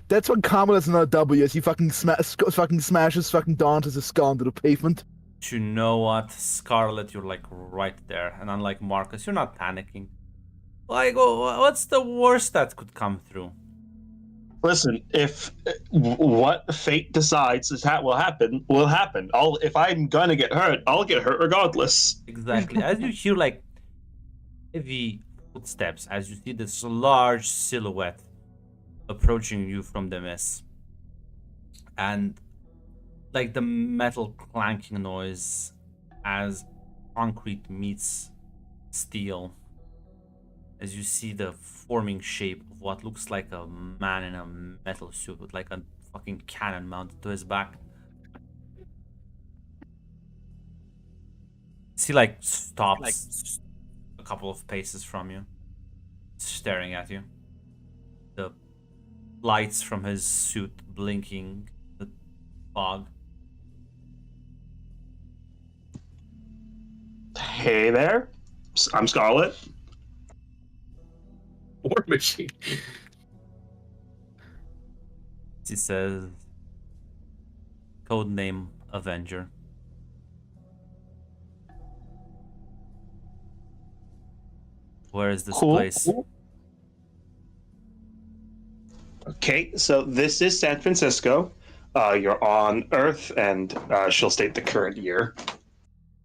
That's when Kamal is not a W as he fucking smashes fucking Dauntless' skull into the pavement. But you know what, Scarlet, you're like right there, and unlike Marcus, you're not panicking. Like, what's the worst that could come through? Listen, if what fate decides will happen, will happen. If I'm gonna get hurt, I'll get hurt regardless. Exactly. As you hear like heavy footsteps, as you see this large silhouette approaching you from the mist, and like the metal clanking noise as concrete meets steel, as you see the forming shape of what looks like a man in a metal suit with like a fucking cannon mounted to his back. He like stops a couple of paces from you, staring at you. The lights from his suit blinking the fog. Hey there, I'm Scarlet. War Machine. He says, codename Avenger. Where is this place? Okay, so this is San Francisco. You're on Earth, and she'll state the current year.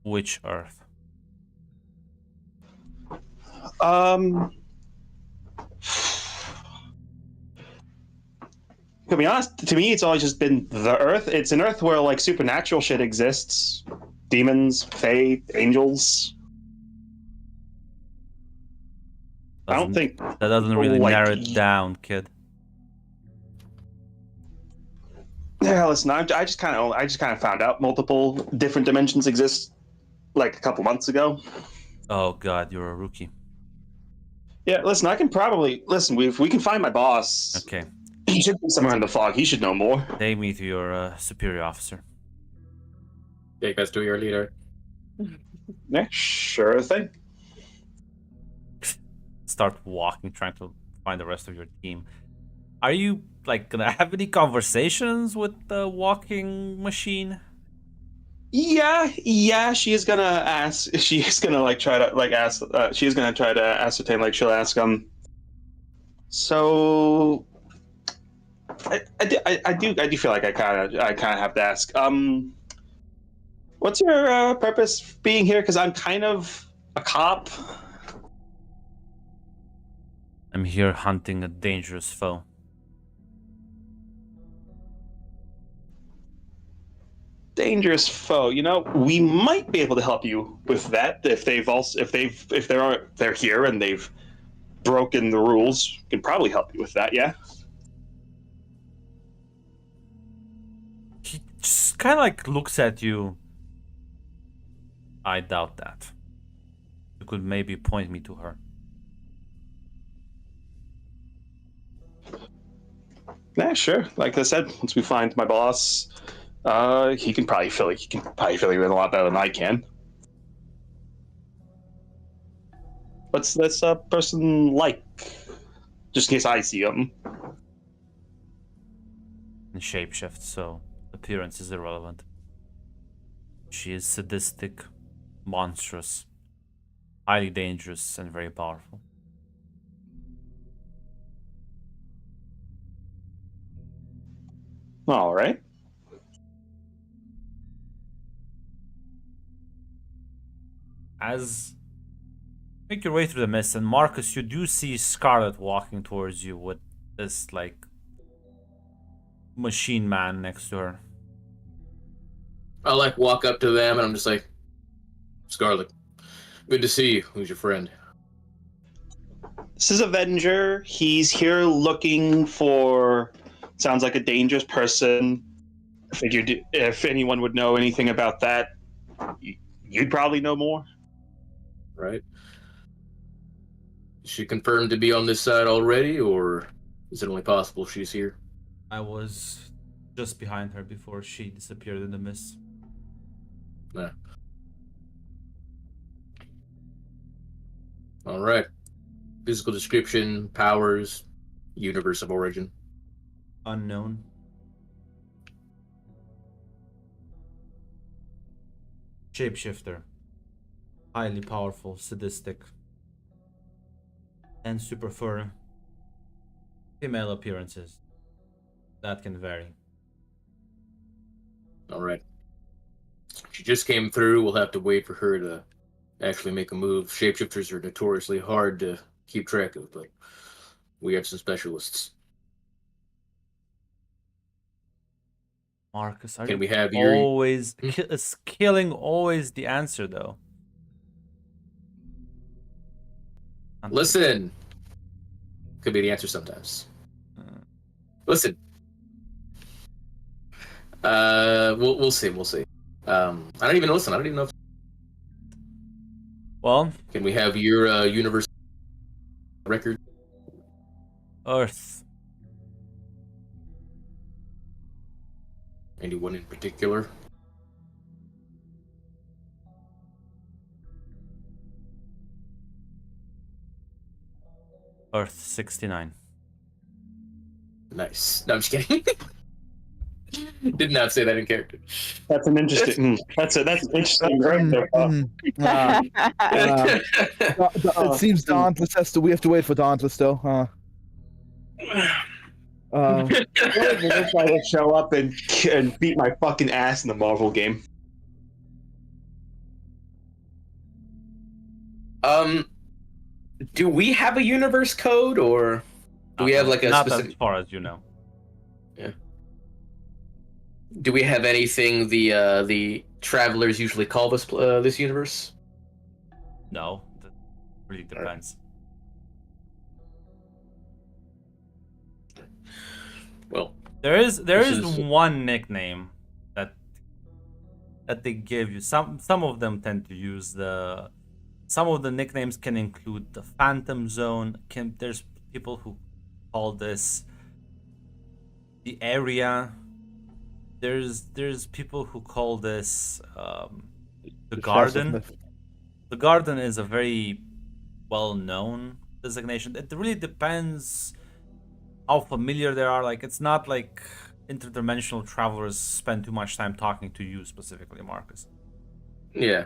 Which Earth? To be honest, to me, it's always just been the Earth. It's an Earth where like supernatural shit exists, demons, fae, angels. I don't think that doesn't really like, narrow it down, kid. Yeah, listen, I just kind of found out multiple different dimensions exist, like a couple months ago. Oh God, you're a rookie. Yeah, listen, I can probably listen. We can find my boss. Okay. He should be somewhere in the fog. He should know more. Take me to your superior officer. Take us to your leader. Yeah, sure thing. Start walking, trying to find the rest of your team. Are you like gonna have any conversations with the walking machine? Yeah. She is gonna ask. She is gonna like try to like ask. She is gonna try to ascertain. Like she'll ask So I do feel like I kind of have to ask. What's your purpose being here? Because I'm kind of a cop. I'm here hunting a dangerous foe. Dangerous foe. You know, we might be able to help you with that if they're here and they've broken the rules. Can probably help you with that, yeah? He just kind of like looks at you. I doubt that. You could maybe point me to her. Yeah, sure. Like I said, once we find my boss, he can probably fill you in a lot better than I can. What's this person like? Just in case I see him. And shapeshift, so appearance is irrelevant. She is sadistic, monstrous, highly dangerous, and very powerful. All right. As make your way through the mist, and Marcus, you do see Scarlet walking towards you with this like machine man next to her. I like walk up to them and I'm just like, Scarlet, good to see you. Who's your friend? This is Avenger. He's here looking for. Sounds like a dangerous person. Figured if anyone would know anything about that, you'd probably know more. Right. Is she confirmed to be on this side already, or is it only possible she's here? I was just behind her before she disappeared in the mist. Nah. All right. Physical description, powers, universe of origin. Unknown. Shapeshifter. Highly powerful, sadistic. And super fur. Female appearances. That can vary. All right. She just came through. We'll have to wait for her to actually make a move. Shapeshifters are notoriously hard to keep track of, but we have some specialists. Marcus, are Can you we have your... always is killing always the answer though? Listen. Could be the answer sometimes. Listen. We'll see. I don't even listen. I don't even know. If... Well, can we have your universe record? Earth. Anyone in particular? Earth 69. Nice. No, I'm just kidding. Did not say that in character. That's an interesting. That's interesting. Right there. It seems Dauntless has to. We have to wait for Dauntless though. This guy will show up and beat my fucking ass in the Marvel game. Do we have a universe code, or do we have like a not specific... as far as you know? Yeah. Do we have anything the travelers usually call this universe? No, that really depends. Well, there is one nickname that they give you. Some of them tend to use the. Some of the nicknames can include the Phantom Zone. There's people who call this the area. There's people who call this the Garden. The Garden is a very well-known designation. It really depends how familiar they are. Like, it's not like interdimensional travelers spend too much time talking to you specifically, Marcus. Yeah.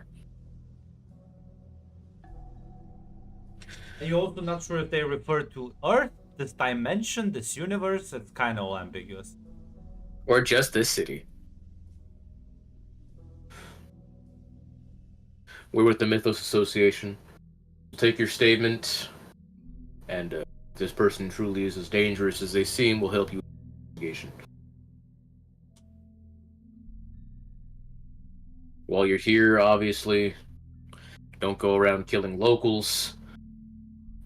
And you're also not sure if they refer to Earth, this dimension, this universe. It's kind of all ambiguous. Or just this city. We're with the Mythos Association. Take your statement, and if this person truly is as dangerous as they seem, we'll help you with the investigation. While you're here, obviously, don't go around killing locals.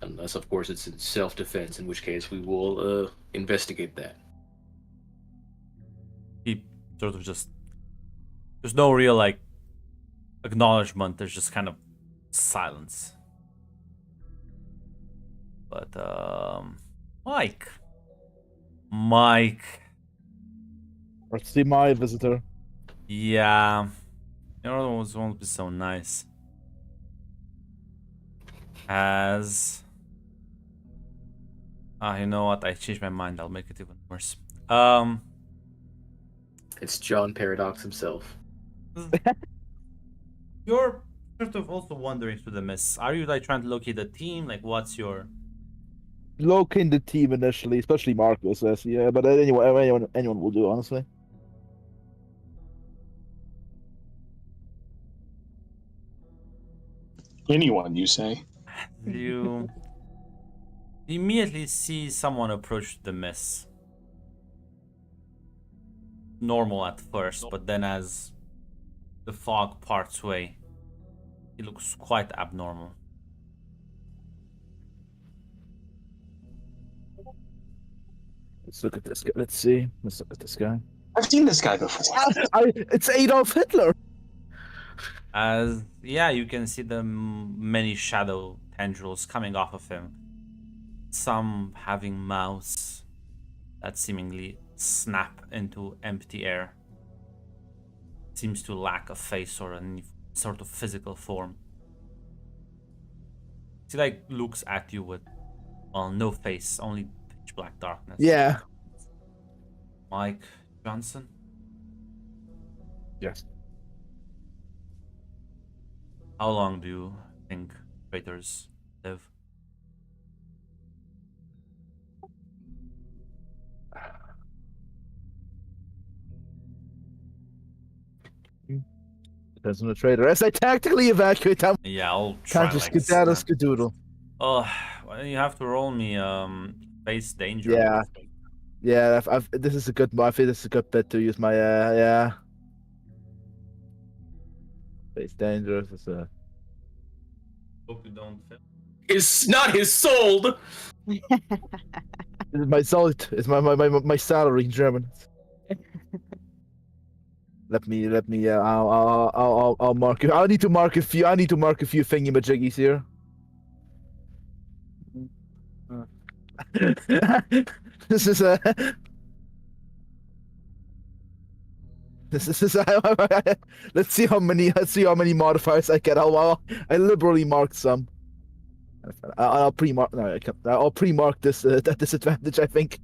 Unless, of course, it's in self-defense, in which case we will investigate that. He sort of just there's no real like acknowledgement. There's just kind of silence. But Mike, Let's see my visitor. yeah, you know what won't be so nice. As you know what? I changed my mind. I'll make it even worse. It's John Paradox himself. You're sort of also wandering through the mist. Are you like trying to locate the team? Like, what's your? Locate the team initially, especially Marcus says, yeah, but anyway, anyone will do, honestly. Anyone, you say? You immediately see someone approach the mist. Normal at first, but then as the fog parts way, he looks quite abnormal. Let's look at this guy. Let's see. Let's look at this guy. I've seen this guy before. It's Adolf Hitler. As yeah, you can see the many shadow tendrils coming off of him. Some having mouths that seemingly snap into empty air. Seems to lack a face or any sort of physical form. He like looks at you with, well, no face, only pitch black darkness. Yeah. Mike Johnson. Yes. How long do you think traitors live? Depends on the trader. As I tactically evacuate, I'm Yeah, I'll try. can't just Like, skedaddle snap. skedoodle. Oh, well, you have to roll me face danger. Yeah. Yeah, this is a good. I feel this is a good bit to use my. Yeah. It's dangerous. It's a. Hope you don't fail. It's not his soul. This is my salt. It's my salary in German. Let me. I'll mark you. I need to mark a few. I need to mark a few thingy-majiggies here. This is a. This is. Let's see how many modifiers I get. I liberally marked some. I'll pre-mark. No, I can't. I'll pre-mark this at disadvantage, I think.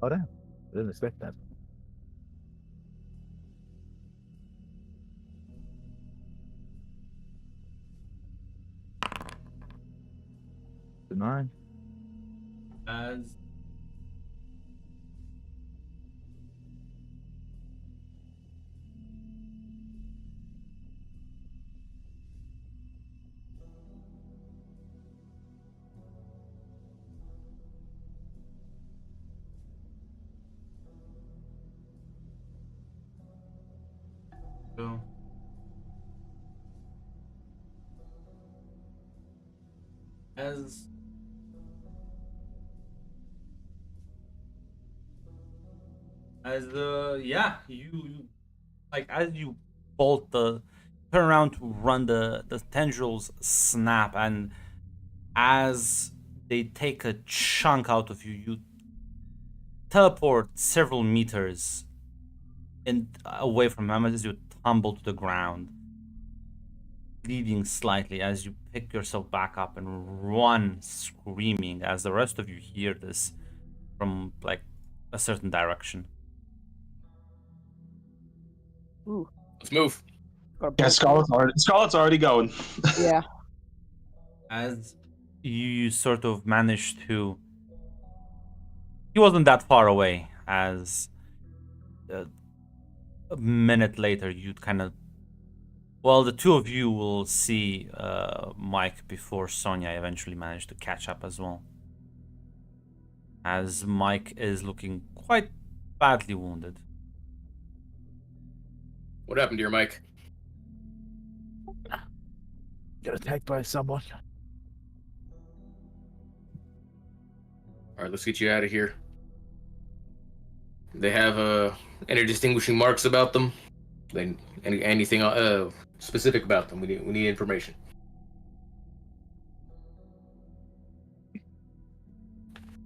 Oh damn! I didn't expect that. The 9. As so. As yeah, you like as you bolt the turn around to run, the tendrils snap, and as they take a chunk out of you, you teleport several meters away from him as you tumble to the ground, bleeding slightly as you pick yourself back up and run screaming as the rest of you hear this from like a certain direction. Ooh. Let's move. Yeah, Scarlet's already going. Yeah. As you sort of managed to, he wasn't that far away. As a minute later, you'd kind of. Well, the two of you will see Mike before Sonia eventually managed to catch up as well. As Mike is looking quite badly wounded. What happened to your Mike? Got attacked by someone. All right, let's get you out of here. They have any distinguishing marks about them? Anything specific about them? We need information.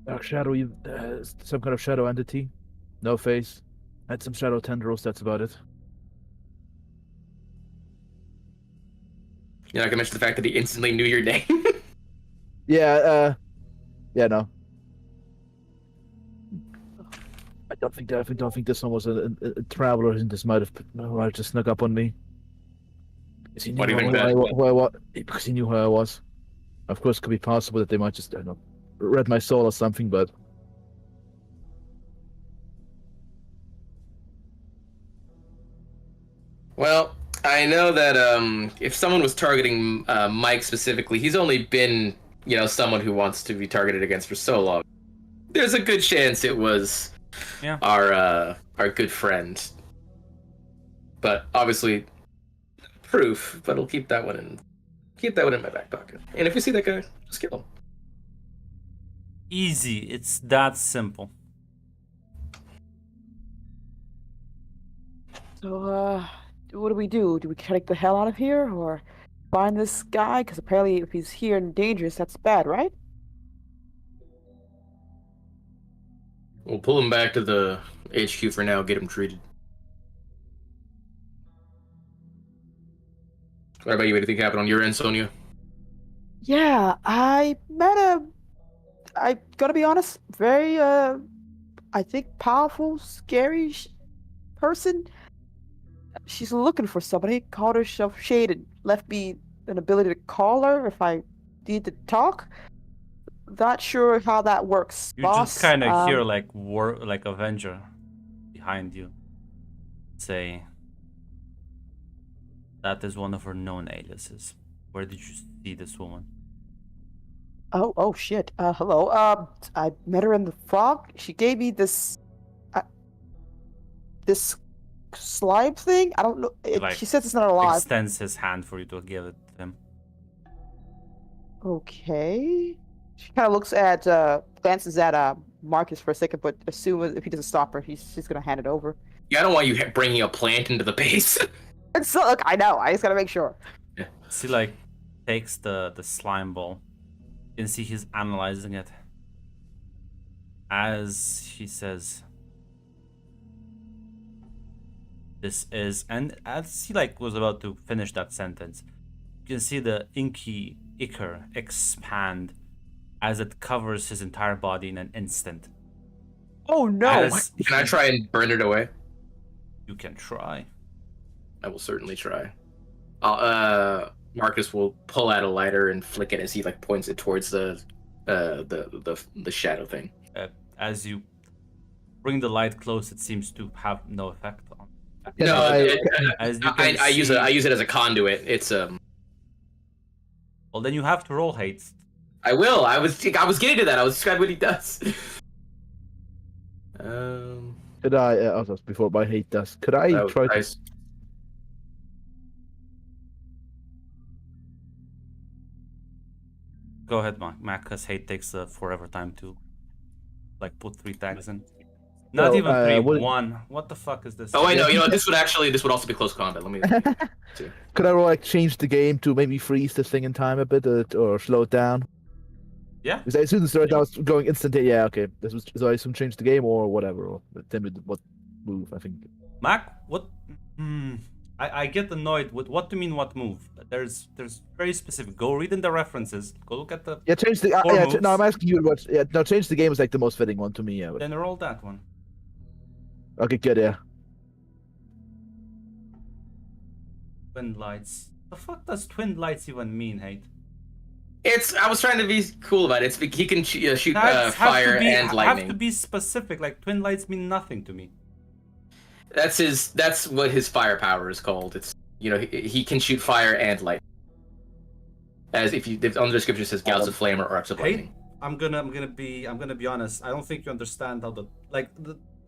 Dark shadow, some kind of shadow entity. No face. Had some shadow tendrils. That's about it. You're not gonna mention the fact that he instantly knew your name. Yeah. Yeah. No. I don't think this one was a traveler, and this might have just snuck up on me. Because he knew Why do you think that? Because he knew who I was. Of course, it could be possible that they might just, I don't know, read my soul or something, but. Well, I know that if someone was targeting Mike specifically, he's only been, someone who wants to be targeted against for so long. There's a good chance it was our good friend. But obviously, proof. But I'll keep that one in my back pocket. And if we see that guy, just kill him. Easy. It's that simple. So, what do we do? Do we take the hell out of here, or find this guy? Because apparently, if he's here and dangerous, that's bad, right? We'll pull him back to the HQ for now. Get him treated. What about you? Anything happen on your end, Sonia? Yeah, I met I gotta be honest, very, I think powerful, scary person. She's looking for somebody, called herself Shaded, left me an ability to call her if I need to talk. Not sure how that works, You boss. just kind of hear like Avenger behind you say, that is one of her known aliases. Where did you see this woman? Oh shit. Hello. I met her in the fog. She gave me this slime thing. I don't know. She says it's not alive. Extends his hand for you to give it to him. Okay. She kind of glances at Marcus for a second, but assumes if he doesn't stop her, she's gonna hand it over. Yeah, I don't want you bringing a plant into the base. And so, look, I know. I just gotta make sure. She takes the slime ball. You can see he's analyzing it. As he says, this is, and as he was about to finish that sentence, you can see the inky ichor expand as it covers his entire body in an instant. Oh no! Can I try and burn it away? You can try. I will certainly try. Marcus will pull out a lighter and flick it as he points it towards the shadow thing. As you bring the light close, it seems to have no effect on. No, I use it as a conduit. It's Well, then you have to roll haste. I will. I was getting to that. I was describing what he does. Could I? Before my hate does. Could I try to? Go ahead, Mac, because hate takes forever time to put 3 tags in. Not even 3, 1. What the fuck is this? Oh, I know. This would also be close combat. Let me see. Could I change the game to maybe freeze this thing in time a bit or slow it down? Yeah. Because as soon as I was going instant, yeah, okay. So I assume change the game or whatever, or tell me what move. I think. Mac, what? I get annoyed with what do you mean what move? There's very specific. Go read in the references. Go look at the. Yeah, change the. No, I'm asking you what. Yeah, no, change the game is the most fitting one to me. Yeah. But... Then roll that one. Okay, good. Yeah. Twin lights. The fuck does twin lights even mean, Hate? I was trying to be cool about it. He can shoot fire and lightning. Have to be specific. Twin lights mean nothing to me. That's what his firepower is called. It's he can shoot fire and light. As if on the description it says gouts of flame or arcs of lightning. I'm gonna be honest. I don't think you understand how the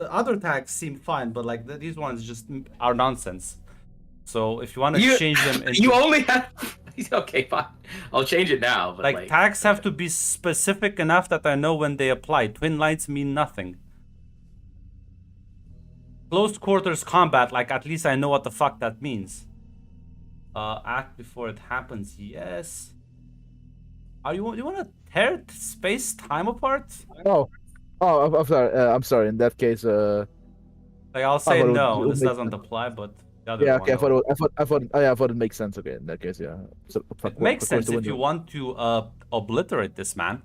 other tags seem fine, but like these ones just are nonsense. So if you want to change them, you only have. Okay, fine. I'll change it now. But like tags have to be specific enough that I know when they apply. Twin lights mean nothing. Close quarters combat, like at least I know what the fuck that means. Act before it happens. Yes. You want to tear space time apart? Oh, I'm sorry. I'm sorry. In that case, like I'll say it no. would This make doesn't sense. apply, but the other Yeah. one. Okay. I thought it makes sense. Okay. In that case, yeah. So, It makes sense if you want to obliterate this man.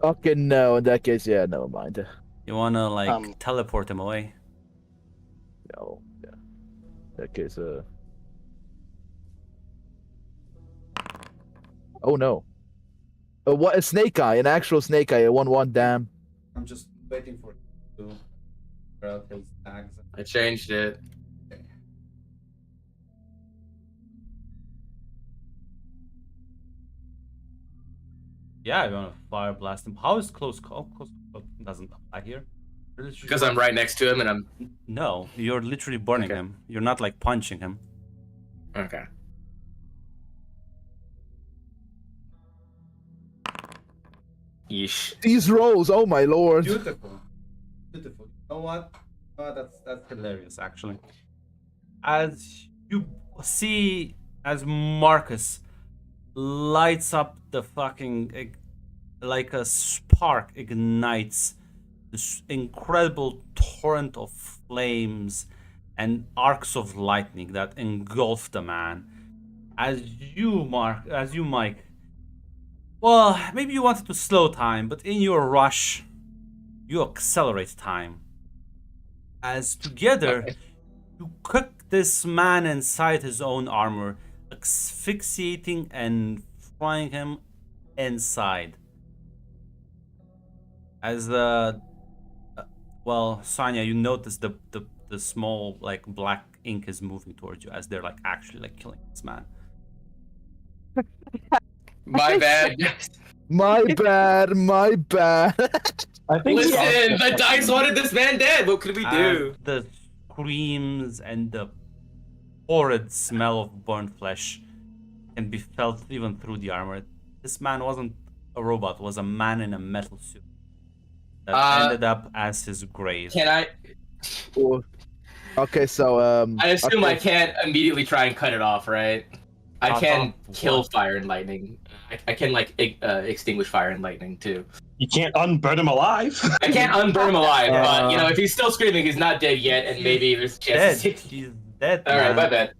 Okay. No. In that case, yeah. Never mind. You wanna like teleport him away. No. Yeah. In that case, Oh no. What a snake eye, an actual snake eye, a 1/1 damn. I'm just waiting for to figure out his tags. I changed it. Yeah, you wanna fire blast him. How is close call? Close call doesn't apply here. Because I'm right next to him and I'm. No, you're literally burning him. You're not like punching him. Okay. Yeesh. These rolls, oh my lord. Beautiful. Beautiful. You know what? That's hilarious actually. As you see as Marcus lights up the fucking like a spark ignites this incredible torrent of flames and arcs of lightning that engulf the man. As you Mike, well, maybe you wanted to slow time, but in your rush, you accelerate time. As together, you cook this man inside his own armor, asphyxiating and frying him inside. As well, Sonya, you notice the small like black ink is moving towards you as they're like actually like killing this man. My bad. My bad. I think Listen, the dice wanted this man dead. What could we do? The screams and the horrid smell of burnt flesh can be felt even through the armor. This man wasn't a robot; was a man in a metal suit that ended up as his grave. Can I? Okay, so I assume okay. I can't immediately try and cut it off, right? I Cut can off kill what? fire and lightning. I can like extinguish fire and lightning too. you can't unburn him alive. I can't unburn him alive, but Uh, if he's still screaming, he's not dead yet, and maybe there's a Dead. chance. He's dead. All right, man. my bad.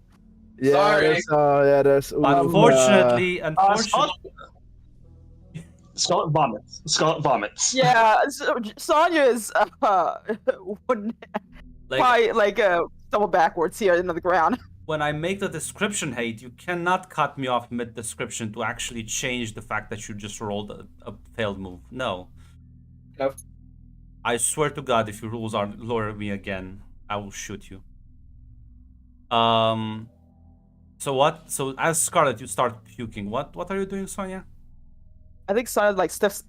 Yeah, Sorry. there's Unfortunately, Scarlet vomits. Scarlet vomits. Yeah, so Sonya's would like stumble backwards here into the ground. when I make the description hate, you cannot cut me off mid description to actually change the fact that you just rolled a failed move. No. Nope. I swear to God, if your rules are lower me again, I will shoot you. So what? So as Scarlet, you start puking. What are you doing, Sonya? I think Sonya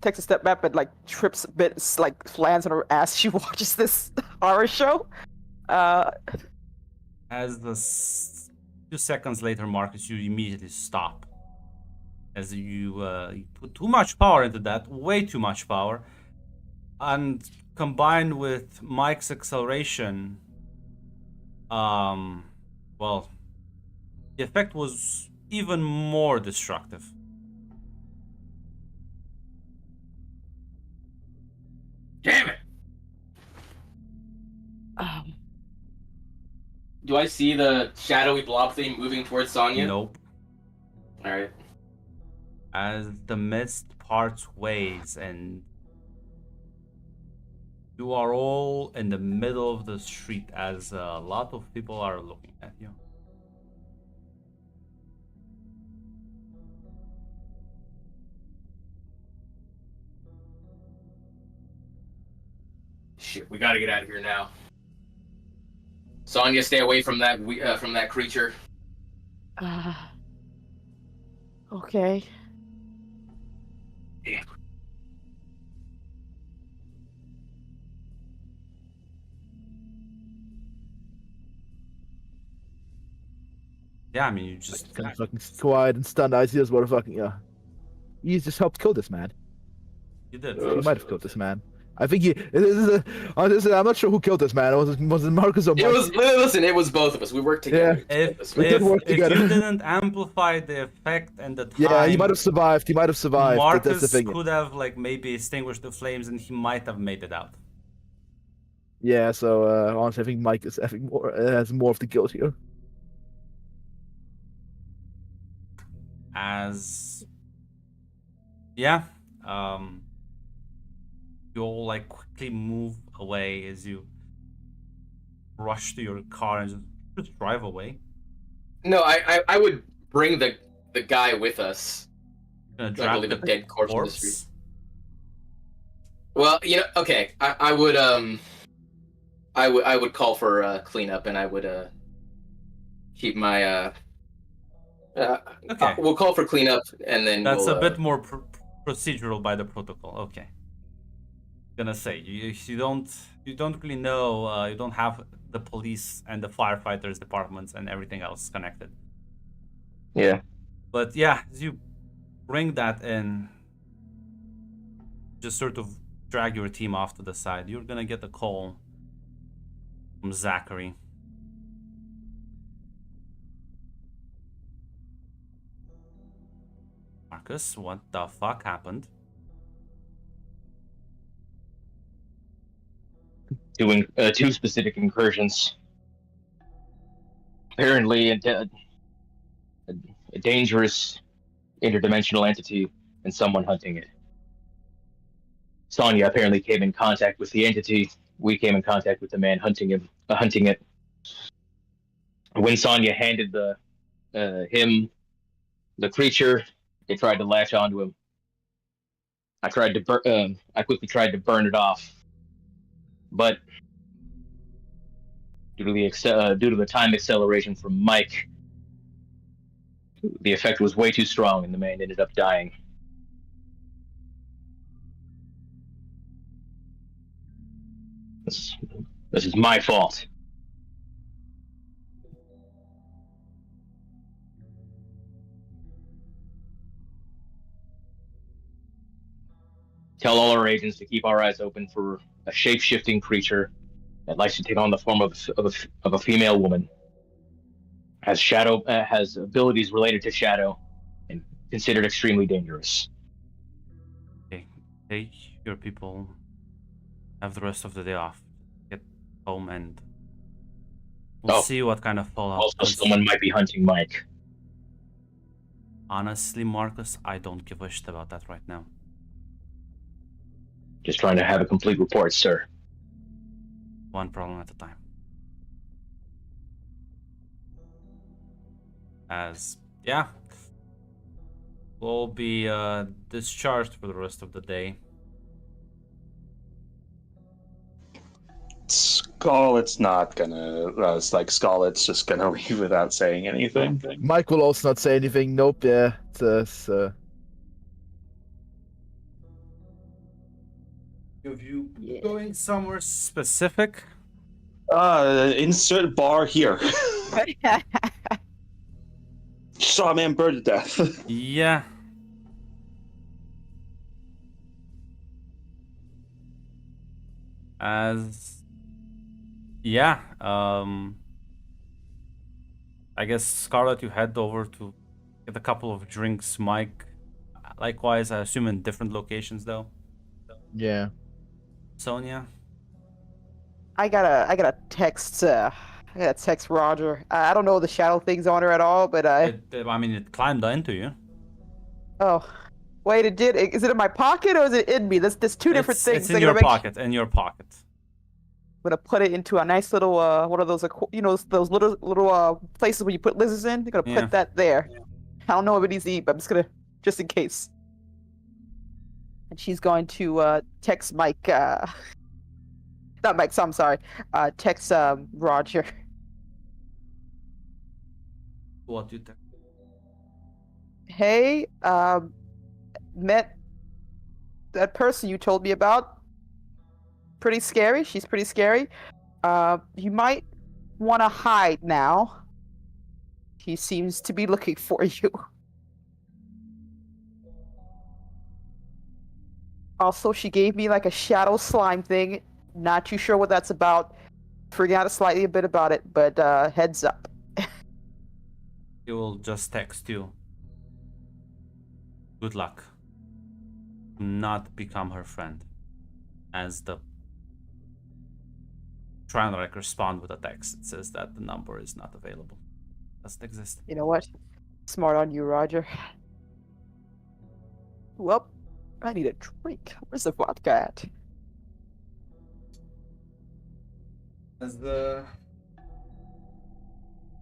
takes a step back, but like trips a bit, like lands on her ass. She watches this horror show. As 2 seconds later, Marcus, you immediately stop. As you put too much power into that, way too much power. And combined with Mike's acceleration, well, the effect was even more destructive. Damn it! Do I see the shadowy blob thing moving towards Sonya? Nope. All right. As the mist parts ways and you are all in the middle of the street as a lot of people are looking at you. Shit, we gotta get out of here now. Sonya, stay away from that creature. Okay. Yeah, I mean, you just Kind of fucking quiet and stunned. I see this motherfucking He just helped kill this man. you did. He might have killed this man. I think I'm not sure who killed this man. Was it Marcus or Mike? It was both of us. We worked together. If We did work if you together. didn't amplify the effect and the time, Yeah, he might have survived. He might have survived. That's the Marcus thing. could have like maybe extinguished the flames, and he might have made it out. Yeah, so honestly, I think Mike is having has more of the guilt here. As yeah, you all like quickly move away as you rush to your car and just drive away. No, I would bring the guy with us. Gonna Like drop leave the a dead corpse in the corpse. street. Well, okay. I would call for cleanup, and I would keep my Okay, we'll call for cleanup, and then that's we'll, a bit more procedural by the protocol. Okay, gonna say you don't really know. You don't have the police and the firefighters departments and everything else connected. Yeah. But yeah, as you bring that in, just sort of drag your team off to the side, you're gonna get a call from Zachary. Marcus, what the fuck happened? Doing 2 specific incursions. Apparently, a dangerous interdimensional entity and someone hunting it. Sonya apparently came in contact with the entity. We came in contact with the man hunting it. When Sonya handed him the creature, they tried to latch onto him. I quickly tried to burn it off, but due to the time acceleration from Mike, the effect was way too strong, and the man ended up dying. This is my fault. Tell all our agents to keep our eyes open for a shape-shifting creature that likes to take on the form of a female woman. Has abilities related to shadow, and considered extremely dangerous. Okay, take your people, have the rest of the day off, get home, and we'll see what kind of fallout. Also, someone might be hunting Mike. Honestly, Marcus, I don't give a shit about that right now. Just trying to have a complete report, sir. One problem at a time. As yeah, we'll be discharged for the rest of the day. Scarlet's not gonna. Scarlet's just gonna leave without saying anything. Mike will also not say anything. Nope. Yeah. It's Have you going somewhere specific? Insert bar here. Saw a man burned to death. Yeah. Yeah, I guess Scarlet, you head over to get a couple of drinks. Mike, likewise, I assume in different locations though. yeah. Sonia, I gotta text. I gotta text Roger. I don't know the shadow things on her at all, but I mean, it climbed into you. oh, wait, it did. Is it in my pocket or is it in me? There's two different things. It's in I'm your gonna make- pocket. In your pocket. I'm gonna put it into a nice little one of those those little places where you put lizards in. I'm gonna Yeah. put that there. I don't know if it needs to eat, but I'm just gonna just in case. And she's going to text Mike. Not Mike. So I'm sorry. Text Roger. What do you think? Hey, met that person you told me about. Pretty scary. She's pretty scary. You might want to hide now. He seems to be looking for you. Also, she gave me like a shadow slime thing. Not too sure what that's about. Figuring out slightly a bit about it, but heads up. He will just text you. Good luck. Do not become her friend. As the trying to like respond with a text, it says that the number is not available. Doesn't exist. You know what? Smart on you, Roger. Well, I need a drink. Where's the vodka at? As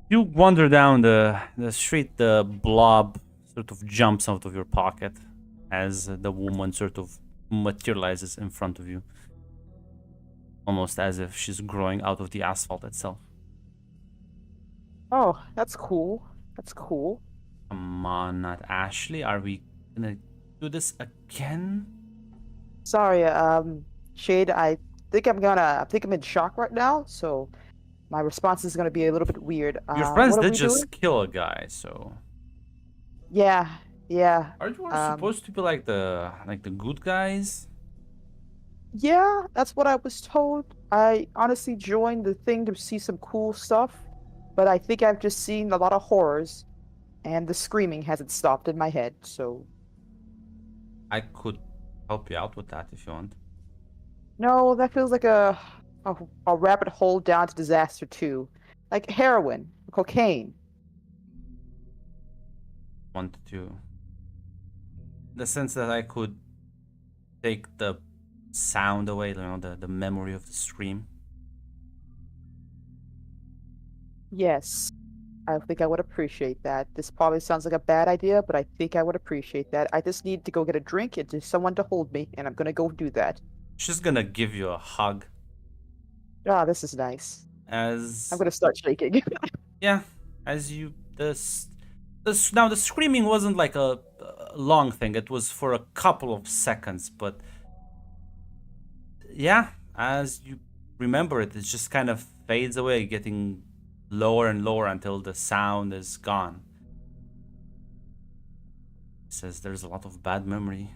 you wander down the street, the blob sort of jumps out of your pocket as the woman sort of materializes in front of you. Almost as if she's growing out of the asphalt itself. Oh, that's cool. That's cool. Come on, not Ashley. Are we gonna do this again? Sorry, Shade, I think I'm in shock right now, so my response is gonna be a little bit weird. Your friends what are did we just doing? kill a guy, so Yeah, yeah. are you Um, supposed to be like the good guys? Yeah, that's what I was told. I honestly joined the thing to see some cool stuff, but I think I've just seen a lot of horrors, and the screaming hasn't stopped in my head, so... I could help you out with that if you want. No, that feels like a rabbit hole down to disaster too. Like heroin, cocaine. Want to, the sense that I could take the sound away, you know, the memory of the scream. Yes, I think I would appreciate that. This probably sounds like a bad idea, but I think I would appreciate that. I just need to go get a drink and just someone to hold me, and I'm gonna go do that. She's gonna give you a hug Ah, this is nice. I'm as gonna start shaking. yeah, as you now the screaming wasn't like a long thing. It was for a couple of seconds, but yeah, as you remember it, it just kind of fades away, getting lower and lower until the sound is gone. Says there's a lot of bad memory.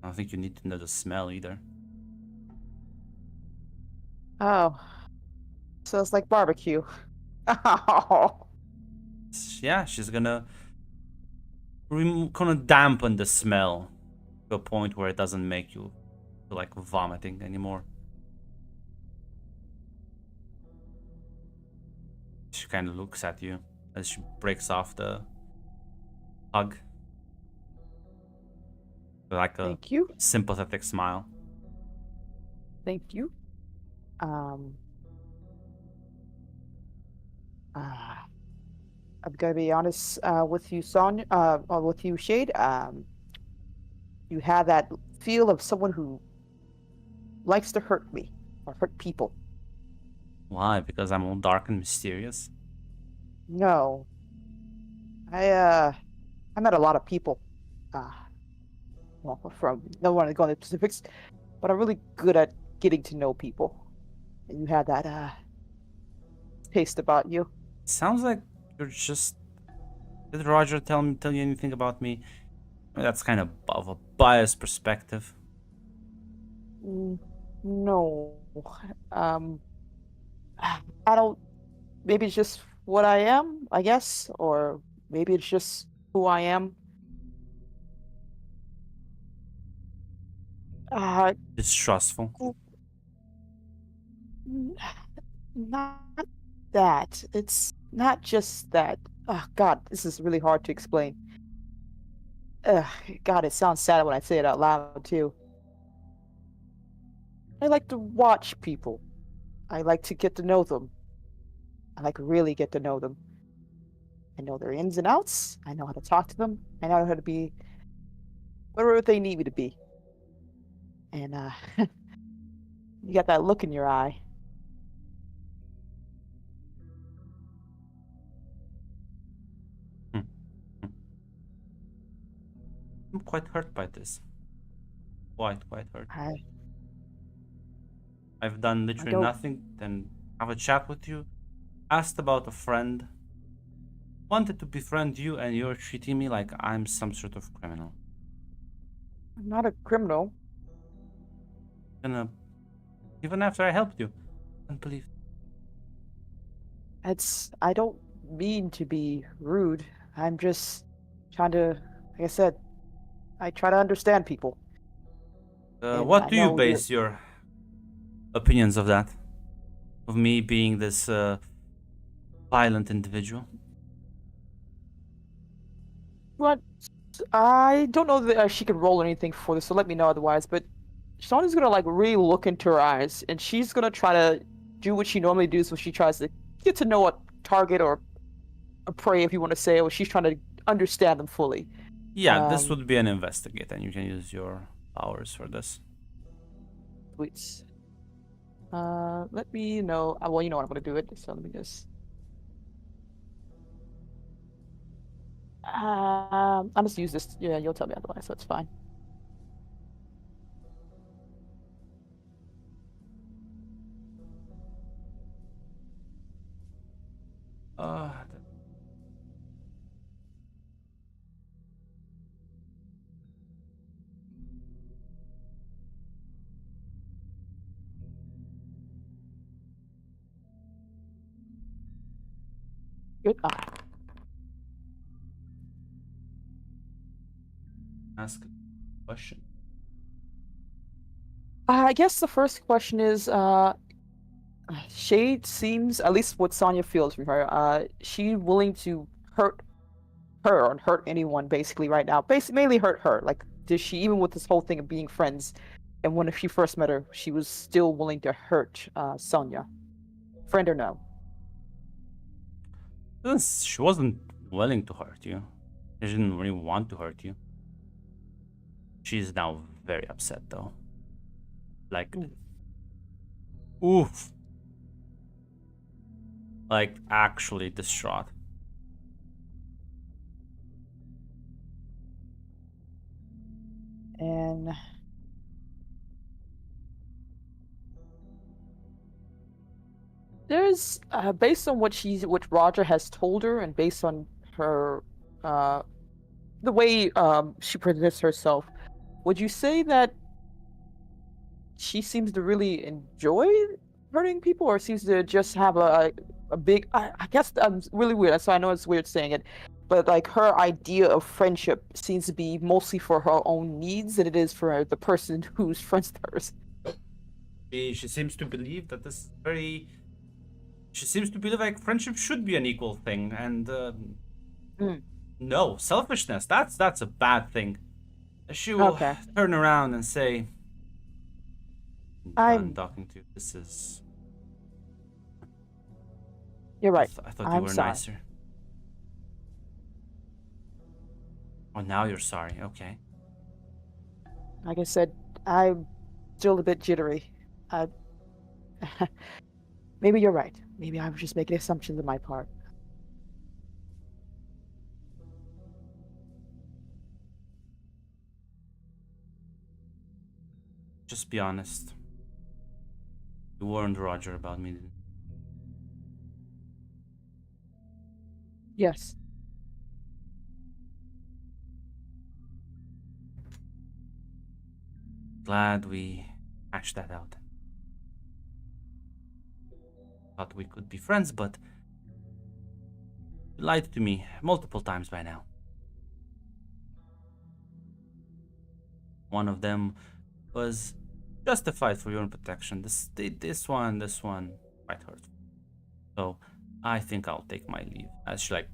I don't think you need to know the smell either. Oh, so it's like barbecue. Oh, Yeah, she's gonna kind of dampen the smell to a point where it doesn't make you feel like vomiting anymore. She kind of looks at you as she breaks off the hug with like a thank you, sympathetic smile. thank you. Um, uh, I'm gonna be honest with you, Son. With you, Shade. You have that feel of someone who likes to hurt me or hurt people. Why? Because I'm all dark and mysterious? No, I met a lot of people. Uh, well, from no one to go into specifics, but I'm really good at getting to know people. And you had that taste about you. Sounds like you're just. Did Roger tell you anything about me? I mean, that's kind of a biased perspective. No, um, I don't. Maybe it's just what I am, I guess, or maybe it's just who I am. Uh, Distrustful. Not that. It's not just that. Oh, God, this is really hard to explain. God, it sounds sad when I say it out loud, too. I like to watch people. I like to get to know them. I like really get to know them. I know their ins and outs. I know how to talk to them. I know how to be whatever they need me to be. And, you got that look in your eye. I'm quite hurt by this. Quite hurt. I've done literally don't- nothing than have a chat with you, asked about a friend, wanted to befriend you, and you're treating me like I'm some sort of criminal. I'm not a criminal. And even after I helped you, unbelievable. I don't mean to be rude. I'm just trying to, like I said, I try to understand people. And What I do you know you're- base your opinions of that? Of me being this violent individual? What? I don't know that she can roll anything for this, so let me know otherwise. But Shawnee's gonna like really look into her eyes, and she's gonna try to do what she normally does when she tries to get to know a target or a prey, if you want to say, or she's trying to understand them fully. Yeah, this Um, would be an investigate, and you can use your powers for this. Sweet. Let me know. Well, you know what I'm gonna do it. So let me just. I'll just use this. Yeah, you'll tell me otherwise, so it's fine. Uh, Good. ask a question. I guess the first question is, Shade seems, at least what Sonya feels from her, she willing to hurt her or hurt anyone basically right now. Basically, mainly hurt her. Like, does she, even with this whole thing of being friends, and when she first met her, she was still willing to hurt Sonya, friend or no? She wasn't willing to hurt you. She didn't really want to hurt you. She's now very upset though. Like, oof. Like, actually distraught. And there's based on what Roger has told her, and based on her the way she presents herself, would you say that she seems to really enjoy hurting people, or seems to just have a big? I guess I'm really weird, so I know it's weird saying it, but like her idea of friendship seems to be mostly for her own needs than it is for the person who's friends with hers. She seems to believe that this very. She seems to believe like friendship should be an equal thing, and no selfishness. That's a bad thing. She will Okay. turn around and say, "I'm talking to you. This is." You're right. I thought you I'm were sorry. nicer. Oh, now you're sorry. Okay. Like I said, I'm still a bit jittery. Maybe you're right. Maybe I was just making assumptions on my part. Just be honest. You warned Roger about me. Didn't you? Yes. Glad we hashed that out. Thought we could be friends, but you lied to me multiple times by now. One of them was justified for your own protection. This one quite hurtful. So I think I'll take my leave. As she like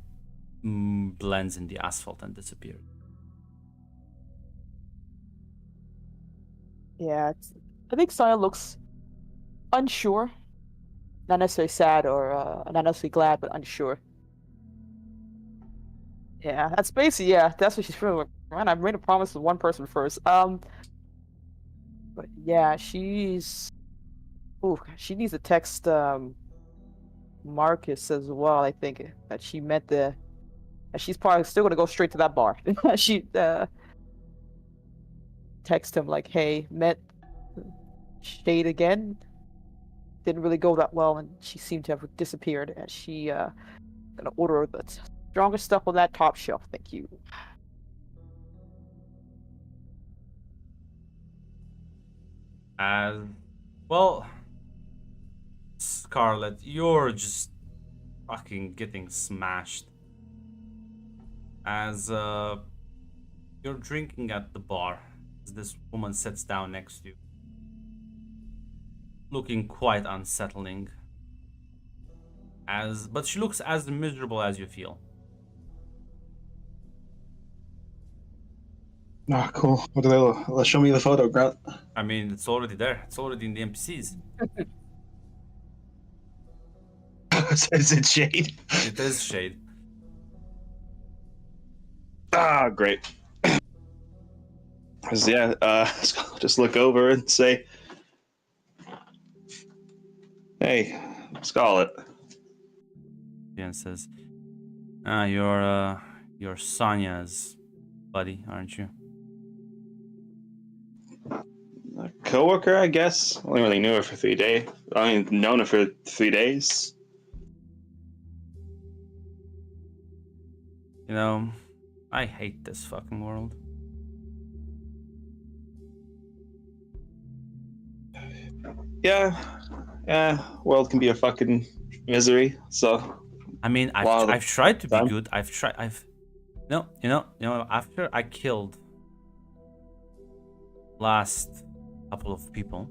blends in the asphalt and disappears. Yeah, I think Saya looks unsure. Not necessarily sad or not necessarily glad, but unsure. Yeah, that's basically, yeah, that's what she's feeling. Like, man, I made a promise with one person first. But yeah, she needs to text Marcus as well. I think that she met that she's probably still gonna go straight to that bar. She text him like, "Hey, met Shade again. Didn't really go that well, and she seemed to have disappeared. And she gonna order the strongest stuff on that top shelf. Thank you." As well, Scarlet, you're just fucking getting smashed. As you're drinking at the bar, as this woman sits down next to you, looking quite unsettling. But she looks as miserable as you feel. Ah, cool. What do they look? Let's show me the photo, Grant. I mean, it's already there. It's already in the NPCs. Is it Shade? It is Shade. Ah, great. 'Cause, yeah, just look over and say, "Hey, Scarlet." And says, you're Sonya's buddy, aren't you? A coworker, I guess. Only really knew her for 3 days. I mean, known her for 3 days. You know, I hate this fucking world. Yeah, world can be a fucking misery. So I mean, I've tried to be good. After I killed last couple of people,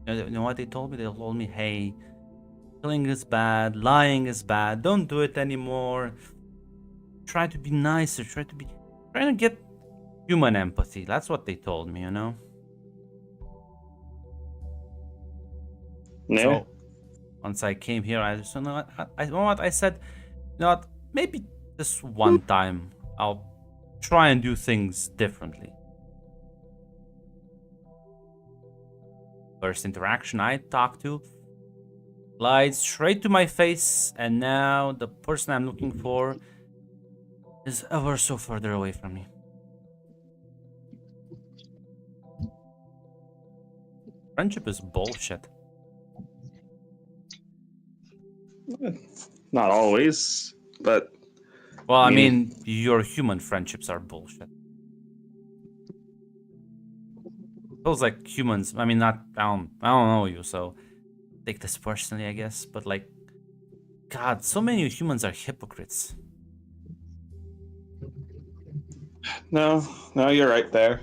you know what they told me? They told me, hey, killing is bad, lying is bad, don't do it anymore. Try to be nicer, try to get human empathy. That's what they told me, you know? yeah. So once I came here, I just, you know what, I said, you know what, maybe this one time I'll try and do things differently. First interaction I talked to lied straight to my face, and now the person I'm looking for is ever so further away from me. Friendship is bullshit. Not always, but Well, I mean, your human friendships are bullshit. Feels like humans. I mean, I don't know you, so take this personally, I guess. But like, God, so many humans are hypocrites. no, you're right there.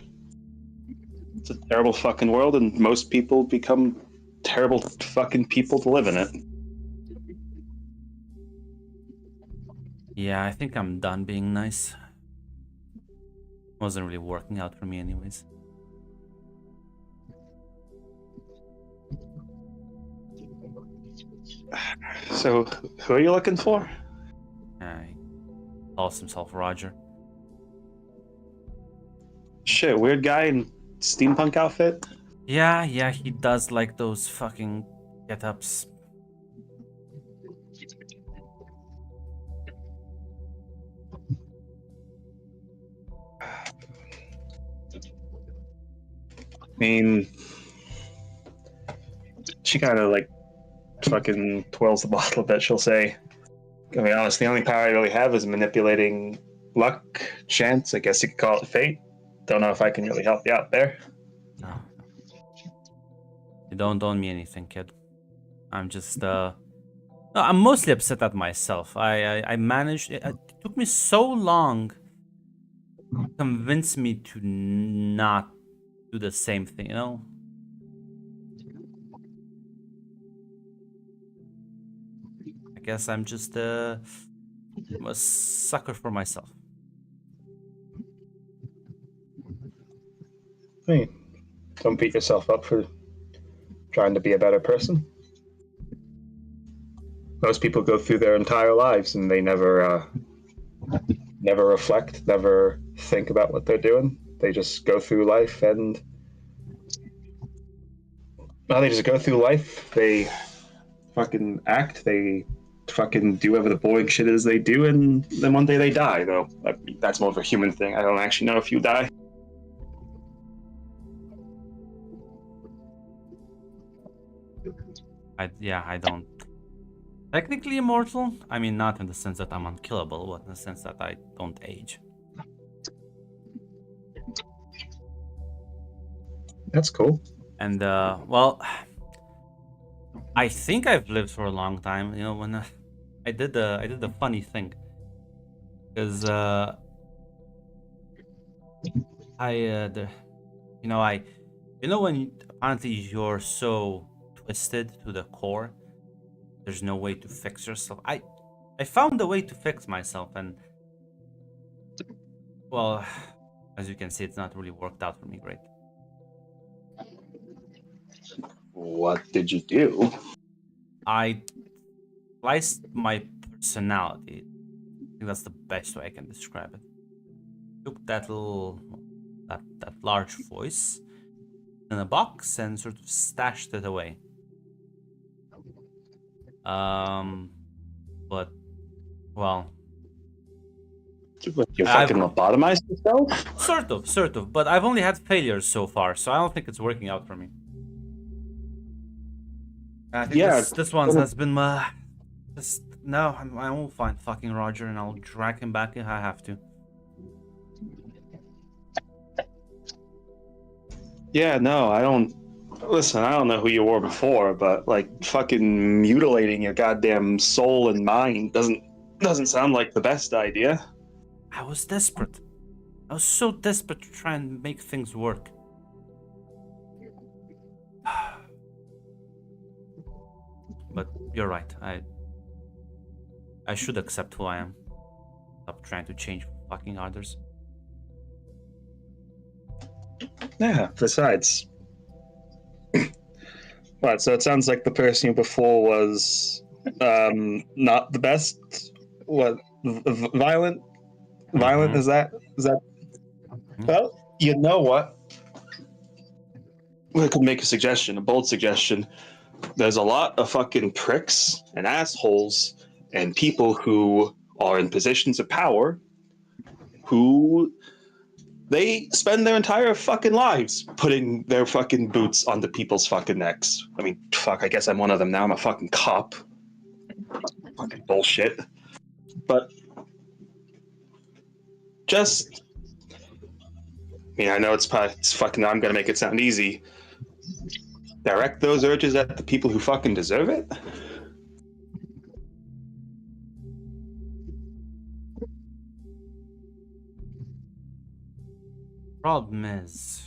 It's a terrible fucking world, and most people become terrible fucking people to live in it. Yeah, I think I'm done being nice. Wasn't really working out for me anyways. So, who are you looking for? He calls himself Roger. Shit, weird guy in steampunk outfit? Yeah, he does like those fucking get-ups. I mean, she kind of like fucking twirls the bottle a bit. She'll say, "I mean, honest, the only power I really have is manipulating luck, chance. I guess you could call it fate. Don't know if I can really help you out there." No. You don't owe me anything, kid. I'm just no, I'm mostly upset at myself. I managed. It took me so long to convince me to not do the same thing, you know? I guess I'm just a sucker for myself. Hey, don't beat yourself up for trying to be a better person. Most people go through their entire lives and they never reflect, never think about what they're doing. They just go through life and they just go through life. They fucking act. They fucking do whatever the boring shit is they do, and then one day they die. Though that's more of a human thing. I don't actually know if you die. I don't. Technically immortal? I mean, not in the sense that I'm unkillable, but in the sense that I don't age. That's cool. And, well, I think I've lived for a long time. You know, when I did the funny thing. Because, when apparently you're so twisted to the core, there's no way to fix yourself. I found a way to fix myself, and well, as you can see, it's not really worked out for me great. What did you do? I sliced my personality. I think that's the best way I can describe it. Took that large voice in a box and sort of stashed it away. But, well, You fucking lobotomized yourself? sort of, but I've only had failures so far, so I don't think it's working out for me. I think this one has been no, I will find fucking Roger and I'll drag him back if I have to. Yeah, no, I don't. Listen, I don't know who you were before, but like fucking mutilating your goddamn soul and mind doesn't sound like the best idea. I was desperate. I was so desperate to try and make things work. But you're right. I should accept who I am. Stop trying to change fucking others. Yeah, besides. Right, so it sounds like the person you before was not the best. What, violent? Violent, Mhm. is that? Well, you know what? I could make a suggestion, a bold suggestion. There's a lot of fucking pricks and assholes and people who are in positions of power who they spend their entire fucking lives putting their fucking boots onto people's fucking necks. I mean, fuck, I guess I'm one of them now. I'm a fucking cop. Fucking bullshit. But just, I mean, I know it's fucking, I'm gonna make it sound easy. Direct those urges at the people who fucking deserve it. Problem is,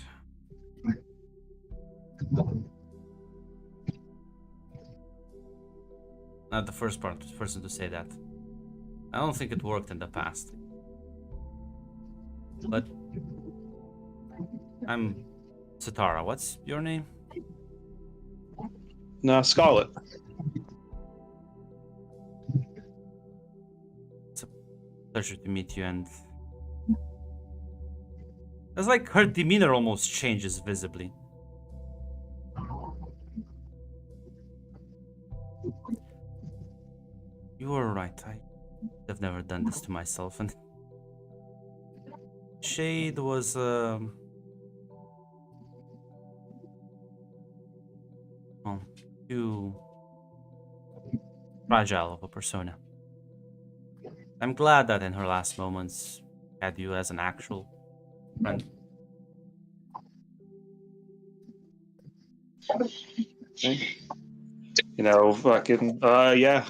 not the first person to say that. I don't think it worked in the past. But I'm Satara. What's your name? No, Scarlet. It's a pleasure to meet you, and it's like her demeanor almost changes visibly. You were right. I've never done this to myself, and Shade was too fragile of a persona. I'm glad that in her last moments had you as an actual friend. You know, fucking, yeah.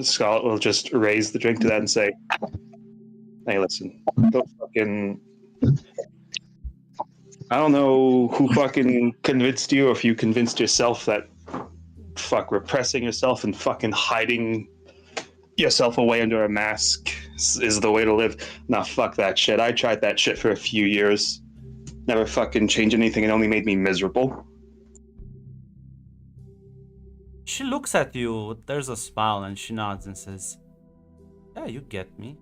Scarlet will just raise the drink to that and say, hey, listen, don't fucking. I don't know who fucking convinced you, or if you convinced yourself that repressing yourself and fucking hiding yourself away under a mask is the way to live. Nah, fuck that shit. I tried that shit for a few years. Never fucking changed anything. It only made me miserable. She looks at you, there's a smile, and she nods and says, yeah, you get me.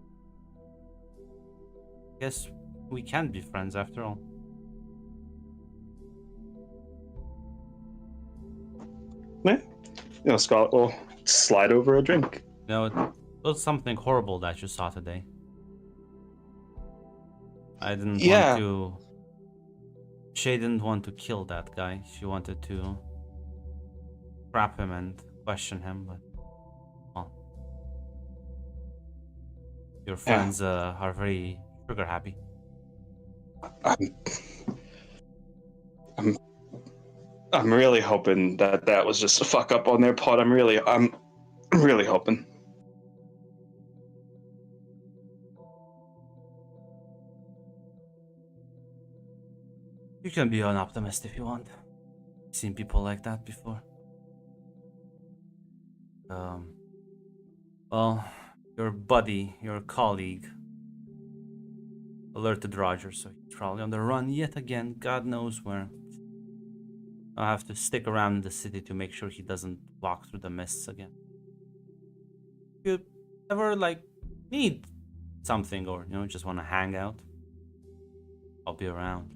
Guess we can be friends after all. Yeah. You know, Scarlet will slide over a drink. No, it was something horrible that you saw today. I didn't Yeah. want to. Shay didn't want to kill that guy. She wanted to trap him and question him, but well, your friends are very trigger happy. I'm really hoping that was just a fuck up on their part. I'm really hoping. You can be an optimist if you want. I've seen people like that before. Well, your buddy, your colleague, alerted Roger, so he's probably on the run yet again. God knows where. I'll have to stick around the city to make sure he doesn't walk through the mists again. If you ever need something or just want to hang out, I'll be around.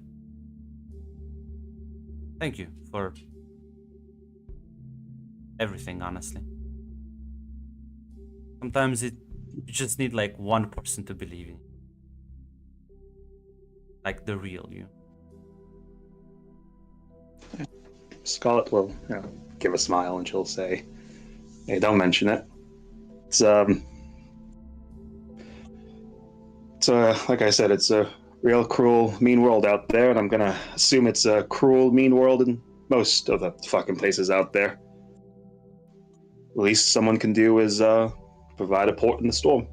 Thank you for everything, honestly. Sometimes you just need one person to believe in. Like the real you. Scarlet will give a smile and she'll say, "Hey, don't mention it. It's like I said, it's a real cruel, mean world out there, and I'm gonna assume it's a cruel, mean world in most of the fucking places out there. The least someone can do is provide a port in the storm."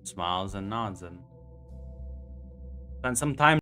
Smiles and nods and spend some time